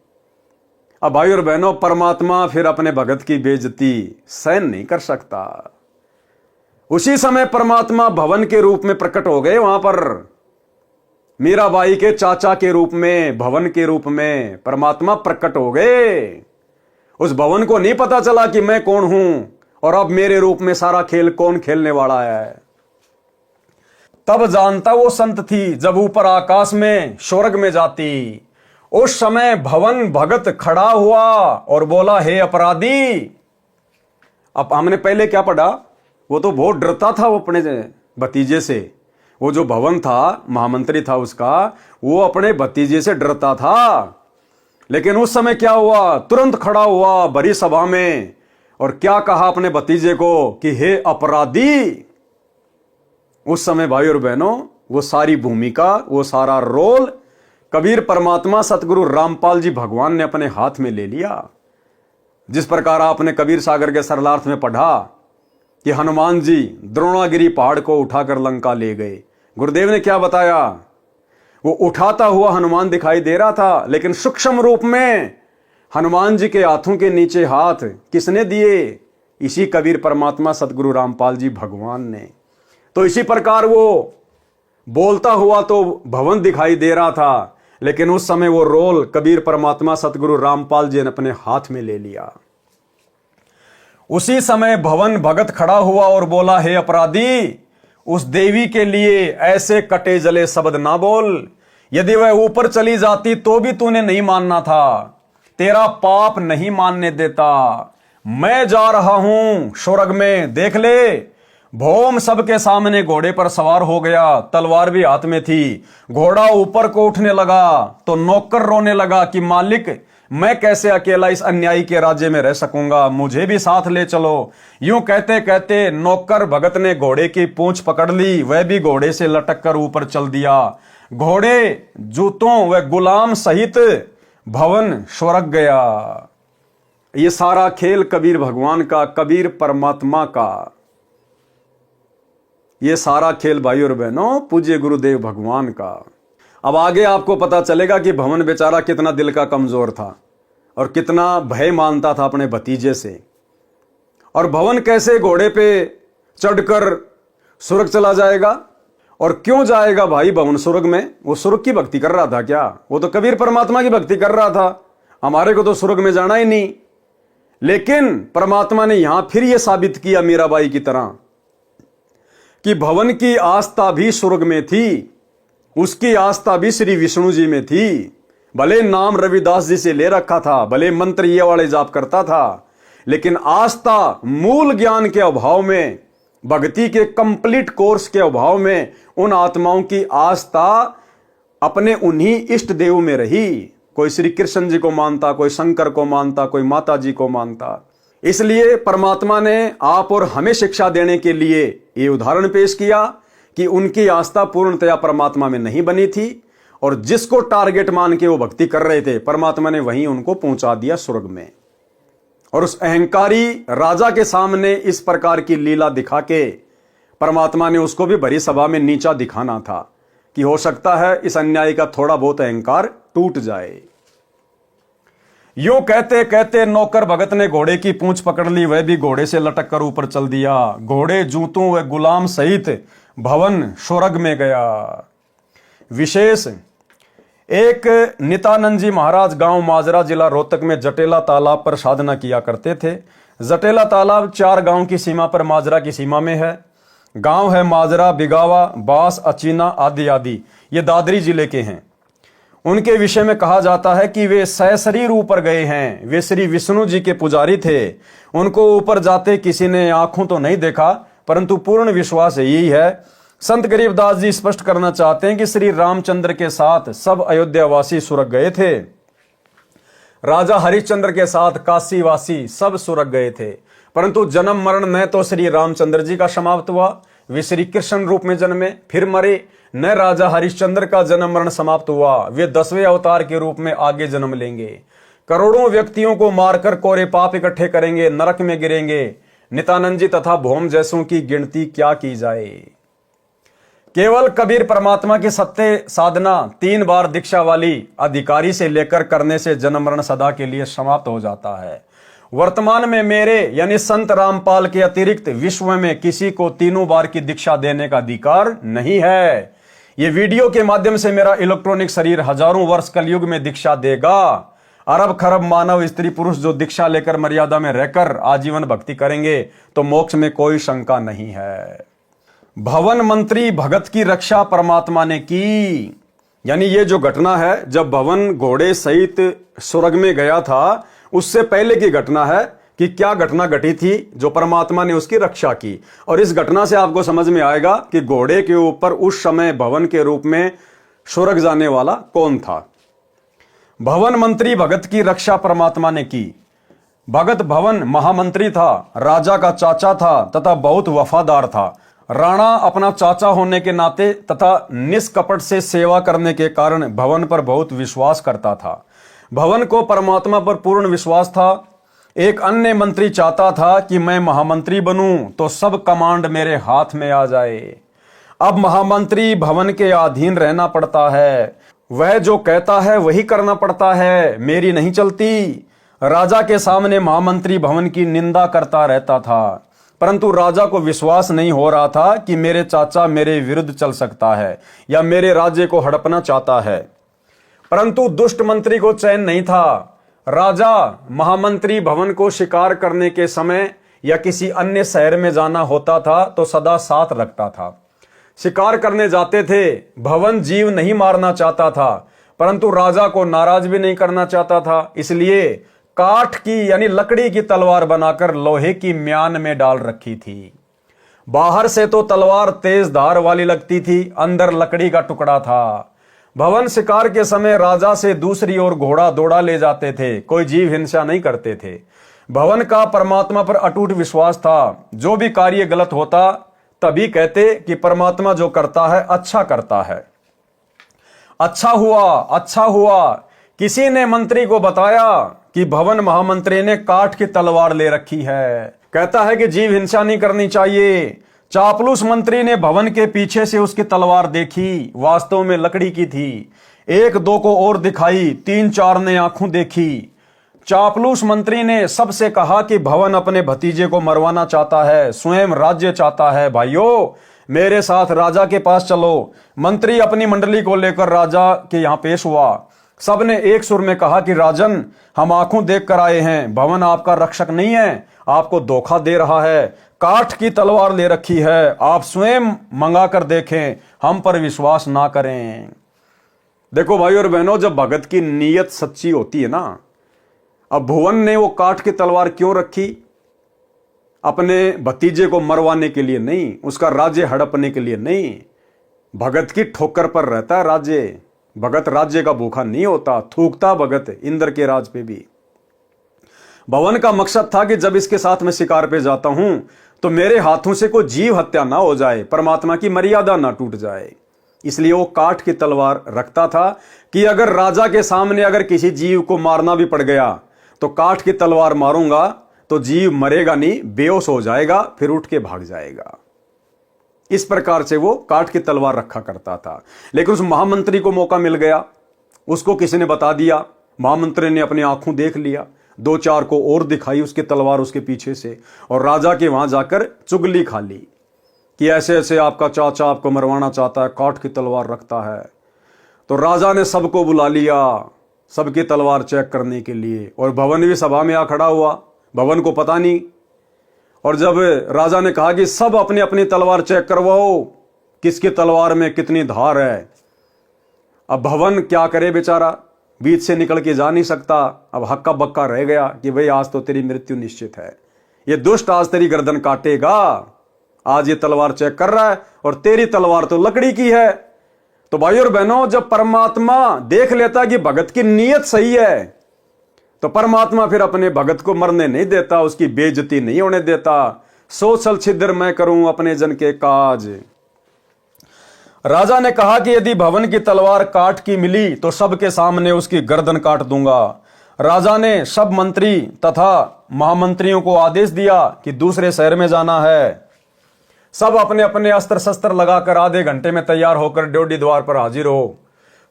अब भाई और बहनों, परमात्मा फिर अपने भगत की बेइज्जती सहन नहीं कर सकता। उसी समय परमात्मा भवन के रूप में प्रकट हो गए वहां पर। मीराबाई के चाचा के रूप में, भवन के रूप में परमात्मा प्रकट हो गए। उस भवन को नहीं पता चला कि मैं कौन हूं और अब मेरे रूप में सारा खेल कौन खेलने वाला है। तब जानता वो संत थी, जब ऊपर आकाश में स्वर्ग में जाती। उस समय भवन भगत खड़ा हुआ और बोला, हे अपराधी। अब हमने पहले क्या पढ़ा, वो तो बहुत डरता था वो अपने भतीजे से। वो जो भवन था, महामंत्री था उसका, वो अपने भतीजे से डरता था। लेकिन उस समय क्या हुआ, तुरंत खड़ा हुआ बड़ी सभा में और क्या कहा अपने भतीजे को कि हे अपराधी। उस समय भाई और बहनों, वो सारी भूमिका, वो सारा रोल कबीर परमात्मा सतगुरु रामपाल जी भगवान ने अपने हाथ में ले लिया। जिस प्रकार आपने कबीर सागर के सरलार्थ में पढ़ा कि हनुमान जी द्रोणागिरी पहाड़ को उठाकर लंका ले गए। गुरुदेव ने क्या बताया, वो उठाता हुआ हनुमान दिखाई दे रहा था, लेकिन सूक्ष्म रूप में हनुमान जी के हाथों के नीचे हाथ किसने दिए? इसी कबीर परमात्मा सतगुरु रामपाल जी भगवान ने। तो इसी प्रकार वो बोलता हुआ तो भवन दिखाई दे रहा था, लेकिन उस समय वो रोल कबीर परमात्मा सतगुरु रामपाल जी ने अपने हाथ में ले लिया। उसी समय भवन भगत खड़ा हुआ और बोला, हे अपराधी, उस देवी के लिए ऐसे कटे जले शब्द ना बोल। यदि वह ऊपर चली जाती तो भी तूने नहीं मानना था, तेरा पाप नहीं मानने देता। मैं जा रहा हूं स्वर्ग में, देख ले। भौम सबके सामने घोड़े पर सवार हो गया, तलवार भी हाथ में थी। घोड़ा ऊपर को उठने लगा तो नौकर रोने लगा कि मालिक, मैं कैसे अकेला इस अन्यायी के राज्य में रह सकूंगा, मुझे भी साथ ले चलो। यूं कहते कहते नौकर भगत ने घोड़े की पूंछ पकड़ ली, वह भी घोड़े से लटक कर ऊपर चल दिया। घोड़े, जूतों व गुलाम सहित भवन स्वर्ग गया। ये सारा खेल कबीर भगवान का, कबीर परमात्मा का। ये सारा खेल भाई और बहनों पूज्य गुरुदेव भगवान का। अब आगे आपको पता चलेगा कि भवन बेचारा कितना दिल का कमजोर था और कितना भय मानता था अपने भतीजे से। और भवन कैसे घोड़े पे चढ़कर स्वर्ग चला जाएगा, और क्यों जाएगा भाई भवन स्वर्ग में? वो स्वर्ग की भक्ति कर रहा था क्या? वो तो कबीर परमात्मा की भक्ति कर रहा था। हमारे को तो स्वर्ग में जाना ही नहीं। लेकिन परमात्मा ने यहां फिर यह साबित किया मीराबाई की तरह कि भवन की आस्था भी स्वर्ग में थी, उसकी आस्था भी श्री विष्णु जी में थी। भले नाम रविदास जी से ले रखा था, भले मंत्र ये वाले जाप करता था, लेकिन आस्था मूल ज्ञान के अभाव में, भक्ति के कंप्लीट कोर्स के अभाव में उन आत्माओं की आस्था अपने उन्हीं इष्ट देव में रही। कोई श्री कृष्ण जी को मानता, कोई शंकर को मानता, कोई माता जी को मानता। इसलिए परमात्मा ने आप और हमें शिक्षा देने के लिए ये उदाहरण पेश किया कि उनकी आस्था पूर्णतया परमात्मा में नहीं बनी थी, और जिसको टारगेट मान के वो भक्ति कर रहे थे, परमात्मा ने वहीं उनको पहुंचा दिया स्वर्ग में। और उस अहंकारी राजा के सामने इस प्रकार की लीला दिखा के परमात्मा ने उसको भी भरी सभा में नीचा दिखाना था कि हो सकता है इस अन्यायी का थोड़ा बहुत अहंकार टूट जाए। यूं कहते कहते नौकर भगत ने घोड़े की पूंछ पकड़ ली, वह भी घोड़े से लटक कर ऊपर चल दिया। घोड़े, जूतों व गुलाम सहित भवन स्वर्ग में गया। विशेष एक नित्यानंद जी महाराज गांव माजरा जिला रोहतक में जटेला तालाब पर साधना किया करते थे। जटेला तालाब 4 गांव की सीमा पर माजरा की सीमा में है। गांव है माजरा, बिगावा, बास, अचीना आदि आदि। ये दादरी जिले के हैं। उनके विषय में कहा जाता है कि वे सशरीर ऊपर गए हैं। वे श्री विष्णु जी के पुजारी थे। उनको ऊपर जाते किसी ने आंखों तो नहीं देखा, परंतु पूर्ण विश्वास यही है। संत गरीबदास जी स्पष्ट करना चाहते हैं कि श्री रामचंद्र के साथ सब अयोध्यावासी सुरग गए थे। राजा हरिश्चंद्र के साथ काशीवासी सब सुरग गए थे, परंतु जन्म मरण न तो श्री रामचंद्र जी का समाप्त हुआ, वे श्री कृष्ण रूप में जन्मे फिर मरे, न राजा हरिश्चंद्र का जन्म मरण समाप्त हुआ, वे 10वें अवतार के रूप में आगे जन्म लेंगे। करोड़ों व्यक्तियों को मारकर कोरे पाप इकट्ठे करेंगे, नरक में गिरेंगे। नित्यानंद जी तथा भौम जैसों की गिनती क्या की जाए। केवल कबीर परमात्मा की सत्य साधना 3 बार दीक्षा वाली अधिकारी से लेकर करने से जन्म मरण सदा के लिए समाप्त हो जाता है। वर्तमान में मेरे यानी संत रामपाल के अतिरिक्त विश्व में किसी को 3 बार की दीक्षा देने का अधिकार नहीं है। ये वीडियो के माध्यम से मेरा इलेक्ट्रॉनिक शरीर हजारों वर्ष कलयुग में दीक्षा देगा। अरब खरब मानव स्त्री पुरुष जो दीक्षा लेकर मर्यादा में रहकर आजीवन भक्ति करेंगे तो मोक्ष में कोई शंका नहीं है। भवन मंत्री भगत की रक्षा परमात्मा ने की। यानी ये जो घटना है, जब भवन घोड़े सहित स्वर्ग में गया था, उससे पहले की घटना है कि क्या घटना घटी थी जो परमात्मा ने उसकी रक्षा की। और इस घटना से आपको समझ में आएगा कि घोड़े के ऊपर उस समय भवन के रूप में स्वर्ग जाने वाला कौन था। भवन मंत्री भगत की रक्षा परमात्मा ने की। भगत भवन महामंत्री था, राजा का चाचा था तथा बहुत वफादार था। राणा अपना चाचा होने के नाते तथा निष्कपट से सेवा करने के कारण भवन पर बहुत विश्वास करता था। भवन को परमात्मा पर पूर्ण विश्वास था। एक अन्य मंत्री चाहता था कि मैं महामंत्री बनूं तो सब कमांड मेरे हाथ में आ जाए। अब महामंत्री भवन के अधीन रहना पड़ता है, वह जो कहता है वही करना पड़ता है, मेरी नहीं चलती। राजा के सामने महामंत्री भवन की निंदा करता रहता था, परंतु राजा को विश्वास नहीं हो रहा था कि मेरे चाचा मेरे विरुद्ध चल सकता है या मेरे राज्य को हड़पना चाहता है। परंतु दुष्ट मंत्री को चैन नहीं था। राजा महामंत्री भवन को शिकार करने के समय या किसी अन्य शहर में जाना होता था तो सदा साथ रखता था। शिकार करने जाते थे, भवन जीव नहीं मारना चाहता था, परंतु राजा को नाराज भी नहीं करना चाहता था, इसलिए काठ की यानी लकड़ी की तलवार बनाकर लोहे की म्यान में डाल रखी थी। बाहर से तो तलवार तेज धार वाली लगती थी, अंदर लकड़ी का टुकड़ा था। भवन शिकार के समय राजा से दूसरी ओर घोड़ा दौड़ा ले जाते थे, कोई जीव हिंसा नहीं करते थे। भवन का परमात्मा पर अटूट विश्वास था। जो भी कार्य गलत होता तभी कहते कि परमात्मा जो करता है अच्छा करता है। अच्छा हुआ, अच्छा हुआ। किसी ने मंत्री को बताया कि भवन महामंत्री ने काठ की तलवार ले रखी है, कहता है कि जीव हिंसा नहीं करनी चाहिए। चापलूस मंत्री ने भवन के पीछे से उसकी तलवार देखी, वास्तव में लकड़ी की थी। 1-2 को और दिखाई, 3-4 ने आंखों देखी। चापलूस मंत्री ने सबसे कहा कि भवन अपने भतीजे को मरवाना चाहता है, स्वयं राज्य चाहता है। भाइयों, मेरे साथ राजा के पास चलो। मंत्री अपनी मंडली को लेकर राजा के यहां पेश हुआ। सबने एक सुर में कहा कि राजन, हम आंखों देख कर आए हैं, भवन आपका रक्षक नहीं है, आपको धोखा दे रहा है, काठ की तलवार ले रखी है, आप स्वयं मंगा कर देखें, हम पर विश्वास ना करें। देखो भाई और बहनों, जब भगत की नीयत सच्ची होती है ना, अब भुवन ने वो काठ की तलवार क्यों रखी? अपने भतीजे को मरवाने के लिए नहीं, उसका राज्य हड़पने के लिए नहीं। भगत की ठोकर पर रहता है राज्य। भगत राज्य का भूखा नहीं होता, थूकता भगत इंद्र के राज पे भी। भवन का मकसद था कि जब इसके साथ मैं शिकार पे जाता हूं तो मेरे हाथों से कोई जीव हत्या ना हो जाए, परमात्मा की मर्यादा ना टूट जाए। इसलिए वो काठ की तलवार रखता था कि अगर राजा के सामने अगर किसी जीव को मारना भी पड़ गया तो काठ की तलवार मारूंगा तो जीव मरेगा नहीं, बेहोश हो जाएगा, फिर उठ के भाग जाएगा। इस प्रकार से वो काठ की तलवार रखा करता था। लेकिन उस महामंत्री को मौका मिल गया, उसको किसी ने बता दिया, महामंत्री ने अपनी आंखों देख लिया, 2-4 को और दिखाई उसकी तलवार उसके पीछे से, और राजा के वहां जाकर चुगली खा ली कि ऐसे ऐसे आपका चाचा आपको मरवाना चाहता है, काठ की तलवार रखता है। तो राजा ने सबको बुला लिया, सबकी तलवार चेक करने के लिए, और भवन भी सभा में आ खड़ा हुआ, भवन को पता नहीं। और जब राजा ने कहा कि सब अपनी अपनी तलवार चेक करवाओ, किसकी तलवार में कितनी धार है। अब भवन क्या करे बेचारा, बीच से निकल के जा नहीं सकता। अब हक्का बक्का रह गया कि भाई आज तो तेरी मृत्यु निश्चित है, ये दुष्ट आज तेरी गर्दन काटेगा, आज ये तलवार चेक कर रहा है और तेरी तलवार तो लकड़ी की है। तो भाई और बहनों, जब परमात्मा देख लेता कि भगत की नीयत सही है, तो परमात्मा फिर अपने भगत को मरने नहीं देता, उसकी बेइज्जती नहीं होने देता। सो छल छिद्र मैं करूं अपने जन के काज। राजा ने कहा कि यदि भवन की तलवार काट की मिली तो सबके सामने उसकी गर्दन काट दूंगा। राजा ने सब मंत्री तथा महामंत्रियों को आदेश दिया कि दूसरे शहर में जाना है। सब अपने अपने अस्त्र शस्त्र लगाकर आधे घंटे में तैयार होकर ड्योढ़ी द्वार पर हाजिर हो।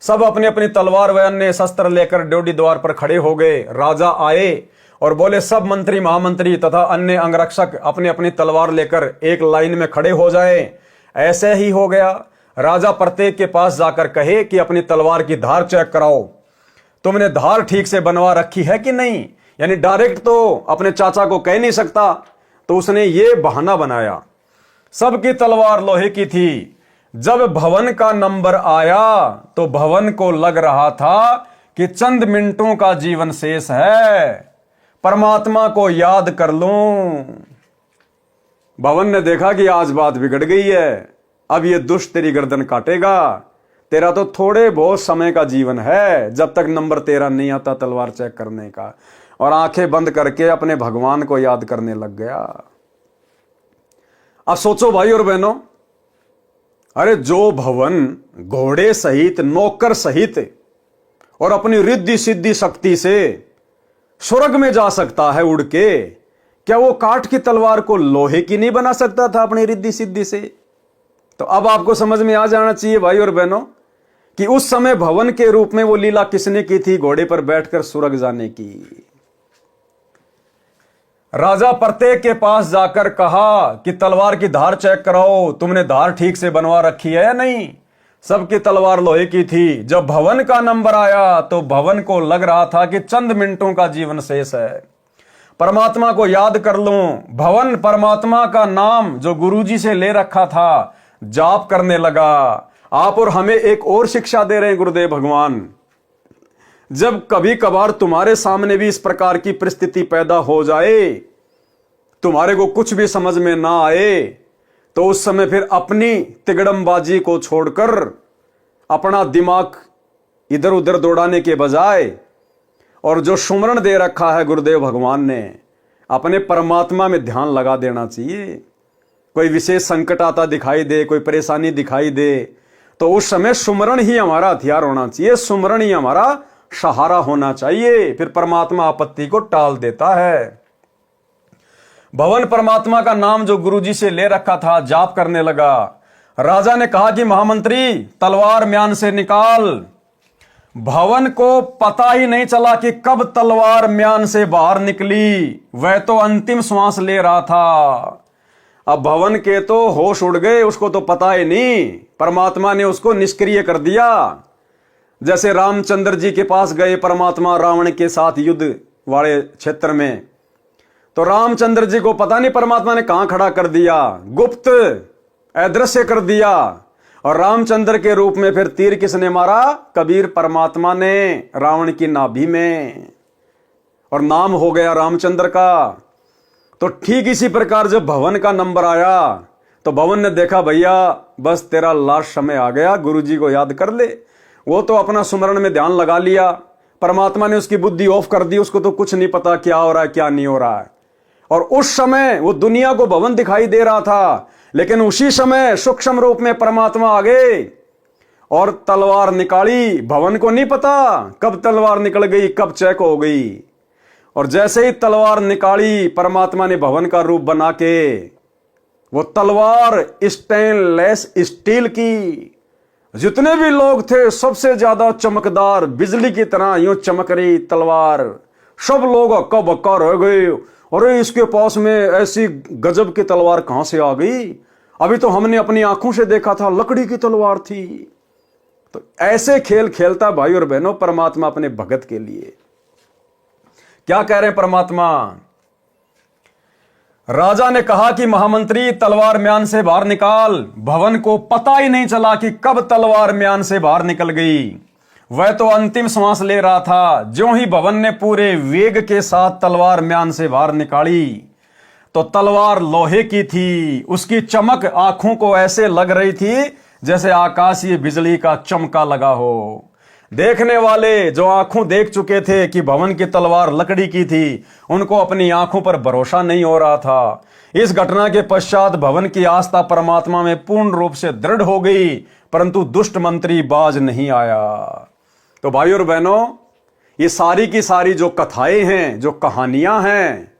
सब अपनी अपनी तलवार व अन्य शस्त्र लेकर ड्योढ़ी द्वार पर खड़े हो गए। राजा आए और बोले, सब मंत्री महामंत्री तथा अन्य अंगरक्षक अपनी अपनी तलवार लेकर एक लाइन में खड़े हो जाएं। ऐसे ही हो गया। राजा प्रत्येक के पास जाकर कहे कि अपनी तलवार की धार चेक कराओ, तुमने धार ठीक से बनवा रखी है कि नहीं। यानी डायरेक्ट तो अपने चाचा को कह नहीं सकता, तो उसने ये बहाना बनाया। सबकी तलवार लोहे की थी। जब भवन का नंबर आया तो भवन को लग रहा था कि चंद मिनटों का जीवन शेष है, परमात्मा को याद कर लूं। भवन ने देखा कि आज बात बिगड़ गई है, अब ये दुष्ट तेरी गर्दन काटेगा। तेरा तो थोड़े बहुत समय का जीवन है, जब तक नंबर तेरा नहीं आता तलवार चेक करने का। और आंखें बंद करके अपने भगवान को याद करने लग गया। अब सोचो भाई और बहनों, अरे जो भवन घोड़े सहित, नौकर सहित और अपनी रिद्धि सिद्धि शक्ति से स्वर्ग में जा सकता है उड़ के, क्या वो काठ की तलवार को लोहे की नहीं बना सकता था अपनी रिद्धि सिद्धि से? तो अब आपको समझ में आ जाना चाहिए भाई और बहनों कि उस समय भवन के रूप में वो लीला किसने की थी, घोड़े पर बैठकर स्वर्ग जाने की। राजा प्रत्येक के पास जाकर कहा कि तलवार की धार चेक कराओ, तुमने धार ठीक से बनवा रखी है या नहीं। सबकी तलवार लोहे की थी। जब भवन का नंबर आया तो भवन को लग रहा था कि चंद मिनटों का जीवन शेष है, परमात्मा को याद कर लूं। भवन परमात्मा का नाम जो गुरुजी से ले रखा था जाप करने लगा। आप और हमें एक और शिक्षा दे रहे हैं गुरुदेव भगवान। जब कभी कभार तुम्हारे सामने भी इस प्रकार की परिस्थिति पैदा हो जाए, तुम्हारे को कुछ भी समझ में ना आए, तो उस समय फिर अपनी तिगड़मबाजी को छोड़कर अपना दिमाग इधर उधर दौड़ाने के बजाय और जो सुमरण दे रखा है गुरुदेव भगवान ने, अपने परमात्मा में ध्यान लगा देना चाहिए। कोई विशेष संकट आता दिखाई दे, कोई परेशानी दिखाई दे, तो उस समय सुमरण ही हमारा हथियार होना चाहिए, सुमरण ही हमारा सहारा होना चाहिए। फिर परमात्मा आपत्ति को टाल देता है। भवन परमात्मा का नाम जो गुरुजी से ले रखा था जाप करने लगा। राजा ने कहा कि महामंत्री तलवार म्यान से निकाल। भवन को पता ही नहीं चला कि कब तलवार म्यान से बाहर निकली, वह तो अंतिम श्वास ले रहा था। अब भवन के तो होश उड़ गए, उसको तो पता ही नहीं, परमात्मा ने उसको निष्क्रिय कर दिया। जैसे रामचंद्र जी के पास गए परमात्मा रावण के साथ युद्ध वाले क्षेत्र में, तो रामचंद्र जी को पता नहीं परमात्मा ने कहां खड़ा कर दिया, गुप्त अदृश्य कर दिया। और रामचंद्र के रूप में फिर तीर किसने मारा? कबीर परमात्मा ने रावण की नाभि में, और नाम हो गया रामचंद्र का। तो ठीक इसी प्रकार जब भवन का नंबर आया तो भवन ने देखा भैया बस तेरा लास्ट समय आ गया, गुरुजी को याद कर ले। वो तो अपना सुमरण में ध्यान लगा लिया, परमात्मा ने उसकी बुद्धि ऑफ कर दी, उसको तो कुछ नहीं पता क्या हो रहा है क्या नहीं हो रहा है। और उस समय वो दुनिया को भवन दिखाई दे रहा था, लेकिन उसी समय सूक्ष्म रूप में परमात्मा आ गए और तलवार निकाली। भवन को नहीं पता कब तलवार निकल गई, कब चेक हो गई। और जैसे ही तलवार निकाली परमात्मा ने भवन का रूप बना के, वो तलवार स्टेनलेस स्टील की, जितने भी लोग थे सबसे ज्यादा चमकदार बिजली की तरह यूं चमक रही तलवार। सब लोग हक्का बक्का रह गए, अरे इसके पास में ऐसी गजब की तलवार कहां से आ गई, अभी तो हमने अपनी आंखों से देखा था लकड़ी की तलवार थी। तो ऐसे खेल खेलता भाई और बहनों परमात्मा अपने भगत के लिए। क्या कह रहे हैं परमात्मा? राजा ने कहा कि महामंत्री तलवार म्यान से बाहर निकाल। भवन को पता ही नहीं चला कि कब तलवार म्यान से बाहर निकल गई। वह तो अंतिम सांस ले रहा था। ज्यों ही भवन ने पूरे वेग के साथ तलवार म्यान से बाहर निकाली तो तलवार लोहे की थी। उसकी चमक आंखों को ऐसे लग रही थी जैसे आकाशीय बिजली का चमका लगा हो। देखने वाले जो आंखों देख चुके थे कि भवन की तलवार लकड़ी की थी, उनको अपनी आंखों पर भरोसा नहीं हो रहा था। इस घटना के पश्चात भवन की आस्था परमात्मा में पूर्ण रूप से दृढ़ हो गई, परंतु दुष्ट मंत्री बाज नहीं आया। तो भाई और बहनों, ये सारी की सारी जो कथाएं हैं, जो कहानियां हैं,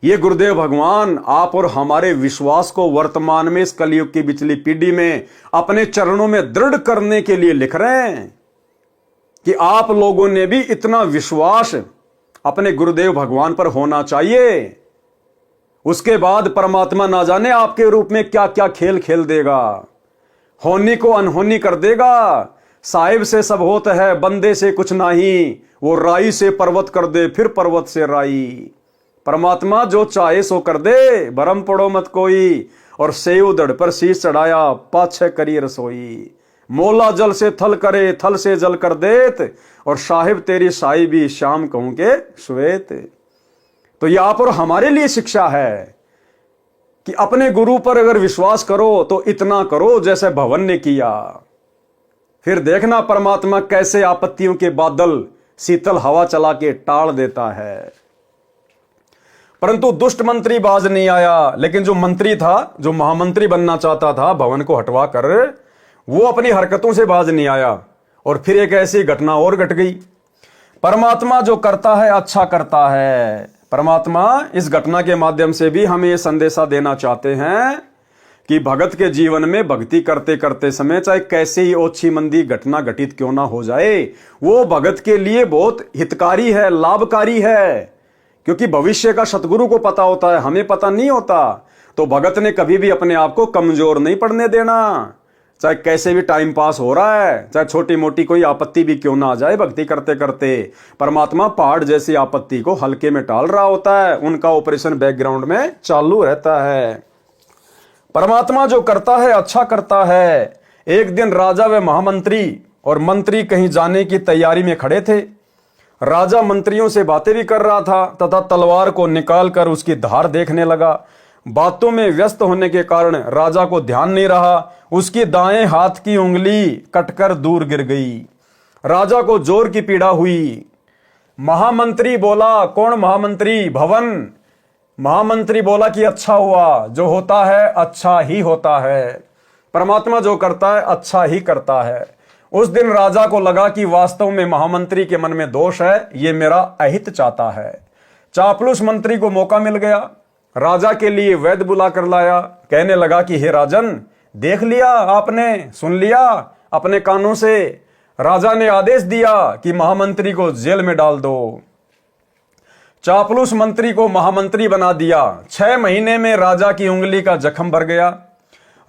ये गुरुदेव भगवान आप और हमारे विश्वास को वर्तमान में इस कलयुग की पिछली पीढ़ी में अपने चरणों में दृढ़ करने के लिए लिख रहे हैं कि आप लोगों ने भी इतना विश्वास अपने गुरुदेव भगवान पर होना चाहिए। उसके बाद परमात्मा ना जाने आपके रूप में क्या क्या खेल खेल देगा। होनी को अनहोनी कर देगा। साहिब से सब होता है, बंदे से कुछ नहीं। वो राई से पर्वत कर दे, फिर पर्वत से राई। परमात्मा जो चाहे सो कर दे, भरम पड़ो मत कोई। और सेव दड़ पर शीश चढ़ाया, पाछे करी रसोई। मोला जल से थल करे, थल से जल कर देत। और साहिब तेरी साई भी शाम कहूं के श्वेत। तो यह आप और हमारे लिए शिक्षा है कि अपने गुरु पर अगर विश्वास करो तो इतना करो जैसे भवन ने किया। फिर देखना परमात्मा कैसे आपत्तियों के बादल शीतल हवा चला के टाल देता है। परंतु दुष्ट मंत्री बाज नहीं आया। लेकिन जो मंत्री था, जो महामंत्री बनना चाहता था भवन को हटवा कर, वो अपनी हरकतों से बाज नहीं आया। और फिर एक ऐसी घटना और घट गई। परमात्मा जो करता है अच्छा करता है। परमात्मा इस घटना के माध्यम से भी हमें यह संदेशा देना चाहते हैं कि भगत के जीवन में भक्ति करते करते समय चाहे कैसे ही ओछी मंदी घटना घटित क्यों ना हो जाए, वो भगत के लिए बहुत हितकारी है, लाभकारी है। क्योंकि भविष्य का सतगुरु को पता होता है, हमें पता नहीं होता। तो भगत ने कभी भी अपने आप को कमजोर नहीं पड़ने देना। चाहे कैसे भी टाइम पास हो रहा है, चाहे छोटी मोटी कोई आपत्ति भी क्यों ना आ जाए, भक्ति करते करते परमात्मा पहाड़ जैसी आपत्ति को हल्के में टाल रहा होता है। उनका ऑपरेशन बैकग्राउंड में चालू रहता है। परमात्मा जो करता है अच्छा करता है। एक दिन राजा व महामंत्री और मंत्री कहीं जाने की तैयारी में खड़े थे। राजा मंत्रियों से बातें भी कर रहा था तथा तलवार को निकालकर उसकी धार देखने लगा। बातों में व्यस्त होने के कारण राजा को ध्यान नहीं रहा। उसकी दाएं हाथ की उंगली कटकर दूर गिर गई। राजा को जोर की पीड़ा हुई। महामंत्री बोला, कौन महामंत्री? भवन। महामंत्री बोला कि अच्छा हुआ, जो होता है अच्छा ही होता है। परमात्मा जो करता है अच्छा ही करता है। उस दिन राजा को लगा कि वास्तव में महामंत्री के मन में दोष है, ये मेरा अहित चाहता है। चापलूस मंत्री को मौका मिल गया। राजा के लिए वैद्य बुला कर लाया। कहने लगा कि हे राजन, देख लिया आपने, सुन लिया अपने कानों से। राजा ने आदेश दिया कि महामंत्री को जेल में डाल दो। चापलूस मंत्री को महामंत्री बना दिया। 6 महीने में राजा की उंगली का जख्म भर गया।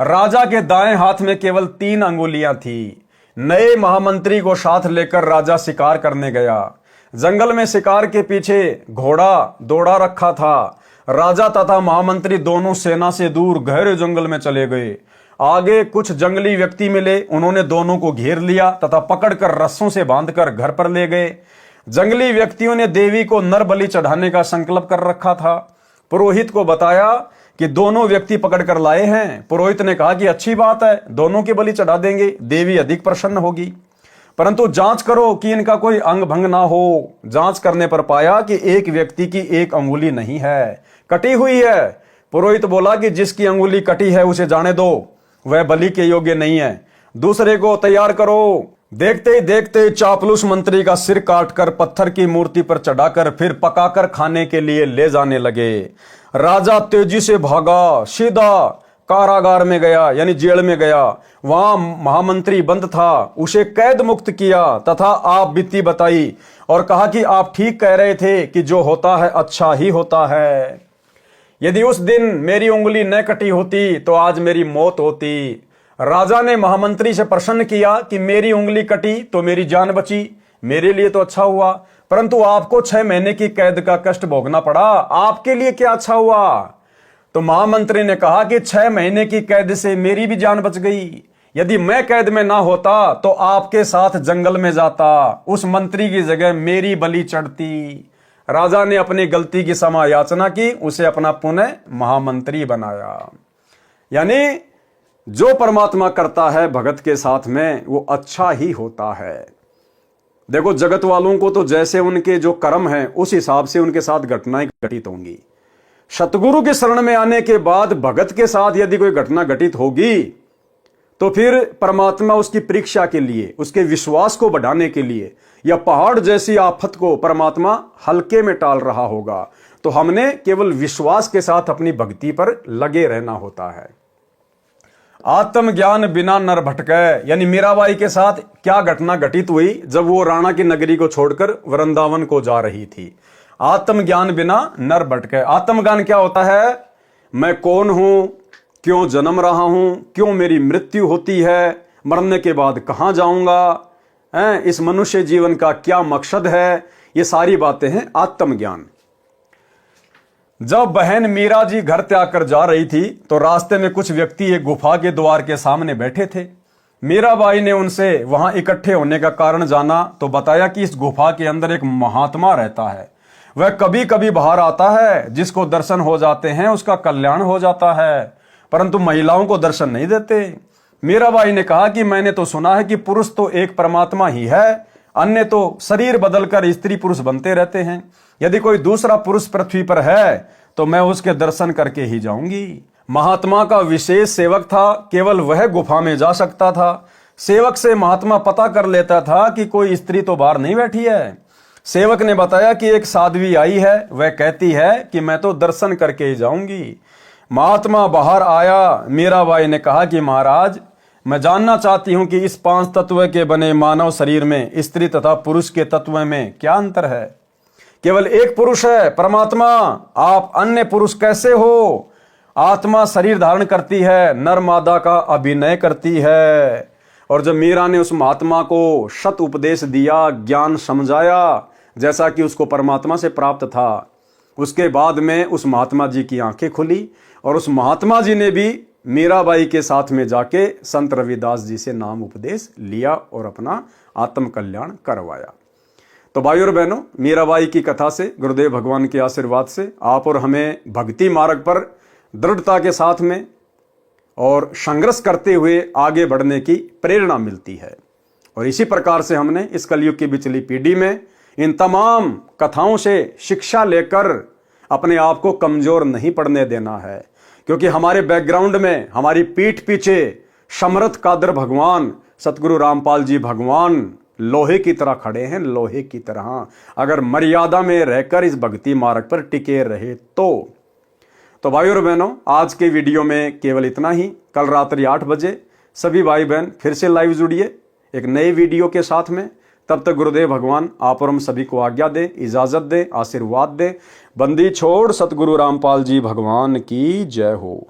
राजा के दाएं हाथ में केवल 3 अंगुलियां थी। नए महामंत्री को साथ लेकर राजा शिकार करने गया। जंगल में शिकार के पीछे घोड़ा दौड़ा रखा था। राजा तथा महामंत्री दोनों सेना से दूर गहरे जंगल में चले गए। आगे कुछ जंगली व्यक्ति मिले। उन्होंने दोनों को घेर लिया तथा पकड़कर रस्सों से बांधकर घर पर ले गए। जंगली व्यक्तियों ने देवी को नर बलि चढ़ाने का संकल्प कर रखा था। पुरोहित को बताया कि दोनों व्यक्ति पकड़कर लाए हैं। पुरोहित ने कहा कि अच्छी बात है, दोनों की बलि चढ़ा देंगे, देवी अधिक प्रसन्न होगी। परंतु जांच करो कि इनका कोई अंग भंग ना हो। जांच करने पर पाया कि एक व्यक्ति की एक अंगुली नहीं है, कटी हुई है। पुरोहित बोला कि जिसकी अंगुली कटी है उसे जाने दो, वह बलि के योग्य नहीं है। दूसरे को तैयार करो। देखते ही देखते चापलूस मंत्री का सिर काटकर पत्थर की मूर्ति पर चढ़ाकर फिर पकाकर खाने के लिए ले जाने लगे। राजा तेजी से भागा, सीधा कारागार में गया, यानी जेल में गया। वहां महामंत्री बंद था। उसे कैद मुक्त किया तथा आप बीती बताई और कहा कि आप ठीक कह रहे थे कि जो होता है अच्छा ही होता है। यदि उस दिन मेरी उंगली न कटी होती तो आज मेरी मौत होती। राजा ने महामंत्री से प्रश्न किया कि मेरी उंगली कटी तो मेरी जान बची, मेरे लिए तो अच्छा हुआ, परंतु आपको 6 महीने की कैद का कष्ट भोगना पड़ा, आपके लिए क्या अच्छा हुआ? तो महामंत्री ने कहा कि 6 महीने की कैद से मेरी भी जान बच गई। यदि मैं कैद में ना होता तो आपके साथ जंगल में जाता, उस मंत्री की जगह मेरी बलि चढ़ती। राजा ने अपनी गलती की क्षमा याचना की, उसे अपना पुनः महामंत्री बनाया। यानी जो परमात्मा करता है भगत के साथ में वो अच्छा ही होता है। देखो, जगत वालों को तो जैसे उनके जो कर्म हैं उस हिसाब से उनके साथ घटनाएं घटित होंगी। सतगुरु के शरण में आने के बाद भगत के साथ यदि कोई घटना घटित होगी तो फिर परमात्मा उसकी परीक्षा के लिए, उसके विश्वास को बढ़ाने के लिए, या पहाड़ जैसी आफत को परमात्मा हल्के में टाल रहा होगा। तो हमने केवल विश्वास के साथ अपनी भक्ति पर लगे रहना होता है। आत्मज्ञान बिना नर भटके, यानी मीराबाई के साथ क्या घटना घटित हुई जब वो राणा की नगरी को छोड़कर वृंदावन को जा रही थी। आत्मज्ञान बिना नर भटके। आत्मज्ञान क्या होता है? मैं कौन हूं, क्यों जन्म रहा हूं, क्यों मेरी मृत्यु होती है, मरने के बाद कहां जाऊंगा, इस मनुष्य जीवन का क्या मकसद है, ये सारी बातें हैं आत्मज्ञान। जब बहन मीरा जी घर त्याग कर जा रही थी तो रास्ते में कुछ व्यक्ति एक गुफा के द्वार के सामने बैठे थे। मीराबाई ने उनसे वहां इकट्ठे होने का कारण जाना तो बताया कि इस गुफा के अंदर एक महात्मा रहता है, वह कभी कभी बाहर आता है, जिसको दर्शन हो जाते हैं उसका कल्याण हो जाता है, परंतु महिलाओं को दर्शन नहीं देते। मीराबाई ने कहा कि मैंने तो सुना है कि पुरुष तो एक परमात्मा ही है, अन्य तो शरीर बदलकर स्त्री पुरुष बनते रहते हैं। यदि कोई दूसरा पुरुष पृथ्वी पर है तो मैं उसके दर्शन करके ही जाऊंगी। महात्मा का विशेष सेवक था, केवल वह गुफा में जा सकता था। सेवक से महात्मा पता कर लेता था कि कोई स्त्री तो बाहर नहीं बैठी है। सेवक ने बताया कि एक साध्वी आई है, वह कहती है कि मैं तो दर्शन करके ही जाऊंगी। महात्मा बाहर आया। मीराबाई ने कहा कि महाराज, मैं जानना चाहती हूं कि इस 5 तत्व के बने मानव शरीर में स्त्री तथा पुरुष के तत्व में क्या अंतर है? केवल एक पुरुष है, परमात्मा। आप अन्य पुरुष कैसे हो? आत्मा शरीर धारण करती है, नर मादा का अभिनय करती है। और जब मीरा ने उस महात्मा को सत उपदेश दिया, ज्ञान समझाया जैसा कि उसको परमात्मा से प्राप्त था, उसके बाद में उस महात्मा जी की आंखें खुली और उस महात्मा जी ने भी मीराबाई के साथ में जाके संत रविदास जी से नाम उपदेश लिया और अपना आत्म कल्याण करवाया। तो भाई और बहनों, मीराबाई की कथा से, गुरुदेव भगवान के आशीर्वाद से आप और हमें भक्ति मार्ग पर दृढ़ता के साथ में और संघर्ष करते हुए आगे बढ़ने की प्रेरणा मिलती है। और इसी प्रकार से हमने इस कलयुग की बिचली पीढ़ी में इन तमाम कथाओं से शिक्षा लेकर अपने आप को कमजोर नहीं पड़ने देना है, क्योंकि हमारे बैकग्राउंड में, हमारी पीठ पीछे समर्थ कादर भगवान, सतगुरु रामपाल जी भगवान लोहे की तरह खड़े हैं, लोहे की तरह। अगर मर्यादा में रहकर इस भक्ति मार्ग पर टिके रहे तो भाई और बहनों, आज के वीडियो में केवल इतना ही। कल रात्रि 8 बजे सभी भाई बहन फिर से लाइव जुड़िए एक नए वीडियो के साथ में। तब तक गुरुदेव भगवान आप और हम सभी को आज्ञा दे, इजाजत दे, आशीर्वाद दे। बंदी छोड़ सतगुरु रामपाल जी भगवान की जय हो।